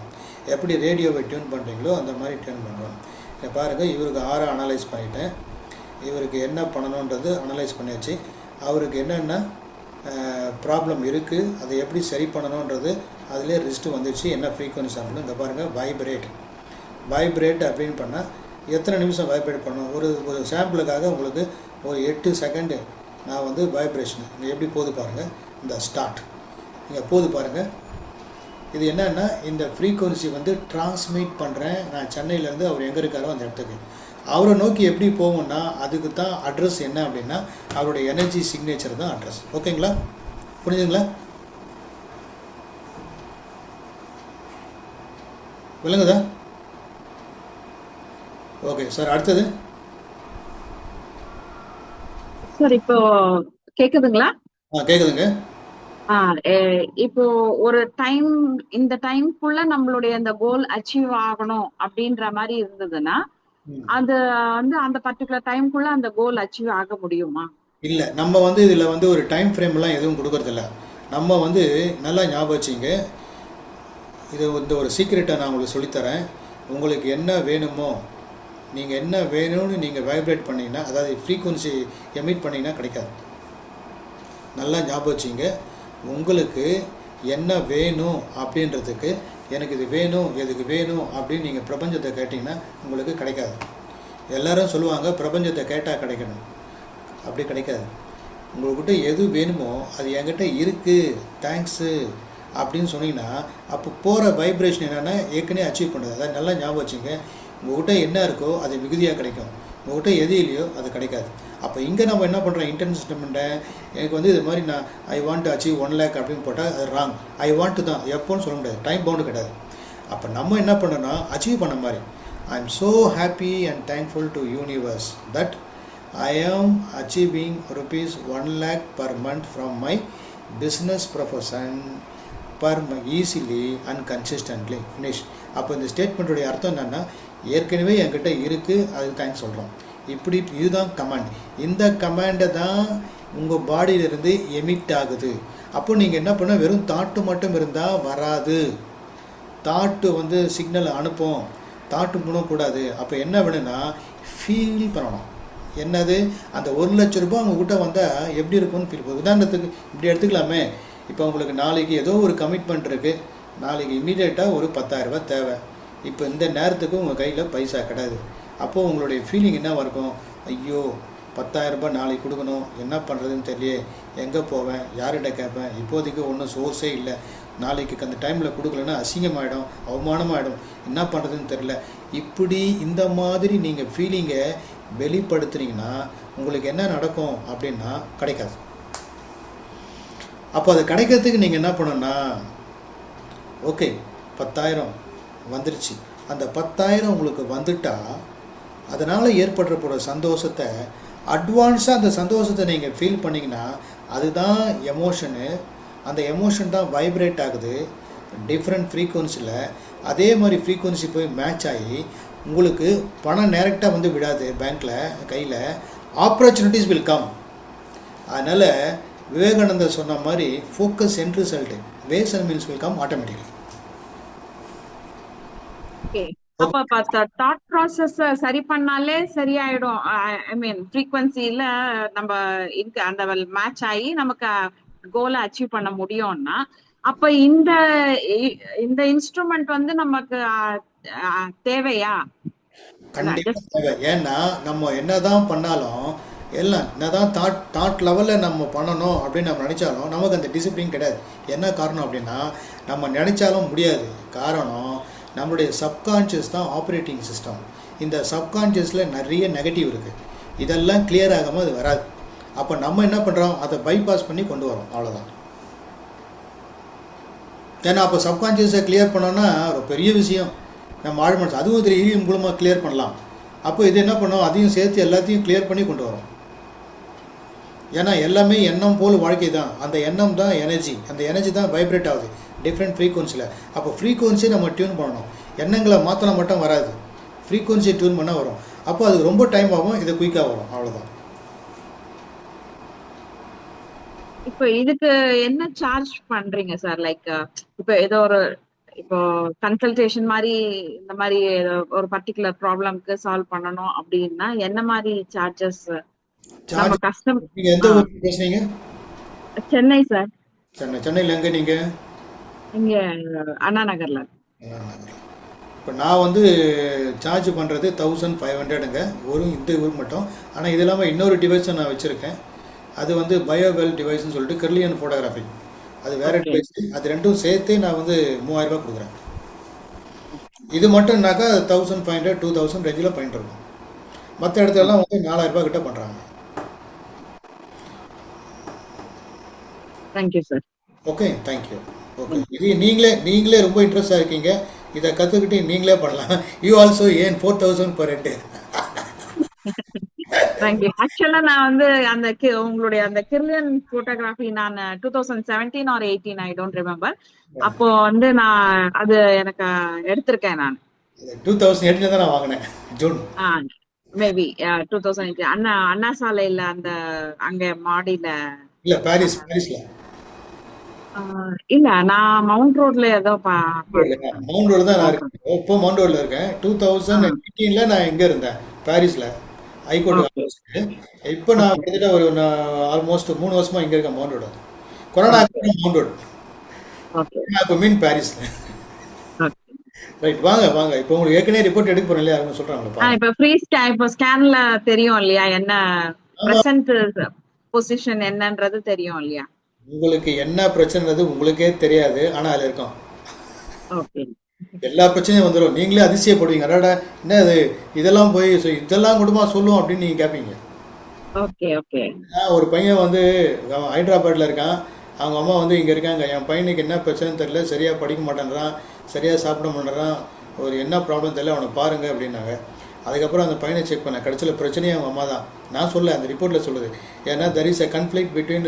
S1: எப்படி ரேடியோவை டியூன் பண்ணுறீங்களோ அந்த மாதிரி டியூன் பண்ணுறோம். இதை பாருங்கள், இவருக்கு ஆரா அனலைஸ் பண்ணிட்டேன். இவருக்கு என்ன பண்ணணுன்றது அனலைஸ் பண்ணியாச்சு. அவருக்கு என்னென்ன ப்ராப்ளம் இருக்குது, அதை எப்படி சரி பண்ணணுன்றது அதிலே லிஸ்ட்டு வந்துடுச்சு. என்ன ஃப்ரீக்குவன்சி அப்படின்னு இங்கே பாருங்கள், வைப்ரேட் அப்படின்னு பண்ணால் எத்தனை நிமிஷம் வைப்ரேட் பண்ணணும். ஒரு சாம்பிளுக்காக உங்களுக்கு ஒரு 8 செகண்டு நான் வந்து வைப்ரேஷன் இங்கே எப்படி போது பாருங்கள். இந்த ஸ்டார்ட் இங்கே போது பாருங்கள். இது என்னென்னா, இந்த ஃப்ரீக்குவன்சி வந்து டிரான்ஸ்மிட் பண்ணுறேன் நான் சென்னையிலேருந்து. அவர் எங்கே இருக்காரோ அந்த இடத்துக்கு அவரை நோக்கி எப்படி போகும்னா, அதுக்கு தான் அட்ரஸ் என்ன அப்படின்னா அவருடைய எனர்ஜி சிக்னேச்சர் தான் அட்ரஸ். ஓகேங்களா, புரிஞ்சுங்களா, விளங்குதா? ஓகே சார், அடுத்தது
S6: சார் இப்போ கேக்குதுங்களா?
S1: கேக்குதுங்க.
S6: இப்போ ஒரு டைம், இந்த டைம்க்குள்ள நம்மளுடைய அந்த கோல் அச்சீவ் ஆகணும் அப்படின்ற மாதிரி இருந்ததுன்னா அது வந்து அந்த பர்டிகுலர் டைம்க்குள்ள அந்த கோல் அச்சீவ் ஆக முடியுமா?
S1: இல்லை, நம்ம வந்து இதில் வந்து ஒரு டைம் ஃப்ரேம்லாம் எதுவும் கொடுக்கறதில்ல. நம்ம வந்து நல்லா ஞாபகம் வச்சிங்க, இது இந்த ஒரு சீக்ரெட்டை நான் உங்களுக்கு சொல்லித்தரேன். உங்களுக்கு என்ன வேணுமோ, நீங்கள் என்ன வேணும்னு நீங்கள் வைப்ரேட் பண்ணிங்கன்னா, அதாவது ஃப்ரீக்குவன்சி எமிட் பண்ணிங்கன்னா கிடைக்காது. நல்லா ஞாபகம் வச்சிங்க, உங்களுக்கு என்ன வேணும் அப்படின்றதுக்கு, எனக்கு இது வேணும், எதுக்கு வேணும் அப்படின்னு நீங்கள் பிரபஞ்சத்தை கேட்டிங்கன்னா உங்களுக்கு கிடைக்காது. எல்லோரும் சொல்லுவாங்க பிரபஞ்சத்தை கேட்டால் கிடைக்கணும், அப்படி கிடைக்காது. உங்கள்கிட்ட எது வேணுமோ அது என்கிட்ட இருக்குது, தேங்க்ஸு அப்படின்னு சொன்னீங்கன்னா அப்போ போகிற வைப்ரேஷன் என்னென்னா ஏற்கனவே அச்சீவ் பண்ணுறது. அதாவது நல்லா ஞாபகம் வச்சுங்க, உங்கள்கிட்ட என்ன இருக்கோ அது மிகுதியாக கிடைக்கும், உங்கள்கிட்ட எது இல்லையோ அது கிடைக்காது. அப்போ இங்கே நம்ம என்ன பண்ணுறோம், இன்டென்ஷன்மெண்ட்டை எனக்கு வந்து இது மாதிரி நான் I want to achieve 1 lakh அப்படின்னு போட்டால் அது ராங். ஐ வாண்ட் தான் எப்போன்னு சொல்ல முடியாது, டைம் பவுண்டு கிடையாது. அப்போ நம்ம என்ன பண்ணோன்னா அச்சீவ் பண்ண மாதிரி, I am so happy and thankful to universe that I am achieving ₹1 lakh per month from my business profession easily and consistently finish. அப்போ இந்த ஸ்டேட்மெண்ட்டுடைய அர்த்தம் என்னென்னா, ஏற்கனவே என்கிட்ட இருக்குது, அதுக்கு தேங்க்ஸ் சொல்கிறோம். இப்படி இதுதான் கமாண்ட். இந்த கமாண்டை தான் உங்கள் பாடியிலிருந்து எமிட் ஆகுது. அப்போ நீங்கள் என்ன பண்ண, வெறும் தாட்டு மட்டும் இருந்தால் வராது. தாட்டு வந்து சிக்னல் அனுப்போம், தாட்டு பண்ணக்கூடாது. அப்போ என்ன வேணும்னா ஃபீல் பண்ணணும். என்னது, அந்த ₹1,00,000 உங்ககிட்ட வந்தால் எப்படி இருக்கும்னு ஃபீல் பண்ணும். உதாரணத்துக்கு இப்படி எடுத்துக்கலாமே, இப்போ உங்களுக்கு நாளைக்கு ஏதோ ஒரு கமிட்மெண்ட் இருக்குது, நாளைக்கு இமீடியட்டாக ஒரு ₹10,000 தேவை. இப்போ இந்த நேரத்துக்கு உங்கள் கையில் பைசா கிடையாது. அப்போது உங்களுடைய ஃபீலிங் என்னவாக இருக்கும், ஐயோ 10,000 ரூபாய் நாளைக்கு கொடுக்கணும், என்ன பண்ணுறதுன்னு தெரியலையே, எங்கே போவேன், யார்கிட்ட கேட்பேன், இப்போதைக்கு ஒன்றும் சோர்ஸே இல்லை, நாளைக்கு அந்த டைமில் கொடுக்கலன்னா அசிங்கமாயிடும், அவமானமாயிடும், என்ன பண்ணுறதுன்னு தெரியல. இப்படி இந்த மாதிரி நீங்கள் ஃபீலிங்கை வெளிப்படுத்துனீங்கன்னா உங்களுக்கு என்ன நடக்கும் அப்படின்னா கிடைக்காது. அப்போ அது கிடைக்கிறதுக்கு நீங்கள் என்ன பண்ணணும்னா, ஓகே 10,000 வந்துருச்சு, அந்த 10,000 உங்களுக்கு வந்துட்டா அதனால் ஏற்படுற போகிற சந்தோஷத்தை அட்வான்ஸாக அந்த சந்தோஷத்தை நீங்கள் ஃபீல் பண்ணிங்கன்னா அதுதான் எமோஷனு. அந்த எமோஷன் தான் வைப்ரேட் ஆகுது டிஃப்ரெண்ட் ஃப்ரீக்குவன்சியில். அதே மாதிரி ஃப்ரீக்குவன்சி போய் மேட்ச் ஆகி உங்களுக்கு பணம் டைரெக்டாக வந்து விடாது பேங்க்கில் கையில், ஆப்பர்ச்சுனிட்டிஸ் வில் கம். அதனால் விவேகானந்தர் சொன்ன மாதிரி focus end result, ways and means will come automatically.
S6: அப்ப தாட் ப்ராசஸ் சரி பண்ணாலே சரியாயிடும். ஐ மீன் ஃப்ரீக்வன்சில நம்ம அந்த மேட்ச் ஆகி நமக்கு கோலை அச்சீவ் பண்ண முடியும்னா, அப்ப இந்த இன்ஸ்ட்ருமெண்ட் வந்து நமக்கு தேவையா?
S1: கண்டிப்பாக தேவை. ஏன்னா நம்ம என்னதான் பண்ணாலும் எல்லாம் என்னதான் தாட் லெவலில் நம்ம பண்ணணும் அப்படின்னு நம்ம நினச்சாலும் நமக்கு அந்த டிசிப்ளின் கிடையாது. என்ன காரணம் அப்படின்னா நம்ம நினச்சாலும் முடியாது. காரணம் நம்மளுடைய சப்கான்ஷியஸ் தான் ஆப்ரேட்டிங் சிஸ்டம். இந்த சப்கான்ஷியஸில் நிறைய நெகட்டிவ் இருக்குது. இதெல்லாம் கிளியர் ஆகாமல் அது வராது. அப்போ நம்ம என்ன பண்ணுறோம், அதை பைபாஸ் பண்ணி கொண்டு வரோம், அவ்வளோதான். ஏன்னா அப்போ சப்கான்ஷியஸை கிளியர் பண்ணோன்னா ஒரு பெரிய விஷயம். நம்ம ஆழ்மனசு அதுவும் இதில் ஈவிஎம் மூலமாக கிளியர் பண்ணலாம். அப்போ இது என்ன பண்ணோம், அதையும் சேர்த்து எல்லாத்தையும் கிளியர் பண்ணி கொண்டு வரோம். ஏன்னா எல்லாமே எண்ணம் போல் வாழ்க்கை தான். அந்த எண்ணம் தான் எனர்ஜி, அந்த எனர்ஜி தான் வைப்ரேட் ஆகுது டிஃப்ரெண்ட் ஃப்ரீக்குவன்சியில். அப்போ ஃப்ரீக்குவன்சியை நம்ம டியூன் பண்ணணும். எண்ணங்களை மாற்றினா மட்டும் வராது, ஃப்ரீக்குவன்சியை டியூன் பண்ணால் வரும். அப்போ அதுக்கு ரொம்ப டைம் ஆகும், இது குயிக்காக வரும், அவ்வளோதான்.
S6: இப்போ இதுக்கு என்ன சார்ஜ் பண்றீங்க சார்? லைக் இப்போ ஏதோ ஒரு இப்போ கன்சல்டேஷன் மாதிரி இந்த மாதிரி ஒரு பர்டிகுலர் ப்ராப்ளம்க்கு சால்வ் பண்ணணும் அப்படின்னா என்ன மாதிரி சார்ஜஸ் நம்ம கஸ்டம்?
S1: நீங்கள் எந்த ஊருக்கு பேசுனீங்க?
S6: சென்னை சார்.
S1: சென்னையில் எங்கே நீங்கள்?
S6: இங்க அண்ணா நகர்ல.
S1: இப்போ நான் வந்து சார்ஜ் பண்ணுறது 1500ங்க ஒரு இந்த ஊருக்கு மட்டும். ஆனால் இது இல்லாமல் இன்னொரு டிவைஸை நான் வச்சுருக்கேன். அது வந்து பயோவெல் டிவைஸ்ன்னு சொல்லிட்டு கிர்லியன் ஃபோட்டோகிராஃபி, அது வேறு டிவைஸ். அது ரெண்டும் சேர்த்து நான் வந்து 3000 ரூபாய் கொடுக்குறேன். இது மட்டும்னாக்கா 1500 2000 ரேஞ்சில் பண்ணிட்டு இருக்கோம். மற்ற இடத்துலலாம் வந்து 4000 ரூபாய் கிட்ட பண்ணுறாங்க.
S6: Thank you sir.
S1: Okay, thank you. Okay, இது நீங்களே ரொம்ப இன்ட்ரெஸ்டாக இருக்கீங்க, இதை கற்றுக்கிட்டு நீங்களே பண்ணலாம். யூ ஆல்சோ ஏன் 4000 per head.
S6: தேங்க்யூ. ஆக்சுவலா நான் வந்து அந்த உங்களுடைய அந்த கிர்லியன் போட்டோகிராஃபி நான் 2017 or 18 ஐ டோன்ட் ரிமெம்பர். அப்போ வந்து நான் அது எனக்கு எடுத்திருக்கேன். நான்
S1: 2018 தான் நான் வாங்கினேன், ஜூன்.
S6: மேபி 2018 அண்ணா சாலையில அந்த அங்க மாடியில
S1: இல்ல பாரிஸ்ல
S6: இல்ல, நான் மவுண்ட் ரோட்ல ஏதோ
S1: மவுண்ட் ரோடு தான் நான் இருக்கேன். இப்போ மவுண்ட் ரோட்ல இருக்கேன். 2018 நான் எங்க இருந்தேன், பாரிஸ்ல ஹைகோர்ட். இப்போ நான் கிட்டத்தட்ட ஒரு ஆல்மோஸ்ட் 3 வருஷமா இங்க இருக்கேன் Mount Road. Corona Mount Road, corona mean பாரிஸ்ல. ரைட், வாங்க. இப்போ உங்களுக்கு ஏற்கனவே ரிப்போர்ட் எடுக்க போறேன் இல்லையா, அவங்க சொல்றாங்களா?
S6: இப்போ ஃப்ரீ இப்போ ஸ்கேன்ல தெரியும் இல்லையா என்ன பிரசன்ட் பொசிஷன் என்னன்றது தெரியும் இல்லையா?
S1: உங்களுக்கு என்ன பிரச்சனைன்றது உங்களுக்கே தெரியாது, ஆனா அதுல இருக்கும். எல்லா பிரச்சனையும் வந்துடும். நீங்களே அதிசயப்படுவீங்க, அடாடா என்ன இது, இதெல்லாம் போய் இதெல்லாம் குடும்பமா சொல்லுவோம் அப்படின்னு நீங்க கேட்பீங்க. ஒரு பையன் வந்து ஹைதராபாத்ல இருக்கான். அவங்க அம்மா வந்து இங்க இருக்காங்க. என் பையனுக்கு என்ன பிரச்சனைன்னு தெரியல, சரியா படிக்க மாட்டேன்றான், சரியா சாப்பிட மாட்டேறான், ஒரு என்ன ப்ராப்ளம் தெரியல, அவனை பாருங்க அப்படின்னாங்க. அதுக்கப்புறம் அந்த பையனை செக் பண்ணேன். கடைசியில் பிரச்சனையே அவங்க அம்மா தான். நான் சொல்ல அந்த ரிப்போர்ட்டில் சொல்லுது. ஏன்னா there is a conflict between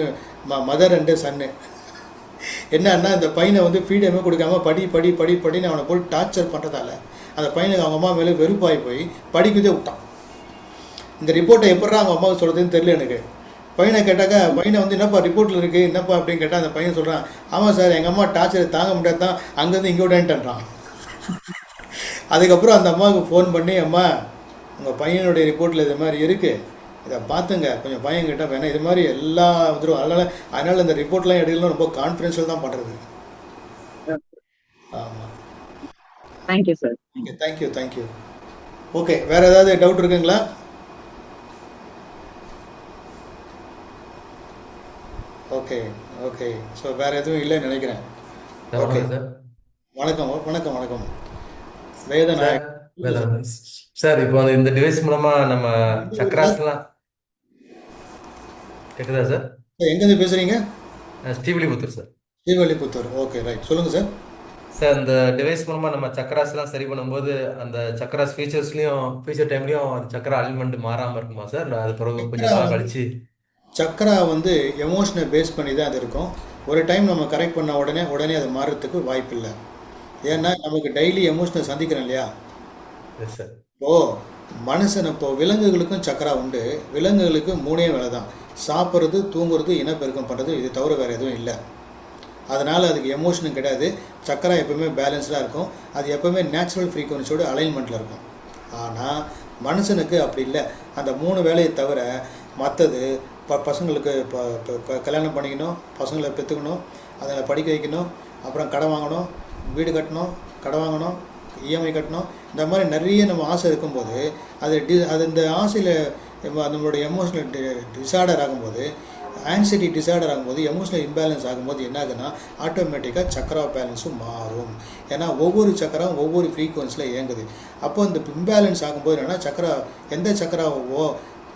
S1: mother and சன்னு. என்னன்னா இந்த பையனை வந்து ஃப்ரீடமே கொடுக்காம படின்னு அவனை போட்டு டார்ச்சர் பண்ணுறதால அந்த பையனுக்கு அவங்க அம்மா மேலே வெறுப்பாகி போய் படிக்கதே விட்டான். இந்த ரிப்போர்ட்டை எப்படா அவங்க அம்மாவுக்கு சொல்கிறதுன்னு தெரியல எனக்கு. பையனை கேட்டாக்கா, பையனை வந்து என்னப்பா ரிப்போர்ட்டில் இருக்குது என்னப்பா அப்படின்னு கேட்டால் அந்த பையன் சொல்கிறான், ஆமாம் சார் எங்கள் அம்மா டார்ச்சரை தாங்க முடியாது தான் அங்கேருந்து இங்கே விடேன்ட்டான். அதுக்கப்புறம் அந்த அம்மாவுக்கு ஃபோன் பண்ணி, அம்மா உங்கள் பையனுடைய ரிப்போர்ட்டில் இது மாதிரி இருக்குது, இதை பார்த்துங்க, கொஞ்சம் பையன் கிட்ட வேணா இது மாதிரி எல்லாம் வந்துடும். அதனால் இந்த ரிப்போர்ட்லாம் எடுக்கலாம் ரொம்ப கான்ஃபிடென்ஷியல் தான் பண்ணுறது. ஆமாம்,
S6: தேங்க்யூ சார்.
S1: தேங்க்யூ. ஓகே, வேறு ஏதாவது டவுட் இருக்குங்களா? Okay okay. ஸோ வேறு எதுவும் இல்லைன்னு நினைக்கிறேன்.
S7: Sir
S1: okay.
S7: வணக்கம் சார்.
S1: வணக்கம் வணக்கம் வணக்கம். வேதநாயக்
S7: சார் வேதாந்தம் சார், இப்போ இந்த டிவைஸ் மூலமா நம்ம
S1: சார்,
S7: சக்கராஸ்லாம் கேக்குதா சார்?
S1: எங்கேருந்து பேசுகிறீங்க?
S7: Srivilliputhur sir.
S1: Srivilliputhur. Okay right, சொல்லுங்கள் சார்.
S7: சார், இந்த டிவைஸ் மூலமா நம்ம சக்கராஸ்லாம் சரி பண்ணும்போது அந்த சக்கராஸ் ஃபீச்சர் டைம்லயும் அந்த சக்கரா அலிமெண்ட் மாறாம இருக்குமா சார்? இல்லை அது பிறகு கொஞ்சம்
S1: சக்கரா
S7: நாள்
S1: வந்து
S7: கழிச்சு?
S1: சக்கரா வந்து எமோஷனை பேஸ் பண்ணி தான் அது இருக்கும். ஒரு டைம் நம்ம கரெக்ட் பண்ண உடனே உடனே அது மாறுறதுக்கு வாய்ப்பு இல்லை. ஏன்னா நமக்கு டெய்லி எமோஷனை சந்திக்கிறோம் இல்லையா?
S7: Yes sir.
S1: இப்போ விலங்குகளுக்கும் சக்கரா உண்டு. விலங்குகளுக்கு மூணே வேலை தான்: சாப்பிட்றது, தூங்குறது, இனப்பெருக்கம் பண்ணுறது. இது தவிர வேறு எதுவும் இல்லை. அதனால் அதுக்கு எமோஷனும் கிடையாது. சக்கரா எப்போவுமே பேலன்ஸ்டாக இருக்கும். அது எப்போவுமே நேச்சுரல் ஃப்ரீக்வன்சியோட அலைன்மெண்ட்டில் இருக்கும். ஆனால் மனுஷனுக்கு அப்படி இல்லை. அந்த மூணு வேலையை தவிர மற்றது பசங்களுக்கு கல்யாணம் பண்ணிக்கணும், பசங்களை பெற்றுக்கணும், அதை படிக்க வைக்கணும், அப்புறம் கடன் வாங்கணும், வீடு கட்டணும், கடன் வாங்கணும், இஎம்ஐ கட்டணும், இந்த மாதிரி நிறைய நம்ம ஆசை இருக்கும்போது அது இந்த ஆசையில் நம்மளுடைய எமோஷனல் டிசார்டர் ஆகும்போது, ஆன்சைட்டி டிசார்டர் ஆகும்போது, எமோஷனல் இம்பேலன்ஸ் ஆகும்போது என்ன ஆகுதுன்னா ஆட்டோமேட்டிக்காக சக்கரா பேலன்ஸும் மாறும். ஏன்னா ஒவ்வொரு சக்கரம் ஒவ்வொரு ஃப்ரீக்குவன்ஸில் இயங்குது. அப்போ இந்த இம்பேலன்ஸ் ஆகும்போது என்னென்னா எந்த சக்கராவோ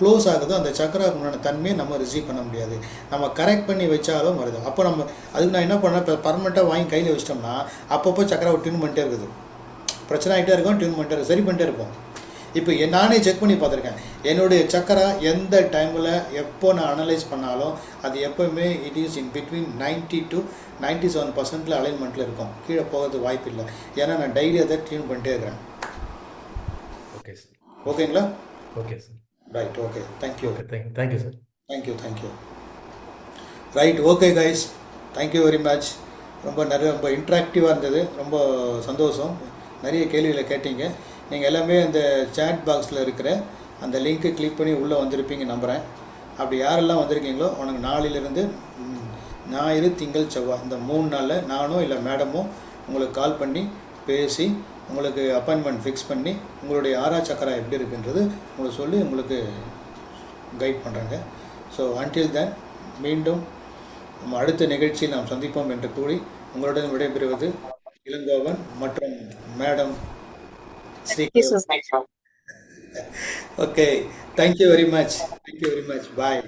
S1: க்ளோஸ் ஆகுதோ அந்த சக்கராவுக்கு உண்டான தன்மையை நம்ம ரிசீவ் பண்ண முடியாது. நம்ம கரெக்ட் பண்ணி வச்சாலும் வருது. அப்போ அதுக்கு நான் என்ன பண்ணேன், இப்போ பர்மனெண்ட்டாக வாங்கி கையில் வச்சிட்டோம்னா அப்பப்போ சக்கராவை டியூன் பண்ணிட்டே இருக்குது. பிரச்சனை ஆகிட்டே இருக்கும், டியூன் பண்ணிட்டே இருக்கும், சரி பண்ணிட்டே இருப்போம். இப்போ நானே செக் பண்ணி பார்த்துருக்கேன். என்னுடைய சக்கரா எந்த டைமில் எப்போ நான் அனலைஸ் பண்ணாலும் அது எப்போவுமே it is in between 90 to 97% அலைன்மெண்ட்டில் இருக்கும். கீழே போகிறது வாய்ப்பு இல்லை. ஏன்னா நான் டெய்லி அதை டியூன் பண்ணிட்டே இருக்கிறேன்.
S7: Okay sir.
S1: ஓகேங்களா?
S7: Okay sir.
S1: Right, okay, thank you.
S7: Okay, thank you sir.
S1: Thank you. Right, okay guys, thank you very much. ரொம்ப இன்ட்ராக்டிவாக இருந்தது. ரொம்ப சந்தோஷம். நிறைய கேள்விகளை கேட்டீங்க. நீங்கள் எல்லாமே அந்த சேட் பாக்ஸில் இருக்கிற அந்த லிங்க்கை கிளிக் பண்ணி உள்ளே வந்திருப்பீங்க நம்புகிறேன். அப்படி யாரெல்லாம் வந்திருக்கீங்களோ உனக்கு நாளையிலேருந்து ஞாயிறு, திங்கள், செவ்வாய் இந்த 3 நாளில் நானோ இல்லை மேடமோ உங்களுக்கு கால் பண்ணி பேசி உங்களுக்கு அப்பாயின்மெண்ட் ஃபிக்ஸ் பண்ணி உங்களுடைய ஆறா சக்கரா எப்படி இருக்குன்றது உங்களுக்கு சொல்லி உங்களுக்கு கைட் பண்ணுறாங்க. ஸோ அன்டில் தென் மீண்டும் நம்ம அடுத்த நிகழ்ச்சியில் நாம் சந்திப்போம் என்று கூறி உங்களுடன் விடைபெறுவது இளங்கோவன் மற்றும் madam Sri. Okay, thank you very much. பாய்.